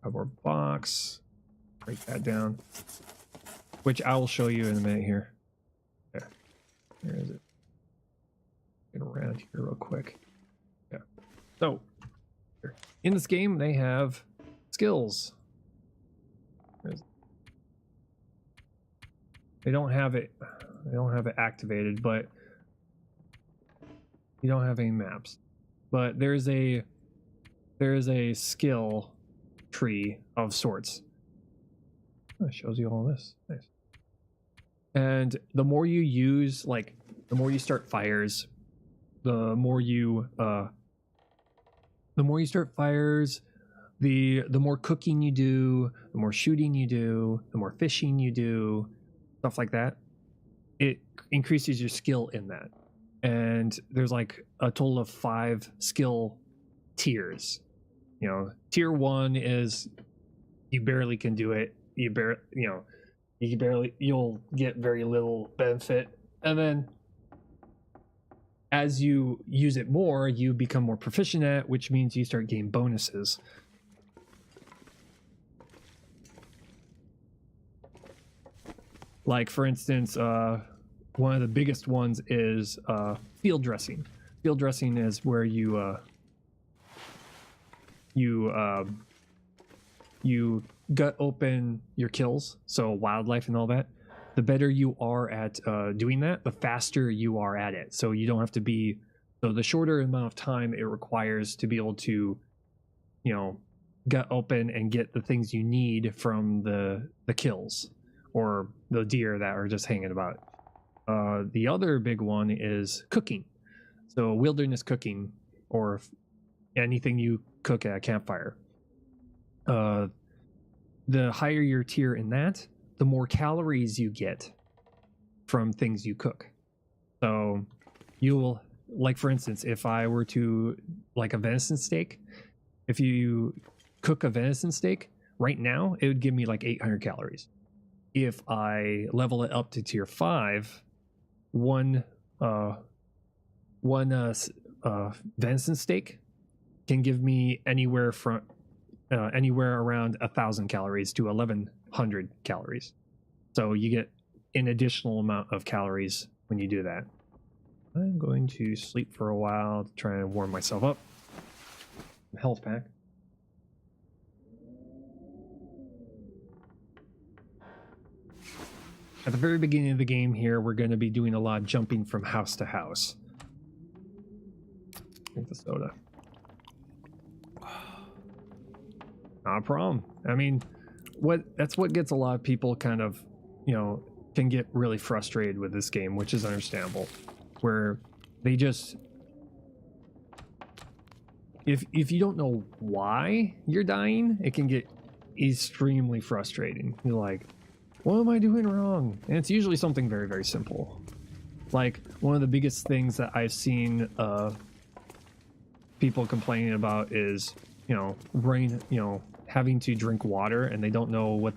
Cardboard box. Break that down. Which I will show you in a minute here. There. Where is it? Get around here real quick. Yeah. So, in this game, they have skills. They don't have it. They don't have it activated, but you don't have any maps. But there's a skill tree of sorts. Oh, it shows you all this. Nice. And the more you use, like, the more you start fires, the more you start fires, the more cooking you do, the more shooting you do, the more fishing you do, stuff like that. It increases your skill in that. And there's like a total of 5 skill tiers. You know, tier 1 is you barely can do it. You'll get very little benefit. And then as you use it more, you become more proficient at it, which means you start getting bonuses. Like, for instance, one of the biggest ones is field dressing. Field dressing is where you gut open your kills, so wildlife and all that. The better you are at doing that, the faster you are at it. So you don't have to be. So the shorter amount of time it requires to be able to, you know, gut open and get the things you need from the kills or the deer that are just hanging about. The other big one is cooking. So wilderness cooking, or anything you cook at a campfire. The higher your tier in that, the more calories you get from things you cook. So you'll, like, for instance, if I were to, like, a venison steak, if you cook a venison steak right now, it would give me like 800 calories. If I level it up to tier 5, one venison steak can give me anywhere around 1,000 calories to 1,100 calories. So you get an additional amount of calories when you do that. I'm going to sleep for a while to try and warm myself up. Health pack. At the very beginning of the game here, we're going to be doing a lot of jumping from house to house. Drink the soda. Not a problem. I mean, that's what gets a lot of people kind of, you know, can get really frustrated with this game, which is understandable. Where they just, if you don't know why you're dying, it can get extremely frustrating. You're like, what am I doing wrong? And it's usually something very, very simple. Like, one of the biggest things that I've seen people complaining about is, having to drink water, and they don't know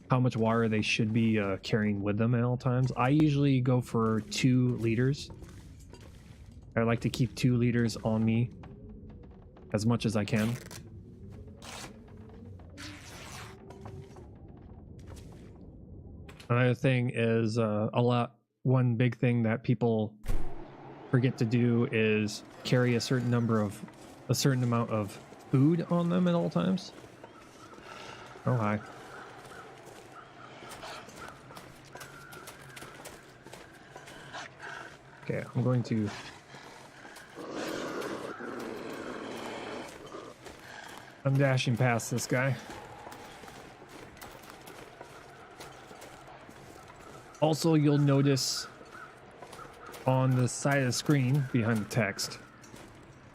how much water they should be carrying with them at all times. I usually go for 2 liters. I like to keep 2 liters on me as much as I can. Another thing is one big thing that people forget to do is carry a certain amount of food on them at all times. Oh, hi. Okay, I'm dashing past this guy. Also, you'll notice on the side of the screen behind the text,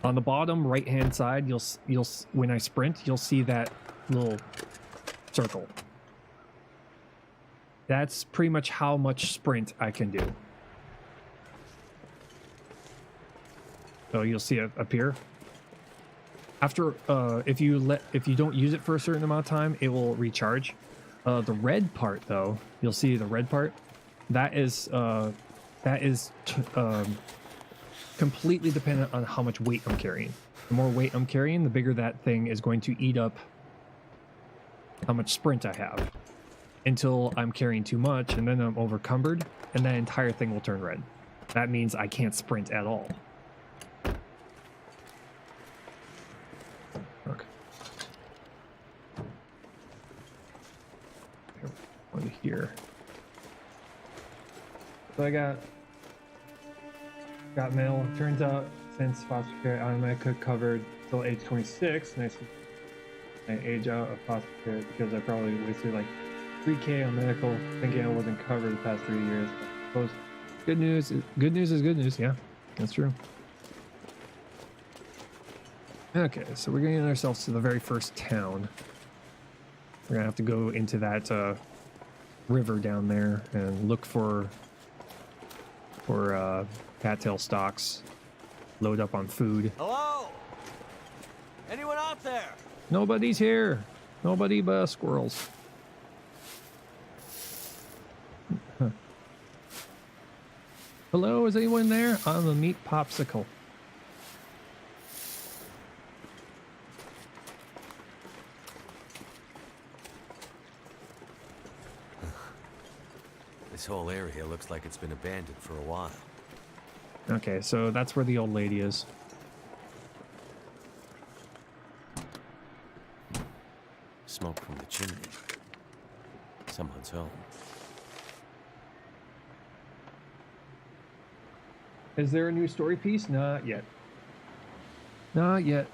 on the bottom right hand side, you'll when I sprint, you'll see that little circle. That's pretty much how much sprint I can do. So you'll see it appear. After if you don't use it for a certain amount of time, it will recharge. The red part, though, you'll see the red part. That is completely dependent on how much weight I'm carrying. The more weight I'm carrying, the bigger that thing is going to eat up how much sprint I have, until I'm carrying too much, and then I'm overcumbered, and that entire thing will turn red. That means I can't sprint at all. Look. Over here. So I got mail. Turns out, since foster care automatic covered till age 26, nice. I age out of foster care because I probably wasted like $3K on medical, thinking I wasn't covered the past 3 years. But good news is good news. Yeah, that's true. Okay, so we're getting ourselves to the very first town. We're gonna have to go into that river down there and look for cattail stalks, load up on food. Hello? Anyone out there? Nobody's here. Nobody but squirrels. Huh. Hello, is anyone there? I'm a meat popsicle. This whole area looks like it's been abandoned for a while. Okay, so that's where the old lady is. Smoke from the chimney. Someone's home. Is there a new story piece? Not yet. Not yet.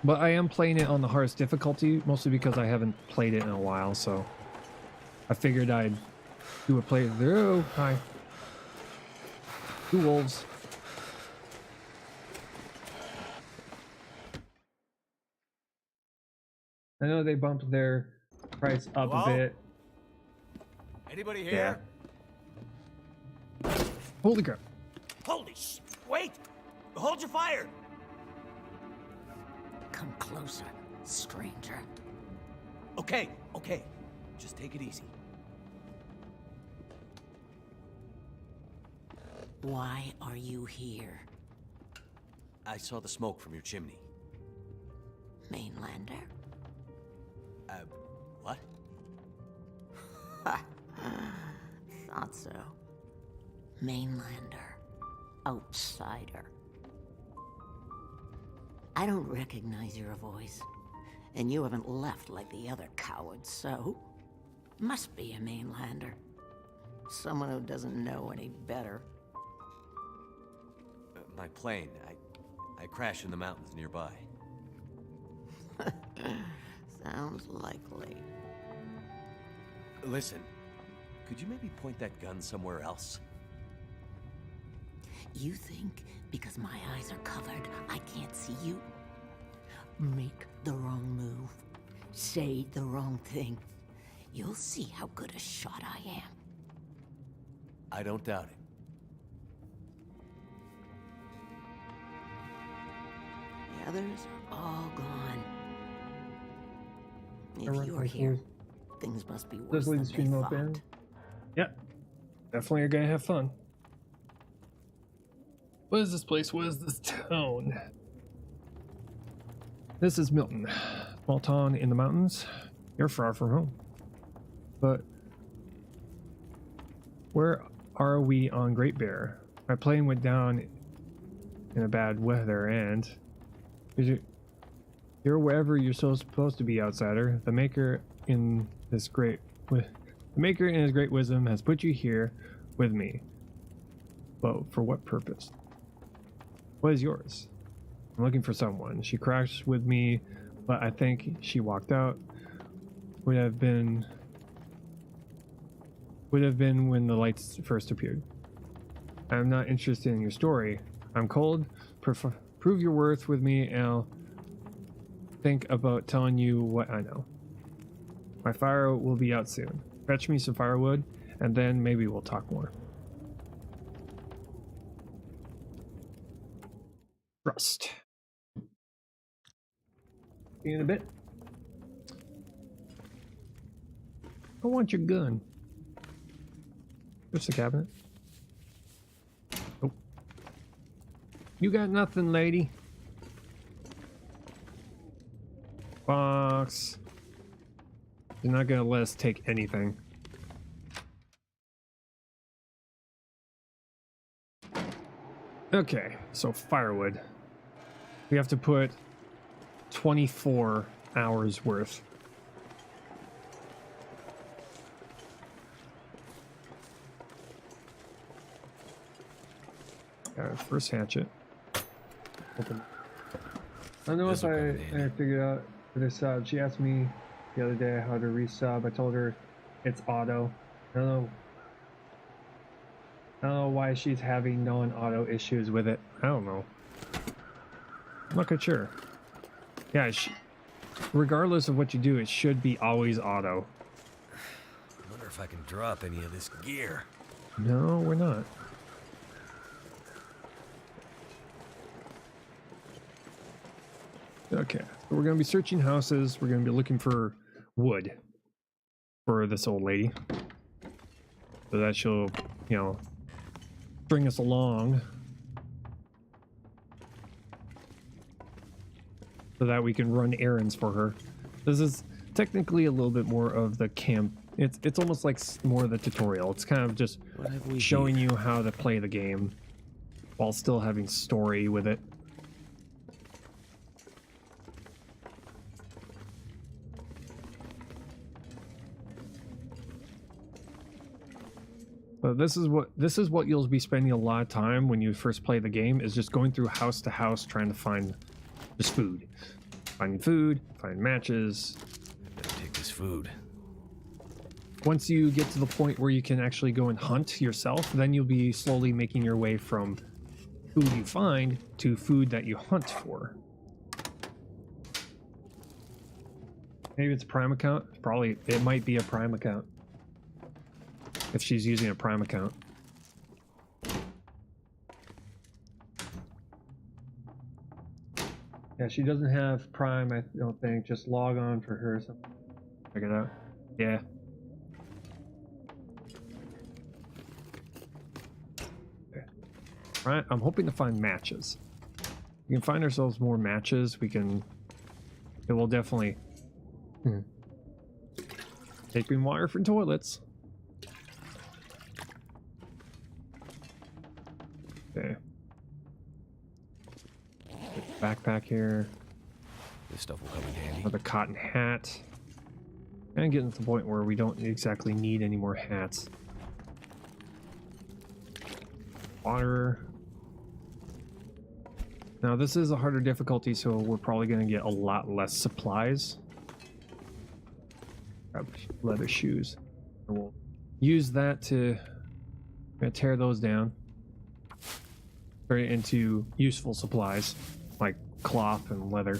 But I am playing it on the hardest difficulty, mostly because I haven't played it in a while, so I figured I'd do a playthrough. Hi. 2 wolves. I know they bumped their price up Hello? a bit. Anybody here? Holy crap. Holy wait! Hold your fire! Come closer, stranger. Okay. Just take it easy. Why are you here? I saw the smoke from your chimney. Mainlander? What? Thought so. Mainlander. Outsider. I don't recognize your voice. And you haven't left like the other cowards, so... Must be a Mainlander. Someone who doesn't know any better. My plane. I crashed in the mountains nearby. Sounds likely. Listen, could you maybe point that gun somewhere else? You think because my eyes are covered, I can't see you? Make the wrong move. Say the wrong thing. You'll see how good a shot I am. I don't doubt it. The others are all gone. If Everyone you're plays here, cool. things must be worse Just leave than the stream they open. thought. Yep. Definitely are gonna have fun. What is this place? What is this town? This is Milton. Small town in the mountains. You're far from home. But where are we on Great Bear? My plane went down in a bad weather, and you're wherever you're so supposed to be, outsider. The Maker in his great wisdom has put you here with me. Well, for what purpose? What is yours? I'm looking for someone. She crashed with me, but I think she walked out. Would have been when the lights first appeared. I'm not interested in your story. I'm cold. Prove your worth with me, and I'll think about telling you what I know. My fire will be out soon. Fetch me some firewood, and then maybe we'll talk more. Trust. See you in a bit. I want your gun. There's the cabinet. Oh. You got nothing, lady. Box. You're not gonna let us take anything. Okay, so firewood. We have to put 24 hours worth. First hatchet. Open. I don't know if I figured out for this sub. She asked me the other day how to resub. I told her it's auto. I don't know why she's having non-auto issues with it. I don't know. I'm not quite sure. Yeah, regardless of what you do, it should be always auto. I wonder if I can drop any of this gear. No, we're not. Okay, so we're going to be searching houses. We're going to be looking for wood for this old lady, so that she'll, you know, bring us along, so that we can run errands for her. This is technically a little bit more of the camp. It's almost like more of the tutorial. It's kind of just showing you how to play the game while still having story with it. But this is what you'll be spending a lot of time when you first play the game, is just going through house to house trying to find just food. Finding food, finding matches. Better take this food. Once you get to the point where you can actually go and hunt yourself, then you'll be slowly making your way from food you find to food that you hunt for. Maybe it's a Prime account. Probably, it might be a Prime account. If she's using a Prime account. Yeah, she doesn't have Prime, I don't think. Just log on for her or something. Check it out. Yeah. Okay. Alright, I'm hoping to find matches. We can find ourselves more matches. We can... It will definitely... Taking water for toilets. Okay. Backpack here. This stuff will come in handy. Another cotton hat. And getting to the point where we don't exactly need any more hats. Water. Now this is a harder difficulty, so we're probably going to get a lot less supplies. Grab leather shoes. And we'll use that to tear those down. Turn it into useful supplies like cloth and leather.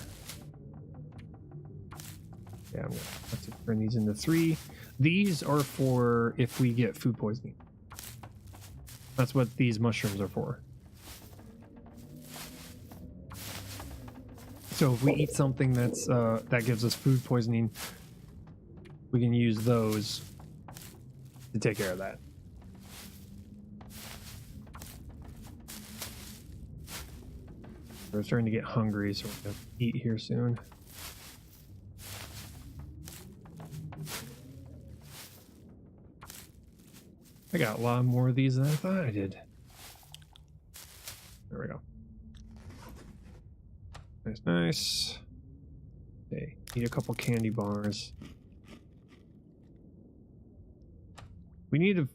Yeah, I'm gonna have to turn these into 3. These are for if we get food poisoning. That's what these mushrooms are for. So if we eat something that's that gives us food poisoning, we can use those to take care of that. We're starting to get hungry, so we're gonna eat here soon. I got a lot more of these than I thought I did. There we go. Nice, nice. Okay, eat a couple candy bars. We need to,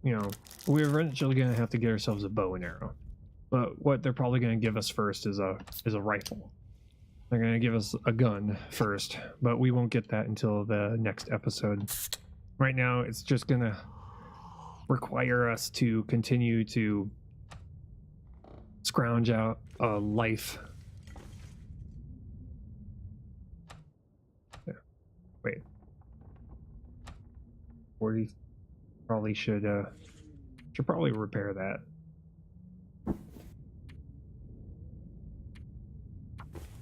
you know, we're eventually gonna have to get ourselves a bow and arrow. But what they're probably gonna give us first is a rifle. They're gonna give us a gun first, but we won't get that until the next episode. Right now, it's just gonna require us to continue to scrounge out a life. Yeah. Wait. 40. Probably should probably repair that.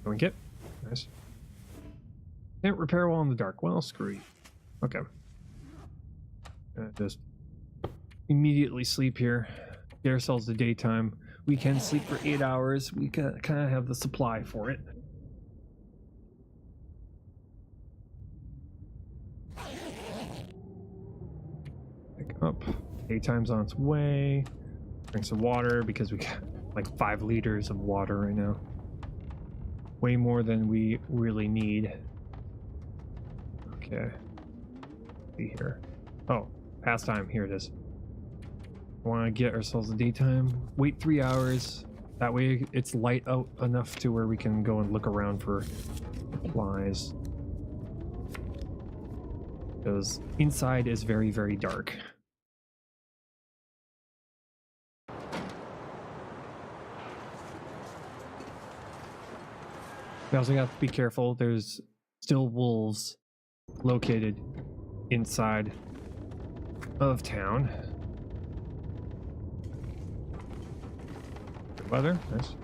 Doink it. Nice. Can't repair while in the dark. Well, screw you. Okay. Just immediately sleep here. Get ourselves the daytime. We can sleep for 8 hours. We kind of have the supply for it. Pick up. Daytime's on its way. Drink some water because we got like 5 liters of water right now. Way more than we really need. Okay. See here. Oh, pastime. Here it is. Want to get ourselves a daytime. Wait 3 hours. That way it's light out enough to where we can go and look around for supplies. Because inside is very, very dark. We also have to be careful. There's still wolves located inside of town. Good weather, nice.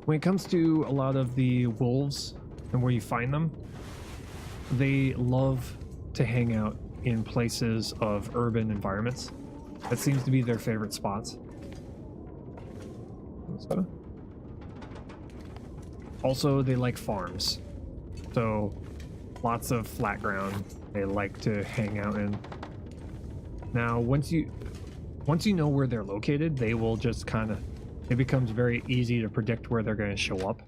When it comes to a lot of the wolves and where you find them, they love to hang out in places of urban environments. That seems to be their favorite spots. Also, they like farms, so lots of flat ground they like to hang out in. Now, once you know where they're located, they will just kind of, it becomes very easy to predict where they're going to show up.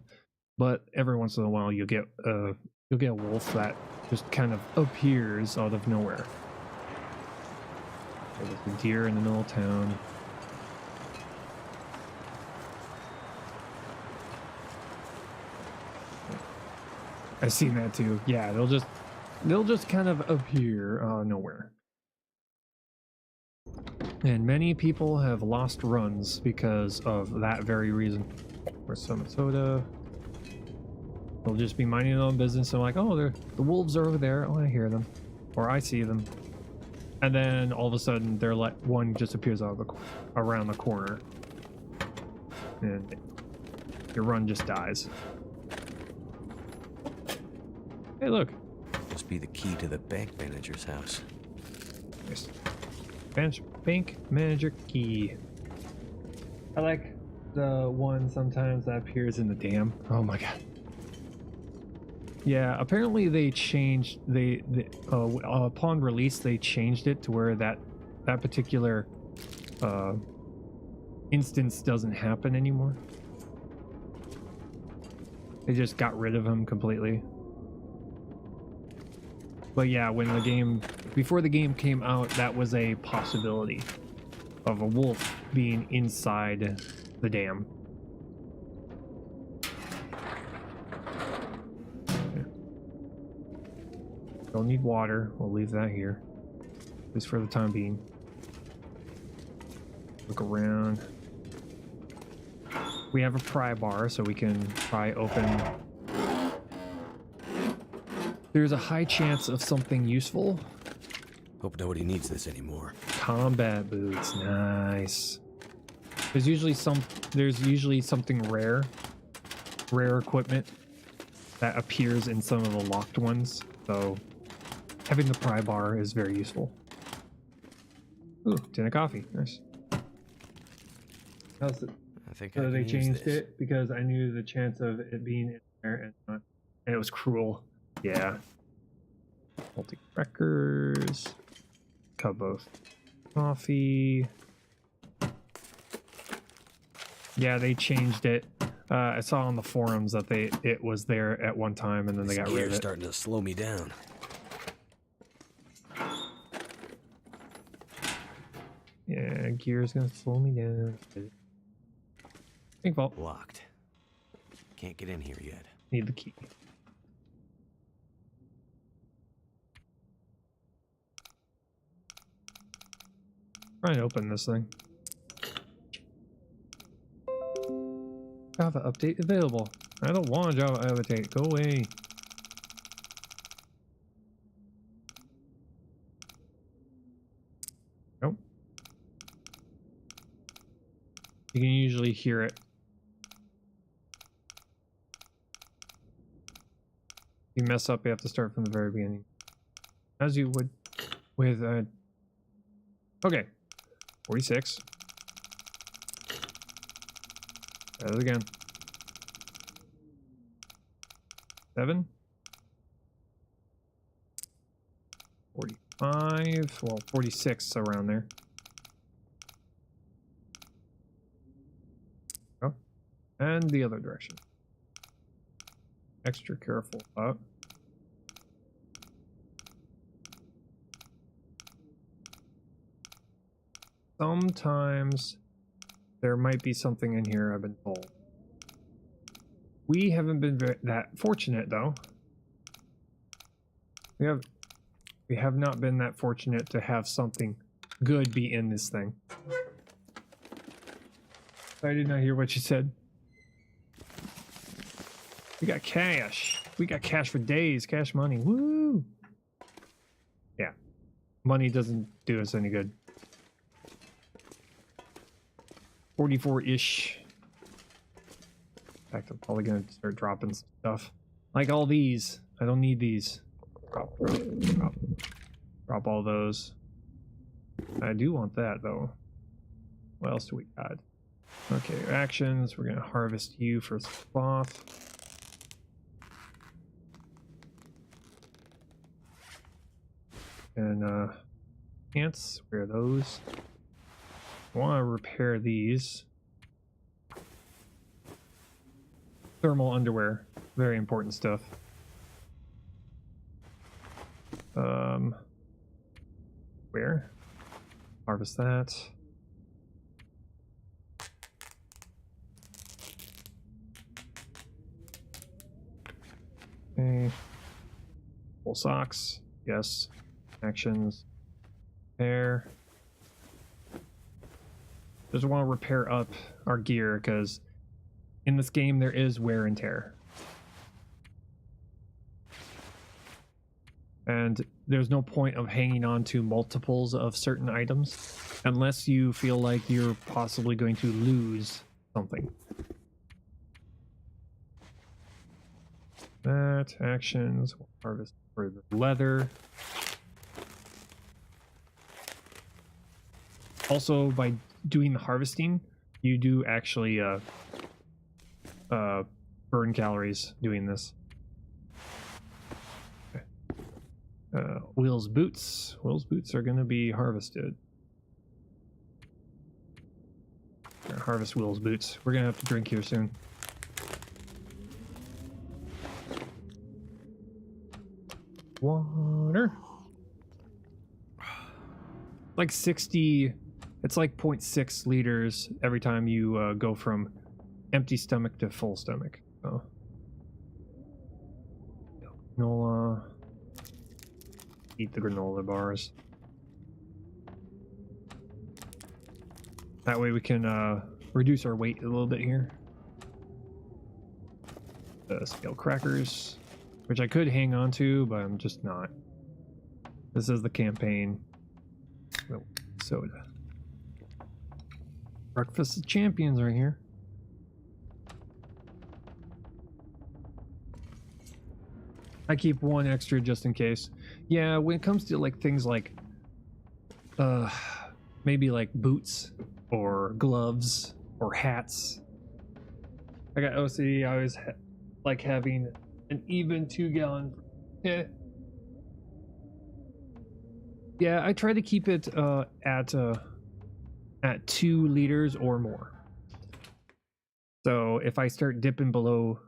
But every once in a while, you'll get a wolf that just kind of appears out of nowhere. There's a deer in the middle of town. I've seen that too. Yeah, they'll just kind of appear out of nowhere. And many people have lost runs because of that very reason. Or some soda. They'll just be minding their own business and like, oh, the wolves are over there. Oh, I hear them. Or I see them. And then all of a sudden, they're like, one just appears out of around the corner. And your run just dies. Hey, look. Must be the key to the bank manager's house. Nice. Bank manager key. I like the one sometimes that appears in the dam. Oh my god. Yeah, apparently they changed. Upon release, they changed it to where that particular instance doesn't happen anymore. They just got rid of him completely. But yeah, before the game came out, that was a possibility of a wolf being inside the dam. Okay. Don't need water. We'll leave that here, at least for the time being. Look around. We have a pry bar, so we can pry open. There's a high chance of something useful. Hope nobody needs this anymore. Combat boots, nice. There's usually something rare equipment that appears in some of the locked ones. So having the pry bar is very useful. Ooh, tin of coffee, nice. How's it? I think So I they can use changed this. it because I knew the chance of it being in there and it was cruel. Yeah. Multi crackers. Cup of coffee. Yeah, they changed it. I saw on the forums that it was there at one time and then they got rid of Gear's it. starting to slow me down. Yeah, gear's gonna slow me down. Big vault. Locked. Can't get in here yet. Need the key. Trying to open this thing. Java update available. I don't want a Java update. Go away. Nope. You can usually hear it. If you mess up, you have to start from the very beginning. As you would with okay. 46. Try it again. 7. 45. Well, 46 around there. Oh. And the other direction. Extra careful up. Sometimes there might be something in here, I've been told. We haven't been that fortunate, though. We have not been that fortunate to have something good be in this thing. I did not hear what you said. We got cash. We got cash for days. Cash money. Woo! Yeah. Money doesn't do us any good. 44-ish. In fact, I'm probably gonna start dropping some stuff. Like all these. I don't need these. Drop all those. I do want that, though. What else do we got? Okay, actions. We're gonna harvest you for cloth. And, pants. Where are those? I want to repair these. Thermal underwear. Very important stuff. Where? Harvest that. Okay. Full socks. Yes. Actions. Repair. Just want to repair up our gear because in this game there is wear and tear. And there's no point of hanging on to multiples of certain items unless you feel like you're possibly going to lose something. That, actions, we'll harvest for the leather. Also, by doing the harvesting, you do actually burn calories doing this. Okay. Will's boots. Will's boots are going to be harvested. We're gonna harvest Will's boots. We're going to have to drink here soon. Water. Like 60... It's like 0.6 liters every time you go from empty stomach to full stomach. So. Granola. Eat the granola bars. That way we can reduce our weight a little bit here. Stale crackers, which I could hang on to, but I'm just not. This is the campaign. Oh, soda. Breakfast of Champions right here. I keep one extra just in case. Yeah, when it comes to like things like maybe like boots or gloves or hats. I got OCD. I always like having an even 2-gallon. Yeah, I try to keep it at 2 liters or more. So if I start dipping below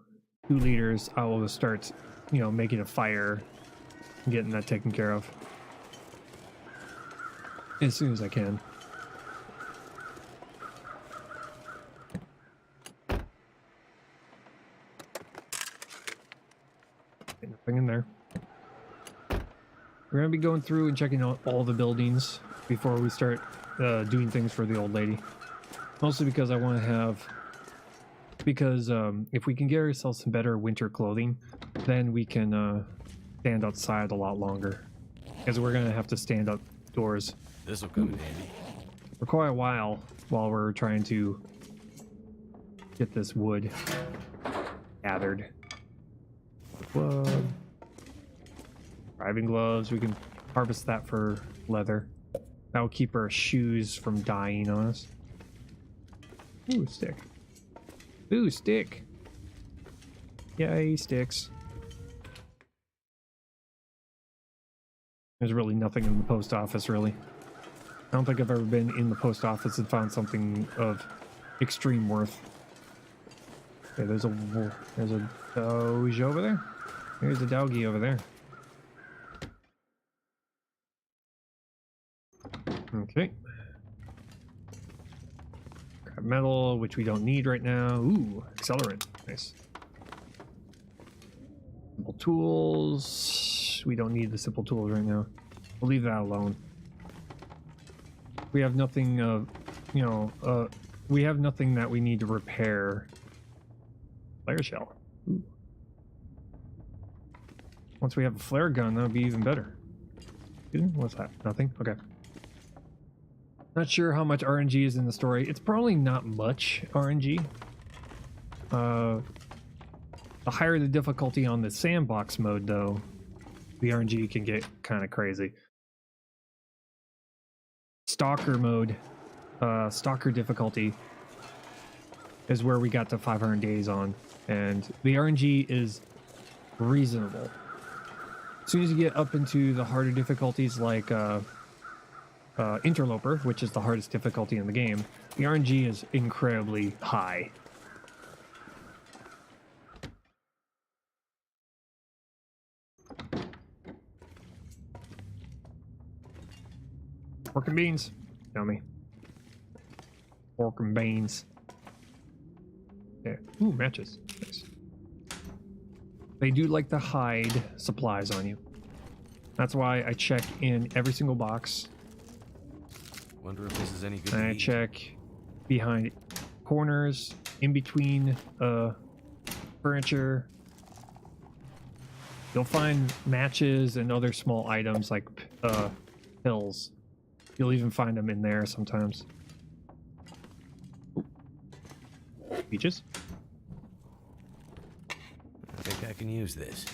2 liters, I will start, making a fire, and getting that taken care of as soon as I can. Nothing in there. We're gonna be going through and checking out all the buildings before we start doing things for the old lady. Mostly because I want to have, if we can get ourselves some better winter clothing, then we can stand outside a lot longer. Because we're gonna have to stand outdoors This'll come in handy. for quite a while we're trying to get this wood gathered. Club. Driving gloves, we can harvest that for leather. That will keep our shoes from dying on us. Ooh, stick. Ooh, stick. Yay, sticks. There's really nothing in the post office, really. I don't think I've ever been in the post office and found something of extreme worth. Okay, there's a Doge over there. There's a doggy over there. Okay. Grab metal, which we don't need right now. Ooh, accelerant. Nice. Simple tools. We don't need the simple tools right now. We'll leave that alone. We have nothing, we have nothing that we need to repair. Flare shell. Ooh. Once we have a flare gun, that would be even better. What's that? Nothing? Okay. Not sure how much RNG is in the story. It's probably not much RNG. The higher the difficulty on the sandbox mode, though, the RNG can get kind of crazy. Stalker mode, stalker difficulty is where we got to 500 days on, and the RNG is reasonable. As soon as you get up into the harder difficulties like Interloper, which is the hardest difficulty in the game, the RNG is incredibly high. Pork and beans. Yummy. Pork and beans. Yeah. Ooh, matches. Nice. They do like to hide supplies on you. That's why I check in every single box. Wonder if this is any good. And I check behind corners, in between furniture. You'll find matches and other small items like pills. You'll even find them in there sometimes. Ooh. Peaches. I think I can use this.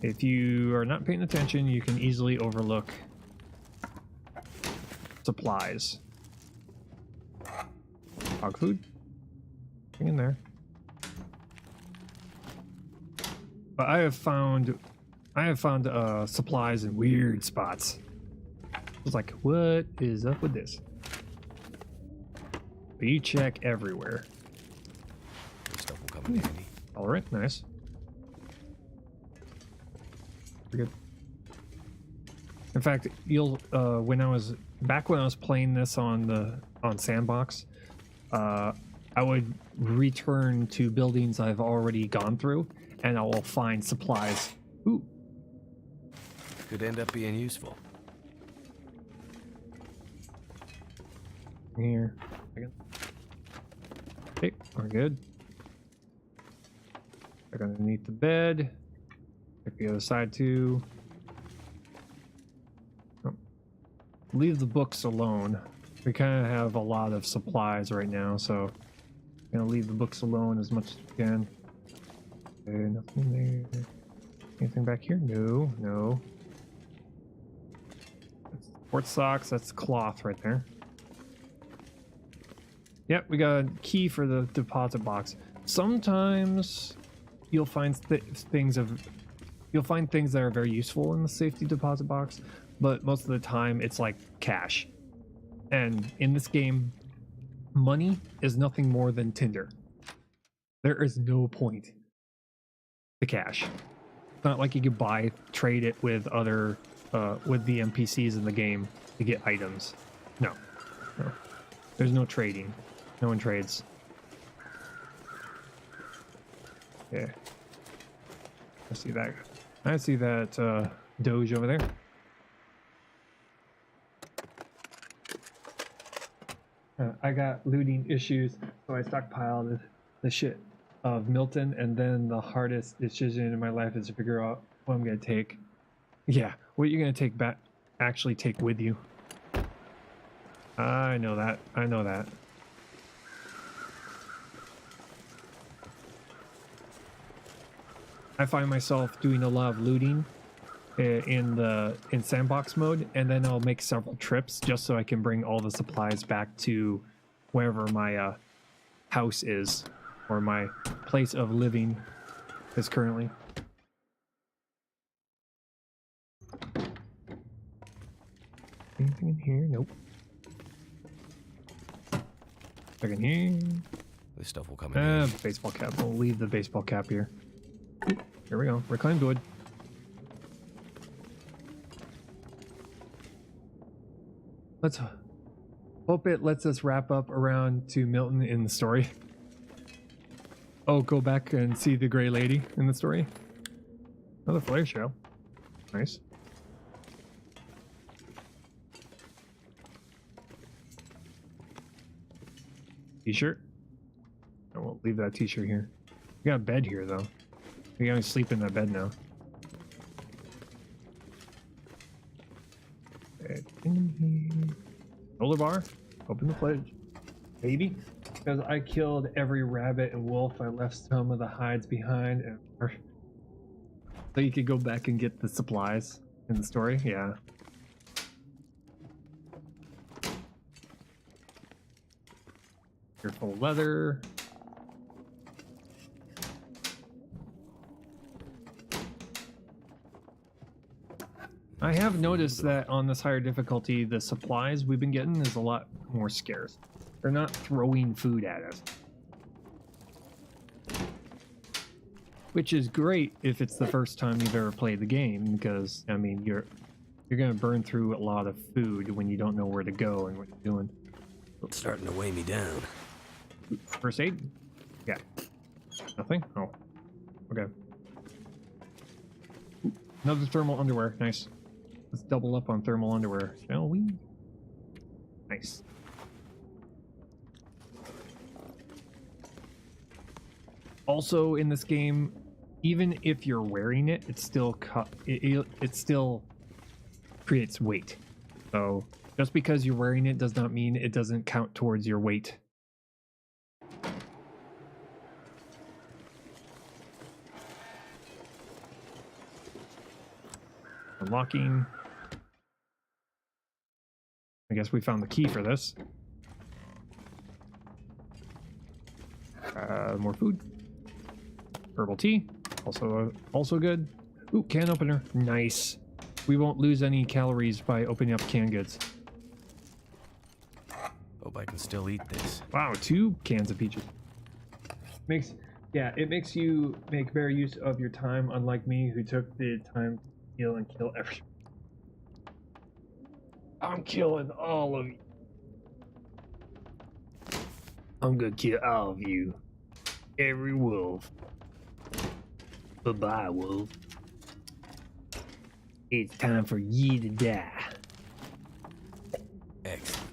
If you are not paying attention, you can easily overlook supplies. Dog food. Bring in there. But I have found supplies in weird spots. I was like, what is up with this? But you check everywhere. This stuff will come in handy. All right, nice. Pretty good. In fact, you'll when I was playing this on Sandbox, I would return to buildings I've already gone through, and I will find supplies. Ooh. Could end up being useful. Here. Okay, we're good. Check underneath the bed. Check the other side too. Oh. Leave the books alone. We kind of have a lot of supplies right now, so I'm gonna leave the books alone as much as we can. Okay, nothing there. Anything back here? No, no. That's sports socks. That's cloth right there. Yep, we got a key for the deposit box. Sometimes you'll find things that are very useful in the safety deposit box, but most of the time it's like cash. And in this game, money is nothing more than tinder. There is no point to cash. It's not like you could trade it with other, with the NPCs in the game to get items. No. There's no trading. No one trades. Yeah. I see that. I see that Doge over there. I got looting issues, so I stockpiled the shit of Milton, and then the hardest decision in my life is to figure out what I'm gonna take. Yeah, what you're gonna take back, actually take with you. I know that. I know that. I find myself doing a lot of looting in sandbox mode, and then I'll make several trips just so I can bring all the supplies back to wherever my house is, or my place of living is currently. Anything in here? Nope. Check in here. This stuff will come in. Baseball cap. We'll leave the baseball cap here. Here we go. Reclaimed wood. Let's hope it lets us wrap up around to Milton in the story. Oh, go back and see the Gray Lady in the story. Another flare show. Nice. T-shirt. I won't leave that t-shirt here. We got a bed here though. We gotta sleep in that bed now. Solar bar. Open the fridge. Baby. Because I killed every rabbit and wolf. I left some of the hides behind, and so you could go back and get the supplies in the story. Yeah. Careful leather. I have noticed that on this higher difficulty, the supplies we've been getting is a lot more scarce. They're not throwing food at us. Which is great if it's the first time you've ever played the game, because, I mean, you're gonna burn through a lot of food when you don't know where to go and what you're doing. It's starting to weigh me down. First aid? Yeah. Nothing? Oh. Okay. Ooh, another thermal underwear. Nice. Let's double up on thermal underwear, shall we? Nice. Also in this game, even if you're wearing it, it still it still creates weight. So just because you're wearing it does not mean it doesn't count towards your weight. Unlocking. I guess we found the key for this. More food. Herbal tea. Also good. Ooh, can opener. Nice. We won't lose any calories by opening up canned goods. Hope I can still eat this. Wow, 2 cans of peaches. It makes you make better use of your time, unlike me, who took the time to heal and kill everyone. I'm killing all of you. I'm gonna kill all of you. Every wolf. Bye-bye, wolf. It's time for you to die. Excellent.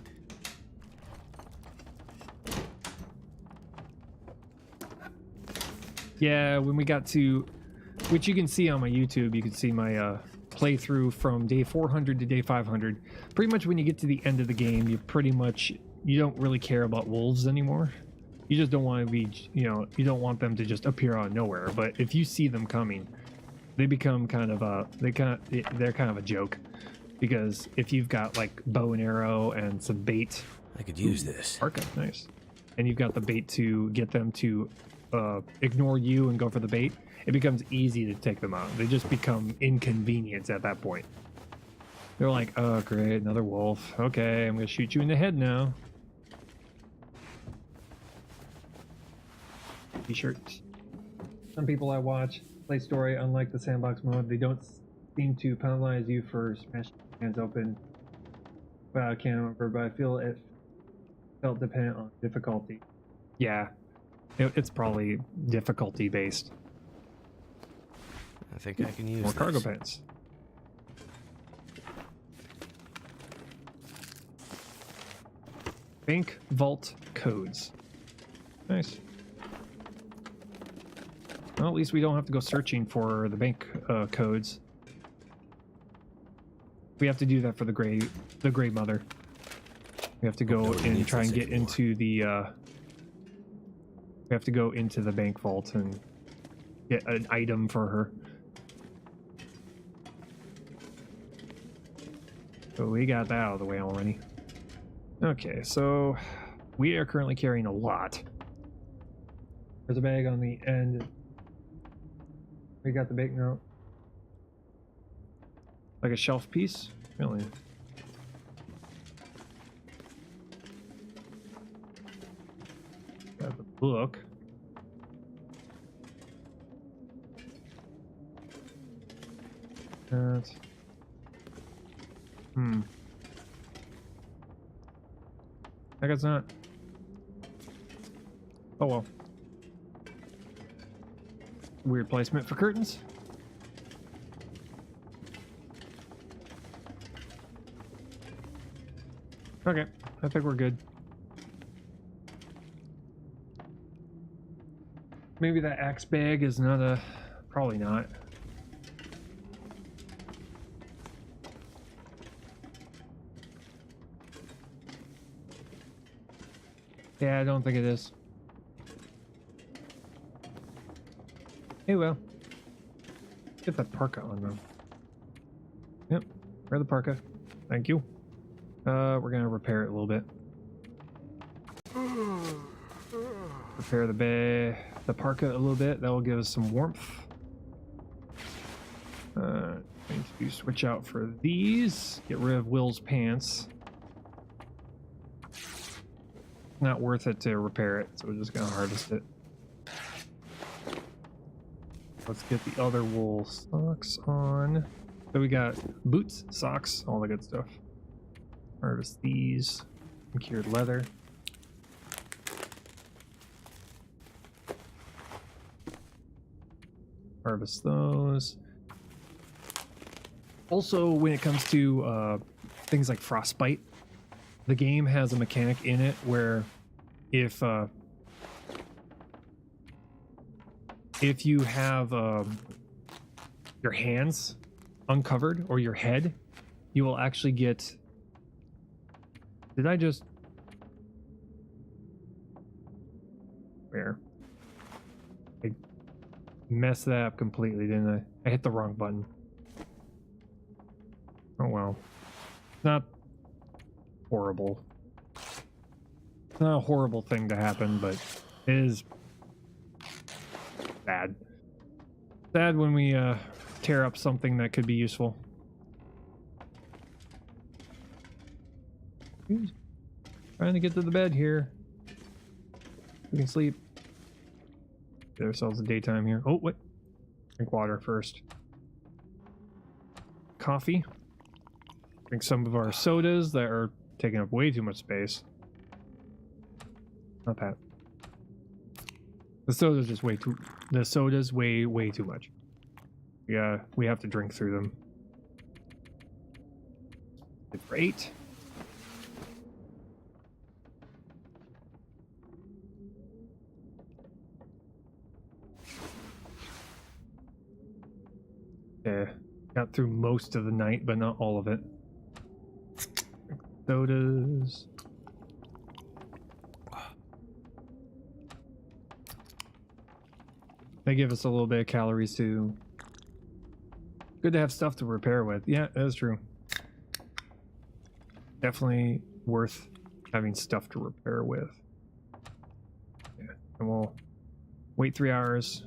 Yeah, when we got to, which you can see on my YouTube, you can see my playthrough from day 400 to day 500. Pretty much when you get to the end of the game, you don't really care about wolves anymore. You just don't want to be, you don't want them to just appear out of nowhere. But if you see them coming, they become kind of they're kind of a joke, because if you've got like bow and arrow and some bait, I could use this. Parka, nice, and you've got the bait to get them to ignore you and go for the bait, it becomes easy to take them out. They just become inconvenience at that point. They're like, oh great, another wolf. Okay, I'm gonna shoot you in the head now. T-shirts. Some people I watch play story, unlike the sandbox mode, they don't seem to penalize you for smashing hands open. Well, I can't remember, but I feel it felt dependent on difficulty. Yeah, it's probably difficulty based. I think I can use More cargo this. pants. Bank vault codes. Nice. Well, at least we don't have to go searching for the bank codes. We have to do that for the gray mother. We have to go nobody and needs try and this get anymore. into the. We have to go into the bank vault and get an item for her. So we got that out of the way already. Okay, so we are currently carrying a lot. There's a bag on the end. We got the big note. Like a shelf piece? Really? Got the book. That. I guess not. Oh well. Weird placement for curtains. Okay, I think we're good. Maybe that axe bag is not a... Probably not. Yeah, I don't think it is. Hey, well. Get that parka on though. Yep, wear the parka. Thank you. We're gonna repair it a little bit. Repair the parka a little bit. That will give us some warmth. Going to switch out for these. Get rid of Will's pants. Not worth it to repair it, so we're just gonna harvest it. Let's get the other wool socks on. So we got boots, socks, all the good stuff. Harvest these. Cured leather. Harvest those. Also, when it comes to things like frostbite, the game has a mechanic in it where if you have your hands uncovered or your head, you will actually get... Did I just... Where? I messed that up completely, didn't I? I hit the wrong button. Oh well. Not horrible. It's not a horrible thing to happen, but it is bad. Sad when we tear up something that could be useful. Trying to get to the bed here. We can sleep. Get ourselves a daytime here. Oh, wait. Drink water first. Coffee. Drink some of our sodas that are taking up way too much space. Not that. The soda's just way too... The soda's way too much. Yeah, we have to drink through them. Great. Yeah, got through most of the night, but not all of it. Sodas. They give us a little bit of calories too. Good to have stuff to repair with. Yeah, that's true. Definitely worth having stuff to repair with. Yeah, and we'll wait 3 hours.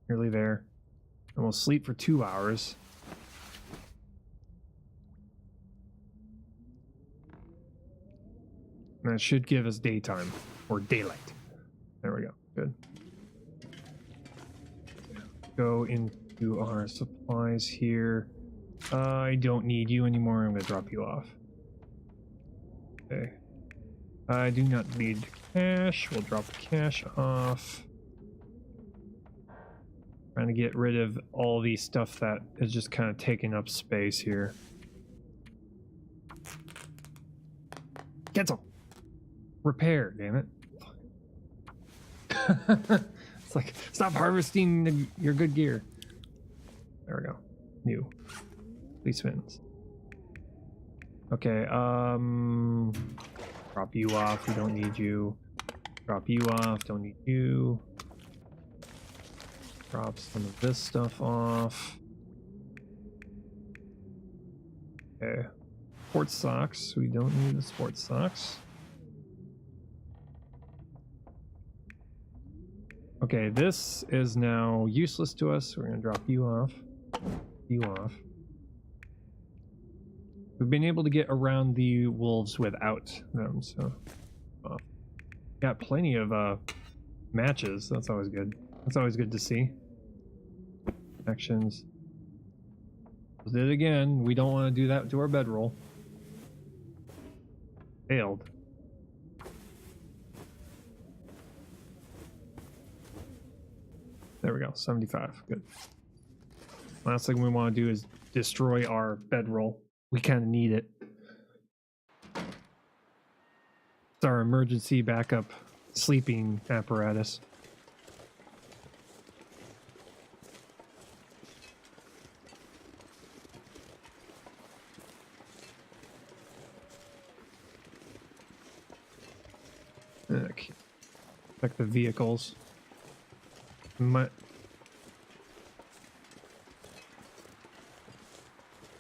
Nearly there. And we'll sleep for 2 hours. And that should give us daytime or daylight. There we go. Good. Go into our supplies here. I don't need you anymore. I'm going to drop you off. Okay. I do not need cash. We'll drop the cash off. Trying to get rid of all the stuff that is just kind of taking up space here. Cancel. Repair, damn it. It's like, stop harvesting your good gear. There we go. New. Police fins. Okay, drop you off, we don't need you. Drop you off, don't need you. Drop some of this stuff off. Okay. Sports socks, we don't need the sports socks. Okay, this is now useless to us. We're gonna drop you off. You off. We've been able to get around the wolves without them, so got plenty of matches. That's always good. That's always good to see. Actions. Did it again. We don't want to do that to our bedroll. Failed. There we go. 75. Good. Last thing we want to do is destroy our bedroll. We kind of need it. It's our emergency backup sleeping apparatus. Okay. Check the vehicles.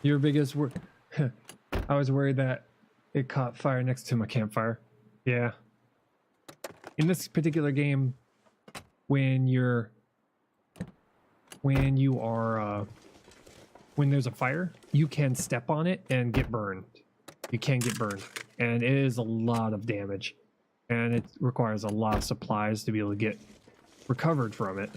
Your biggest work. I was worried that it caught fire next to my campfire. Yeah. In this particular game, when there's a fire, you can step on it and get burned. You can get burned, and it is a lot of damage, and it requires a lot of supplies to be able to get recovered from it.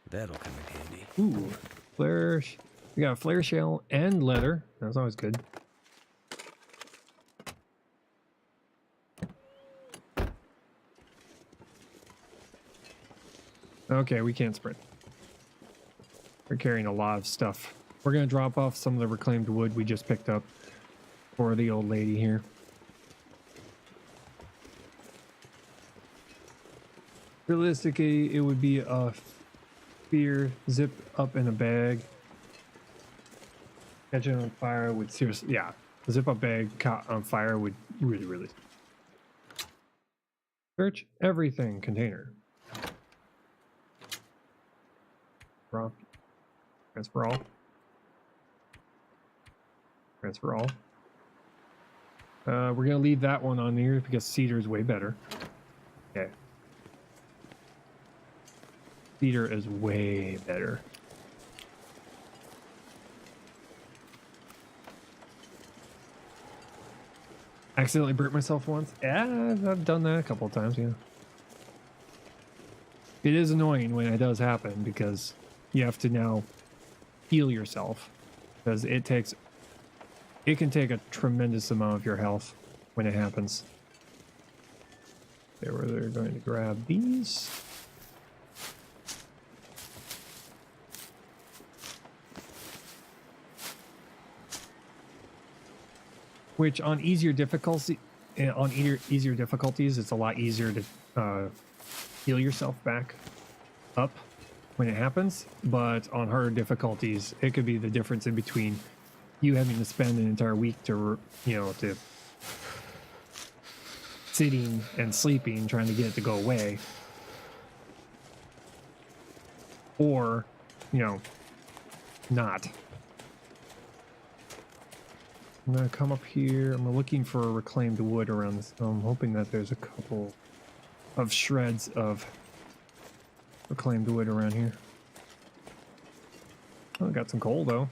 That'll come in handy. Ooh, flare. We got a flare shell and leather. That's always good. Okay, we can't sprint. We're carrying a lot of stuff. We're gonna drop off some of the reclaimed wood we just picked up for the old lady here. Realistically, it would be a spear zip up in a bag. Catch it on fire would seriously, yeah. A zip up bag caught on fire would really. Search everything container. Drop. Transfer all. Transfer all. We're gonna leave that one on here because cedar is way better. Okay. Cedar is way better. Accidentally burnt myself once. Yeah, I've done that a couple of times, yeah. It is annoying when it does happen because you have to now heal yourself because it can take a tremendous amount of your health when it happens. They're going to grab these. Which on easier difficulties, it's a lot easier to heal yourself back up when it happens. But on harder difficulties, it could be the difference in between you having to spend an entire week to sitting and sleeping trying to get it to go away, or not. I'm gonna come up here. I'm looking for reclaimed wood around this. I'm hoping that there's a couple of shreds of reclaimed wood around here. Oh, I got some coal though.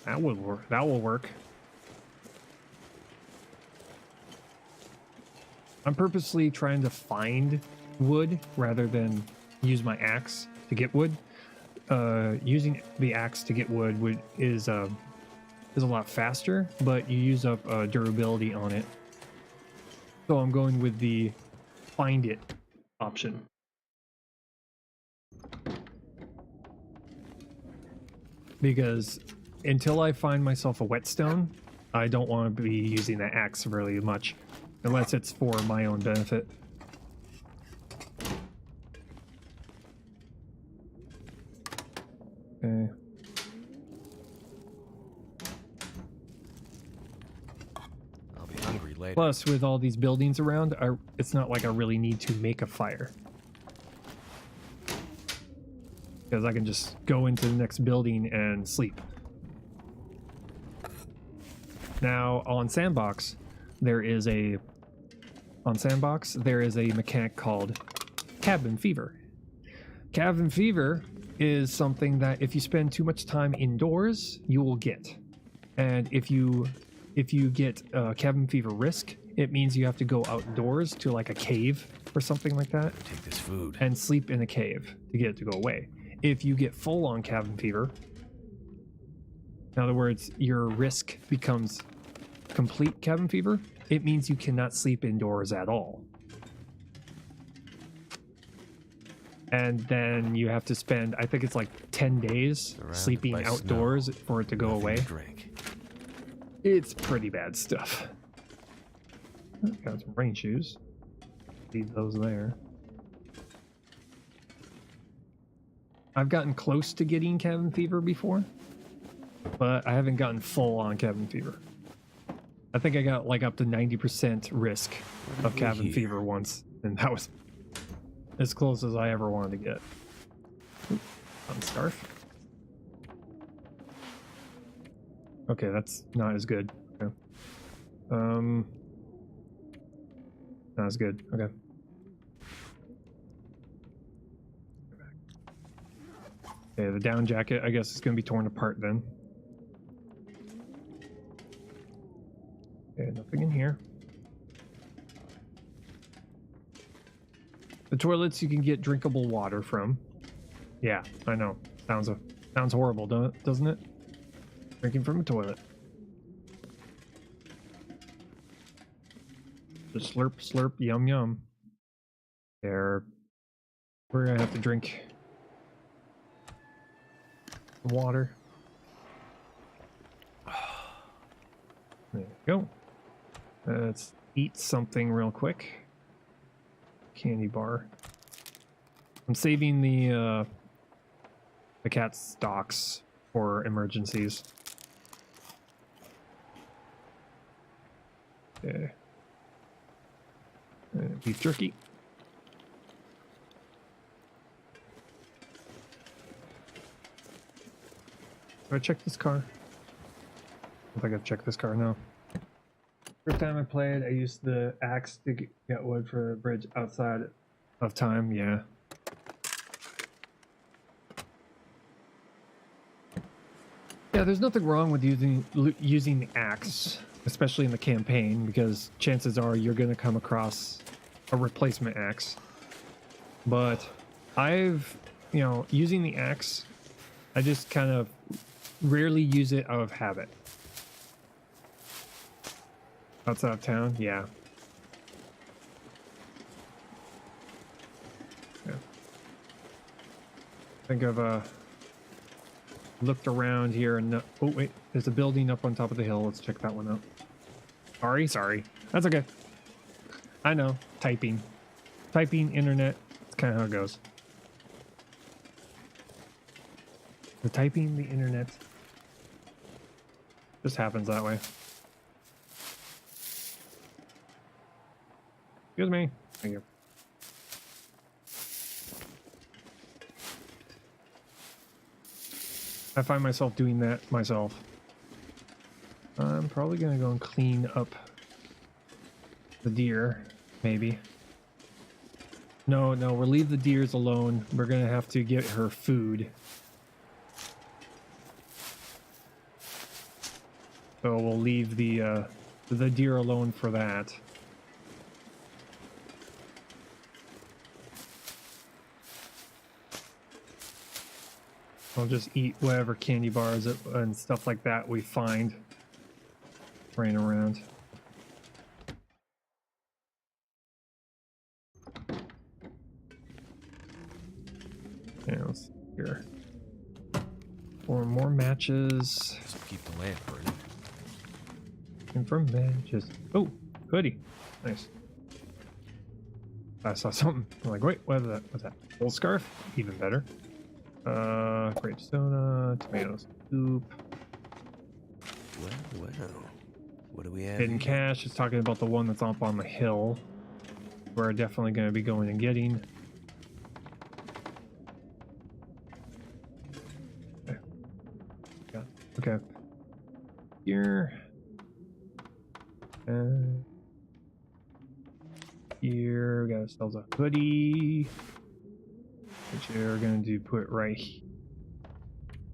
That would work. That will work. I'm purposely trying to find wood rather than use my axe to get wood. Using the axe to get wood is a lot faster, but you use up durability on it. So I'm going with the find it option. Because until I find myself a whetstone, I don't want to be using that axe really much, unless it's for my own benefit. Okay. I'll be hungry later. Plus, with all these buildings around, it's not like I really need to make a fire. Because I can just go into the next building and sleep. Now, on Sandbox, there is a mechanic called cabin fever. Cabin fever is something that if you spend too much time indoors, you will get. And if you get cabin fever risk, it means you have to go outdoors to like a cave or something like that. Take this food. And sleep in a cave to get it to go away. If you get full on cabin fever, in other words, your risk becomes complete cabin fever, it means you cannot sleep indoors at all. And then you have to spend, I think it's like 10 days Surrounded sleeping by outdoors snow. for it to go Nothing away. to drink. It's pretty bad stuff. Got some rain shoes. Leave those there. I've gotten close to getting cabin fever before, but I haven't gotten full on cabin fever. I think I got like up to 90% risk of cabin fever once, and that was as close as I ever wanted to get. Fun scarf. Okay, that's not as good. Okay. Not as good. Okay. Okay, the down jacket, I guess, is going to be torn apart then. Okay, nothing in here. The toilets you can get drinkable water from. Yeah, I know. Sounds horrible, doesn't it? Drinking from a toilet. Just slurp, slurp, yum, yum. There. We're gonna have to drink water. There we go. Let's eat something real quick. Candy bar. I'm saving the cat's stocks for emergencies. Okay. Beef jerky. Do I check this car? I think I've checked this car now. First time I played, I used the axe to get wood for the bridge outside of time. Yeah. Yeah, there's nothing wrong with using the axe, especially in the campaign, because chances are you're going to come across a replacement axe. But using the axe, I just kind of rarely use it out of habit. Outside of town, yeah. I think I've looked around here and oh wait, there's a building up on top of the hill. Let's check that one out. Sorry. That's okay. I know. Typing, internet. It's kind of how it goes. The typing, the internet. Just happens that way. Excuse me. Thank you. I find myself doing that myself. I'm probably gonna go and clean up the deer, maybe. No, we'll leave the deers alone. We're gonna have to get her food. So we'll leave the deer alone for that. I'll just eat whatever candy bars and stuff like that we find running around. Yeah, let's see here. 4 more matches. Just keep the lamp burning. And from matches. Oh, hoodie. Nice. I saw something. I'm like, wait, what is that? What's that? Wool scarf? Even better. Grape soda, tomato soup. Well. What do we have? Hidden here? cache is talking about the one that's up on the hill. We're definitely going to be going and getting. Okay. Yeah. Okay. Here. Here we got ourselves a hoodie, which we're gonna do put right here.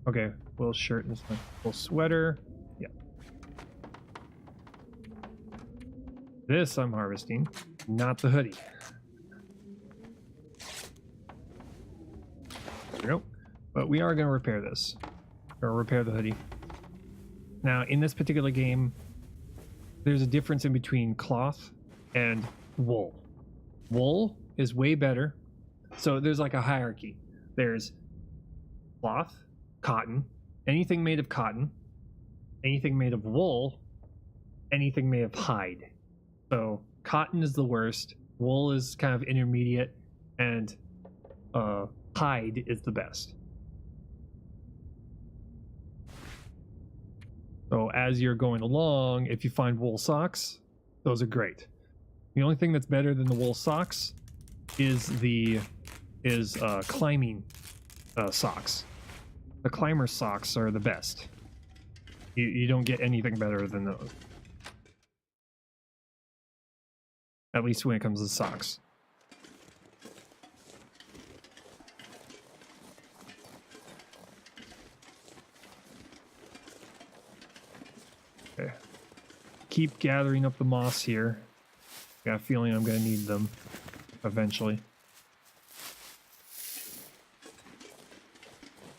Okay, little shirt and stuff. Little sweater. Yeah. This I'm harvesting, not the hoodie. There we go. But we are gonna repair this. Or repair the hoodie. Now, in this particular game, there's a difference in between cloth and wool. Wool is way better. So there's like a hierarchy. There's cloth, cotton, anything made of cotton, anything made of wool, anything made of hide. So cotton is the worst, wool is kind of intermediate, and hide is the best. So as you're going along, if you find wool socks, those are great. The only thing that's better than the wool socks is climbing socks. The climber socks are the best. You don't get anything better than those. At least when it comes to socks. Okay. Keep gathering up the moss here. Got a feeling I'm going to need them eventually.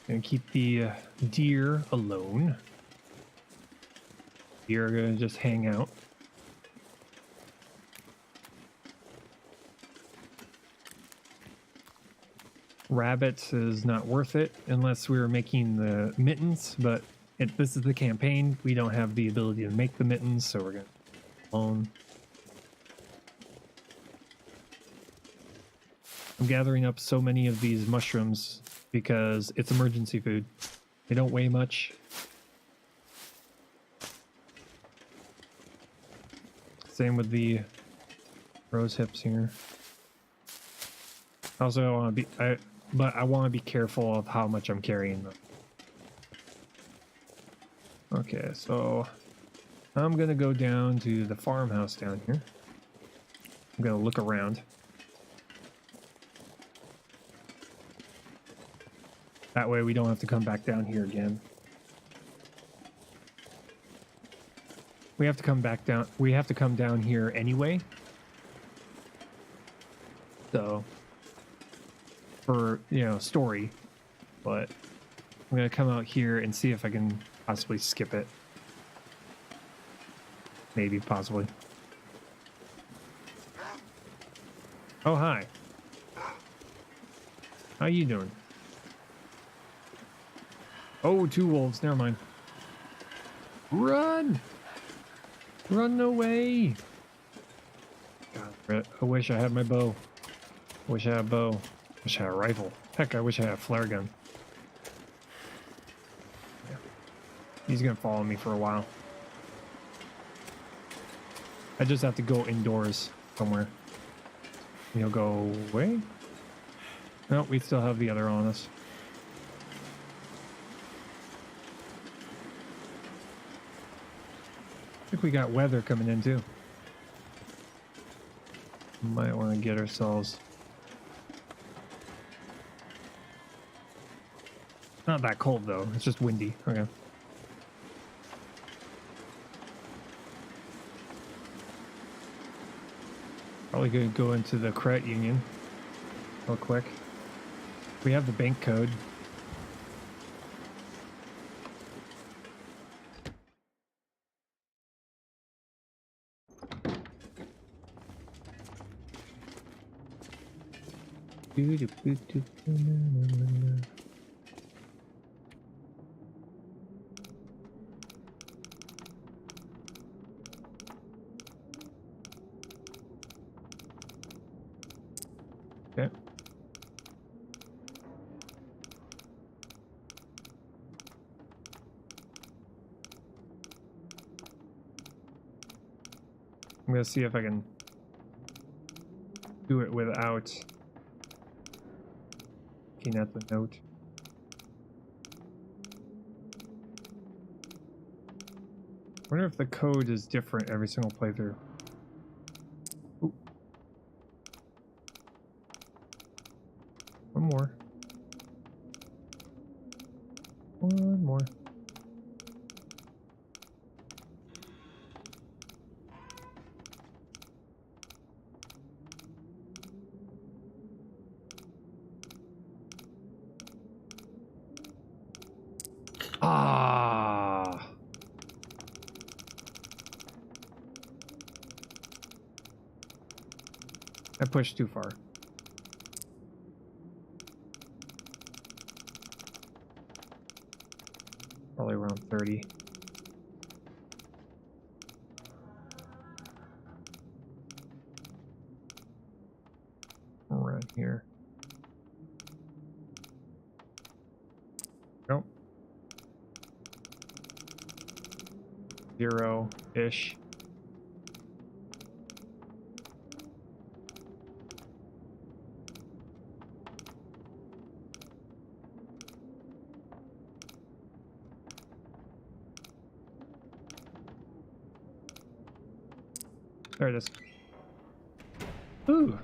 Gonna keep the deer alone. Deer are going to just hang out. Rabbits is not worth it unless we were making the mittens, but this is the campaign. We don't have the ability to make the mittens, so we're going to alone. I'm gathering up so many of these mushrooms because it's emergency food. They don't weigh much. Same with the rose hips here. Also, I want to be, but I want to be careful of how much I'm carrying them. Okay, so I'm gonna go down to the farmhouse down here. I'm gonna look around. That way we don't have to come back down here again. We have to come back down. We have to come down here anyway. So, for, story. But I'm going to come out here and see if I can possibly skip it. Maybe, possibly. Oh, hi. How you doing? Oh, 2 wolves. Never mind. Run! Run away! God, I wish I had my bow. Wish I had a bow. Wish I had a rifle. Heck, I wish I had a flare gun. Yeah. He's gonna follow me for a while. I just have to go indoors somewhere. He'll go away? No, we still have the other on us. I think we got weather coming in too. Might want to get ourselves... Not that cold though, it's just windy. Okay. Probably gonna go into the credit union real quick. We have the bank code. Okay. I'm gonna see if I can do it without looking at the note. I wonder if the code is different every single playthrough. Ooh. One more. One more. Ah. I pushed too far. Probably around 30. Around here. Nope. 0-ish. There it is. Ooh.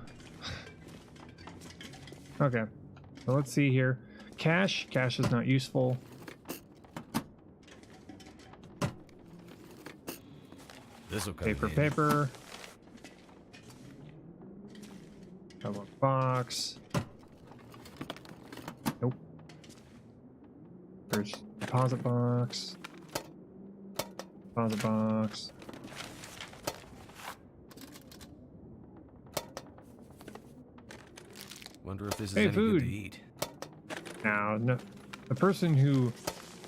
Okay. So let's see here. Cash. Cash is not useful. This will come Paper, in handy. paper. Have a box. Nope. There's deposit box. Deposit box. Wonder if this is Hey, any food. good to eat. Now, no, the person who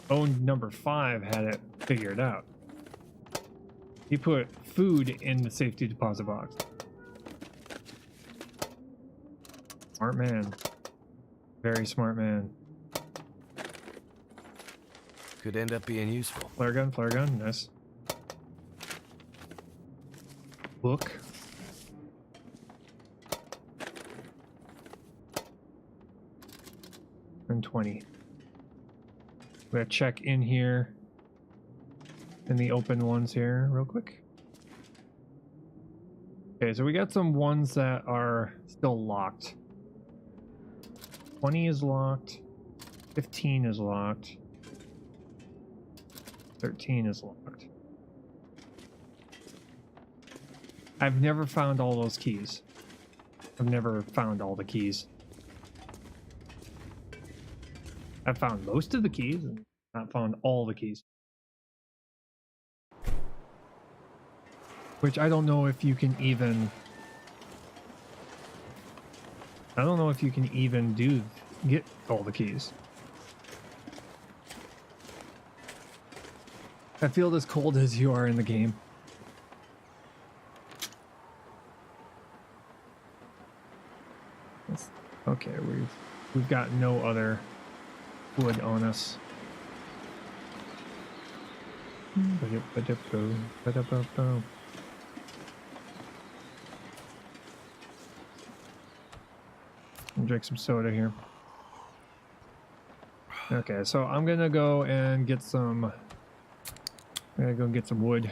owned number 5 had it figured out. He put food in the safety deposit box. Smart man. Very smart man. Could end up being useful. Flare gun, nice. Book. And 20. We gotta check in here. In the open ones here, real quick. Okay, so we got some ones that are still locked. 20 is locked. 15 is locked. 13 is locked. I've never found all those keys. I've never found all the keys. I've found most of the keys and not found all the keys. Which I don't know if you can even... I don't know if you can even get all the keys. I feel as cold as you are in the game. Okay, we've got no other wood on us. Drink some soda here. Okay, so I'm gonna go and get some. I'm gonna go get some wood.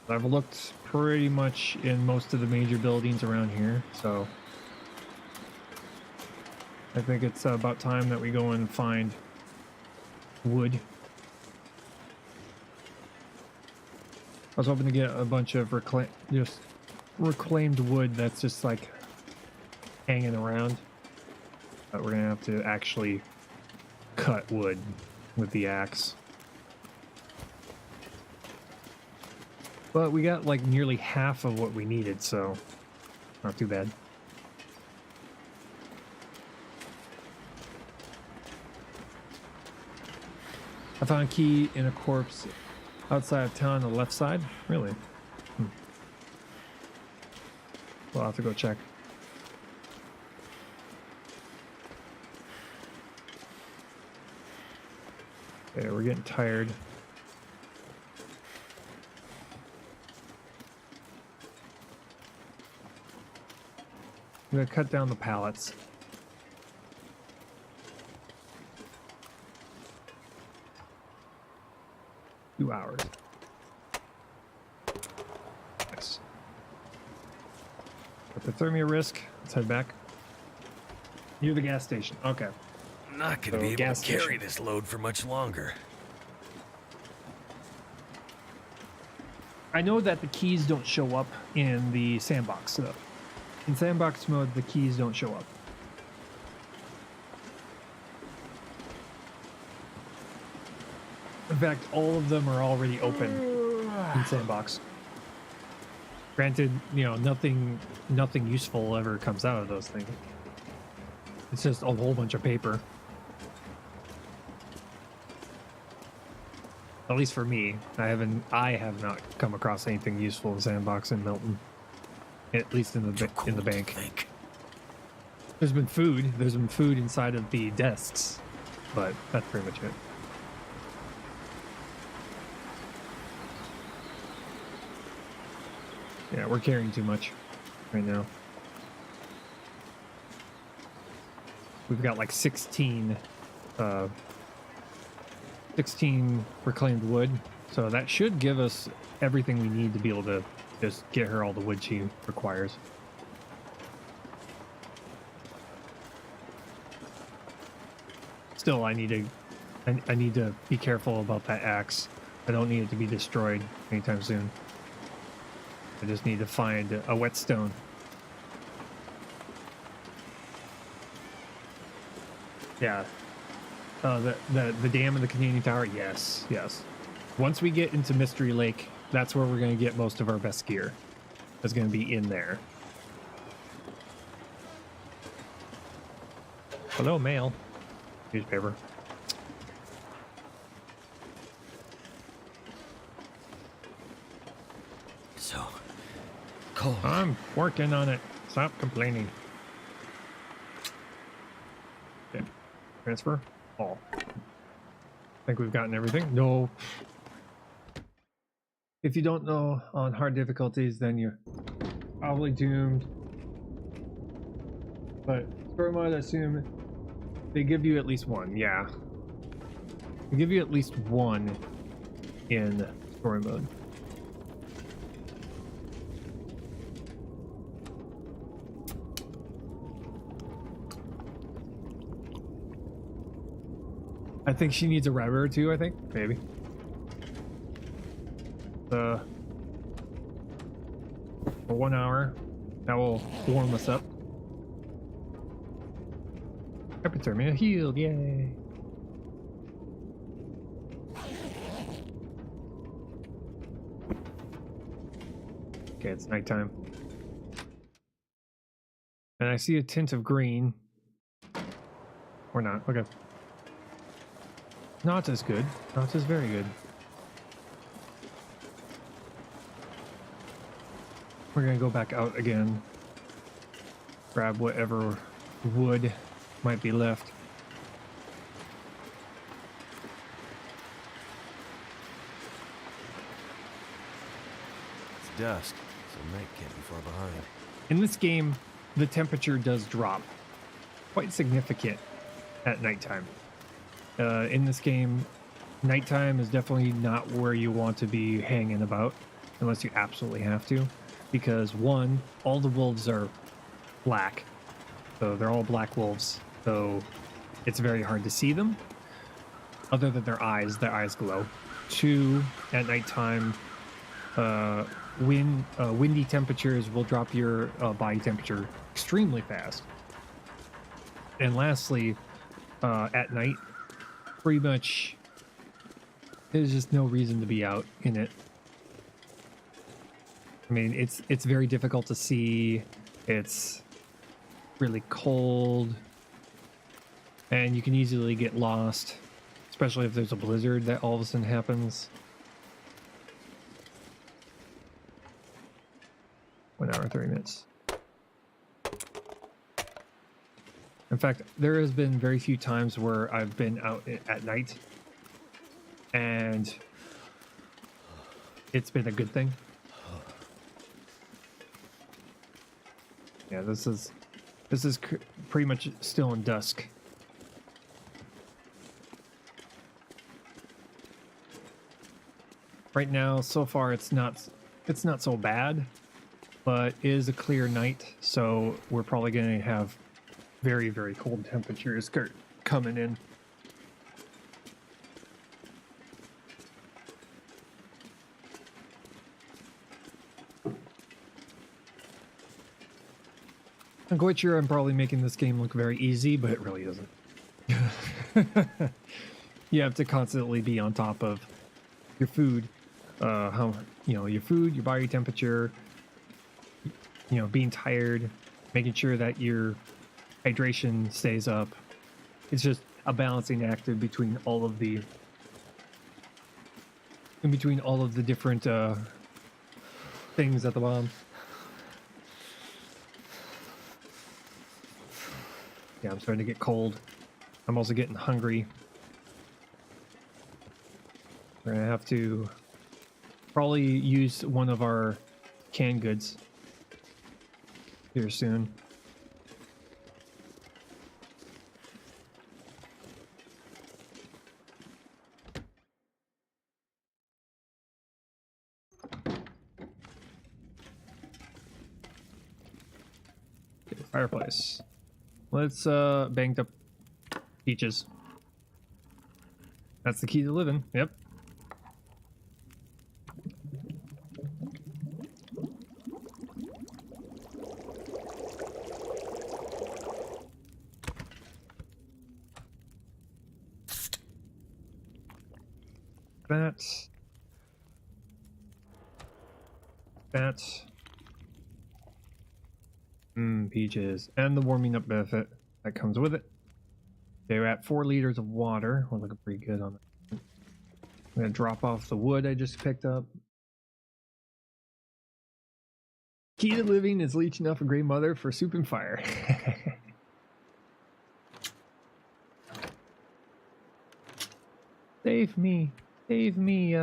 I've looked pretty much in most of the major buildings around here, so I think it's about time that we go and find wood. was hoping to get a bunch of reclaimed wood that's just like hanging around. But we're gonna have to actually cut wood with the axe. But we got like nearly half of what we needed, so not too bad. I found a key in a corpse outside of town on the left side. Really? We'll have to go check. Okay, we're getting tired. I'm gonna cut down the pallets. Two hours. Nice. Hypothermia risk. Let's head back. Near the gas station. Okay. I'm not gonna So, be able gas to carry station. this load for much longer. I know that the keys don't show up in the sandbox, though. In sandbox mode, the keys don't show up. In fact, all of them are already open in sandbox. Granted, you know, nothing useful ever comes out of those things. It's just a whole bunch of paper. At least for me, I have not come across anything useful in sandbox in Milton. At least in the bank. There's been food. There's been food inside of the desks, but that's pretty much it. Yeah, we're carrying too much right now. We've got like 16 reclaimed wood, so that should give us everything we need to be able to just get her all the wood she requires. Still, I need to be careful about that axe. I don't need it to be destroyed anytime soon. I just need to find a whetstone. Yeah. The dam and the Canadian Tower, yes. Once we get into Mystery Lake, that's where we're going to get most of our best gear. It's going to be in there. Hello, mail. Newspaper. So cold. I'm working on it. Stop complaining. Okay. Transfer. All. Think we've gotten everything? No. If you don't know on hard difficulties, then you're probably doomed. But story mode, I assume they give you at least one. Yeah. They give you at least one in story mode. I think she needs a rabbit or two, I think. Maybe. For 1 hour. That will warm us up. Hypothermia healed, yay! Okay, it's nighttime. And I see a tint of green. Or not, okay. Not as good. Not as very good. We're gonna go back out again. Grab whatever wood might be left. It's dusk, so night can't be far behind. In this game, the temperature does drop quite significant at nighttime. In this game, nighttime is definitely not where you want to be hanging about unless you absolutely have to, because one, all the wolves are black, so they're all black wolves, so it's very hard to see them other than their eyes glow. Two, at nighttime windy temperatures will drop your body temperature extremely fast. And lastly, at night, pretty much there's just no reason to be out in it. I mean, it's very difficult to see. It's really cold, and you can easily get lost, especially if there's a blizzard that all of a sudden happens. 1 hour, 30 minutes. In fact, there has been very few times where I've been out at night, and it's been a good thing. Yeah, this is pretty much still in dusk. Right now, so far, it's not so bad, but it is a clear night, so we're probably going to have very, very cold temperatures coming in. I'm quite sure I'm probably making this game look very easy, but it really isn't. You have to constantly be on top of your food, your food, your body temperature, being tired, making sure that your hydration stays up. It's just a balancing act in between all of the different things at the bottom. Yeah, I'm starting to get cold. I'm also getting hungry. We're gonna have to probably use one of our canned goods here soon. Okay, fireplace. Let's banged up peaches. That's the key to living. Yep. That. Peaches. And the warming up benefit that comes with it. They're at 4 liters of water. We're looking pretty good on that. I'm going to drop off the wood I just picked up. Key to living is leeching off a Grey Mother for soup and fire. Save me. Save me,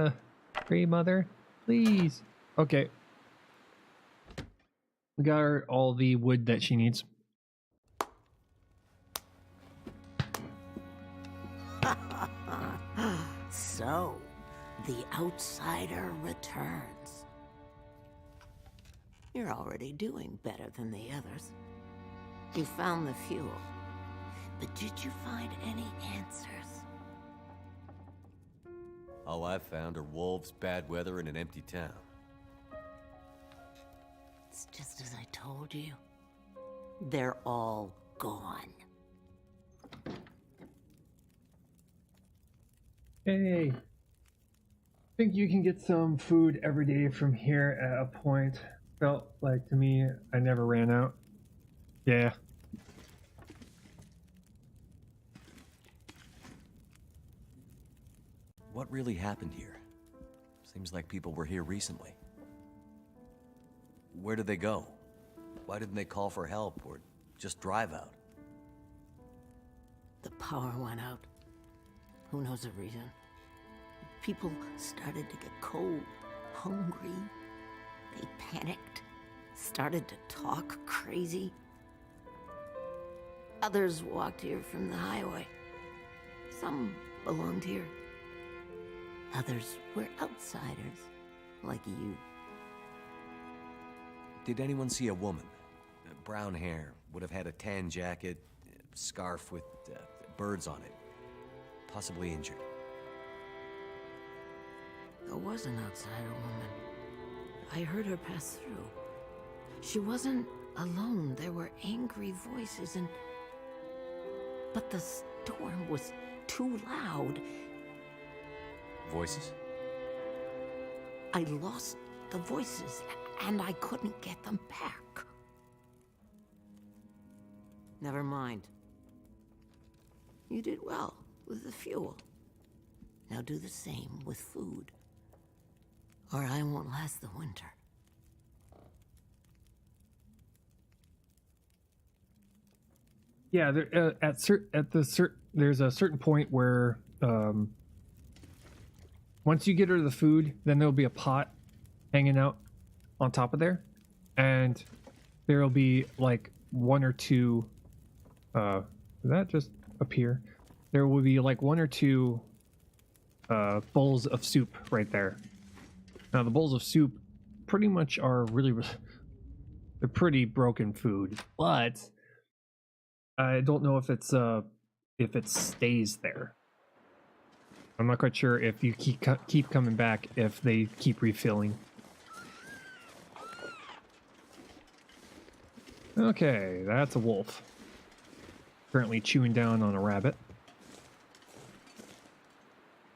Grey Mother. Please. Okay. We got her all the wood that she needs. So, the outsider returns. You're already doing better than the others. You found the fuel. But did you find any answers? All I've found are wolves, bad weather, and an empty town. It's just as I told you. They're all gone. Hey. Think you can get some food every day from here at a point. Felt like to me I never ran out. Yeah. What really happened here? Seems like people were here recently. Where did they go? Why didn't they call for help or just drive out? The power went out. Who knows the reason? People started to get cold, hungry. They panicked, started to talk crazy. Others walked here from the highway. Some belonged here. Others were outsiders, like you. Did anyone see a woman? Brown hair, would have had a tan jacket, scarf with birds on it. Possibly injured. There was an outsider woman. I heard her pass through. She wasn't alone. There were angry voices and... But the storm was too loud. Voices? I lost the voices, and I couldn't get them back. Never mind. You did well with the fuel. Now do the same with food, or I won't last the winter. Yeah, there, there's a certain point where once you get rid of the food, then there'll be a pot hanging out on top of there, and there'll be like one or two. Did that just appear? There will be like one or two bowls of soup right there. Now the bowls of soup pretty much are they're pretty broken food, but I don't know if it stays there. I'm not quite sure if you keep coming back if they keep refilling. Okay, that's a wolf. Currently chewing down on a rabbit.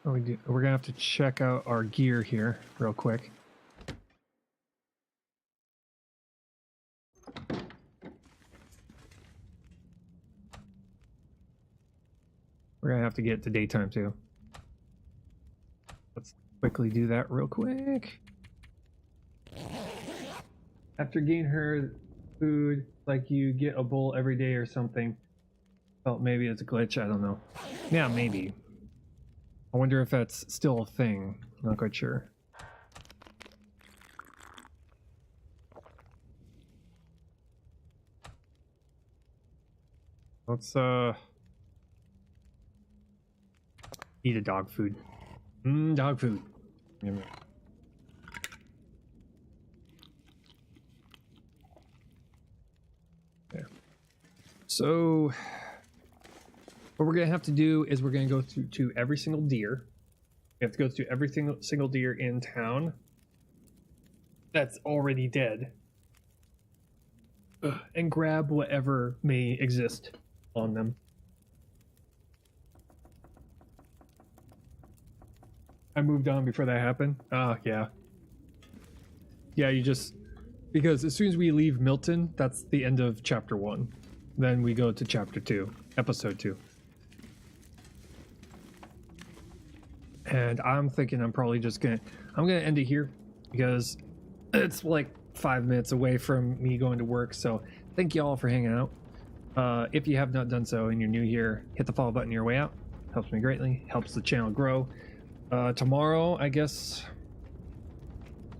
Oh, we're gonna have to check out our gear here real quick. We're gonna have to get to daytime too. Let's quickly do that real quick. After getting her food, like you get a bowl every day or something. Oh, maybe it's a glitch, I don't know. Yeah, maybe. I wonder if that's still a thing. Not quite sure. Let's eat a dog food. Dog food. There. So what we're gonna have to do is we're gonna go to every single deer. We have to go to every single deer in town that's already dead, and grab whatever may exist on them. I moved on before that happened. Yeah. Yeah, you just... Because as soon as we leave Milton, that's the end of chapter 1. Then we go to chapter 2, episode 2. And I'm thinking I'm probably just gonna... I'm gonna end it here, because it's like 5 minutes away from me going to work, so thank you all for hanging out. If you have not done so and you're new here, hit the follow button on your way out. Helps me greatly, helps the channel grow. Tomorrow, I guess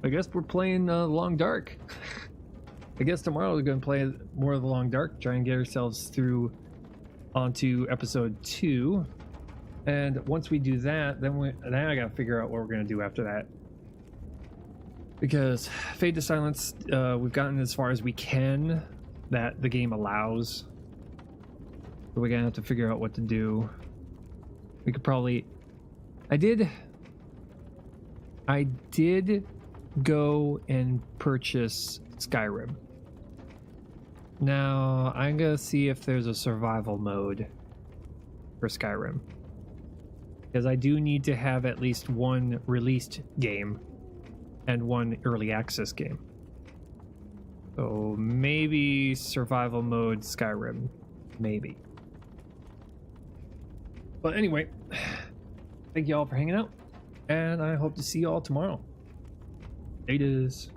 we're playing Long Dark. I guess tomorrow we're going to play more of the Long Dark, try and get ourselves through onto episode 2. And once we do that, then I got to figure out what we're going to do after that. Because Fade to Silence, we've gotten as far as we can that the game allows. But we're going to have to figure out what to do. We could probably... I did go and purchase Skyrim. Now, I'm gonna see if there's a survival mode for Skyrim. Because I do need to have at least one released game and one early access game. So maybe survival mode Skyrim. Maybe. But anyway... Thank you all for hanging out, and I hope to see you all tomorrow. Laters.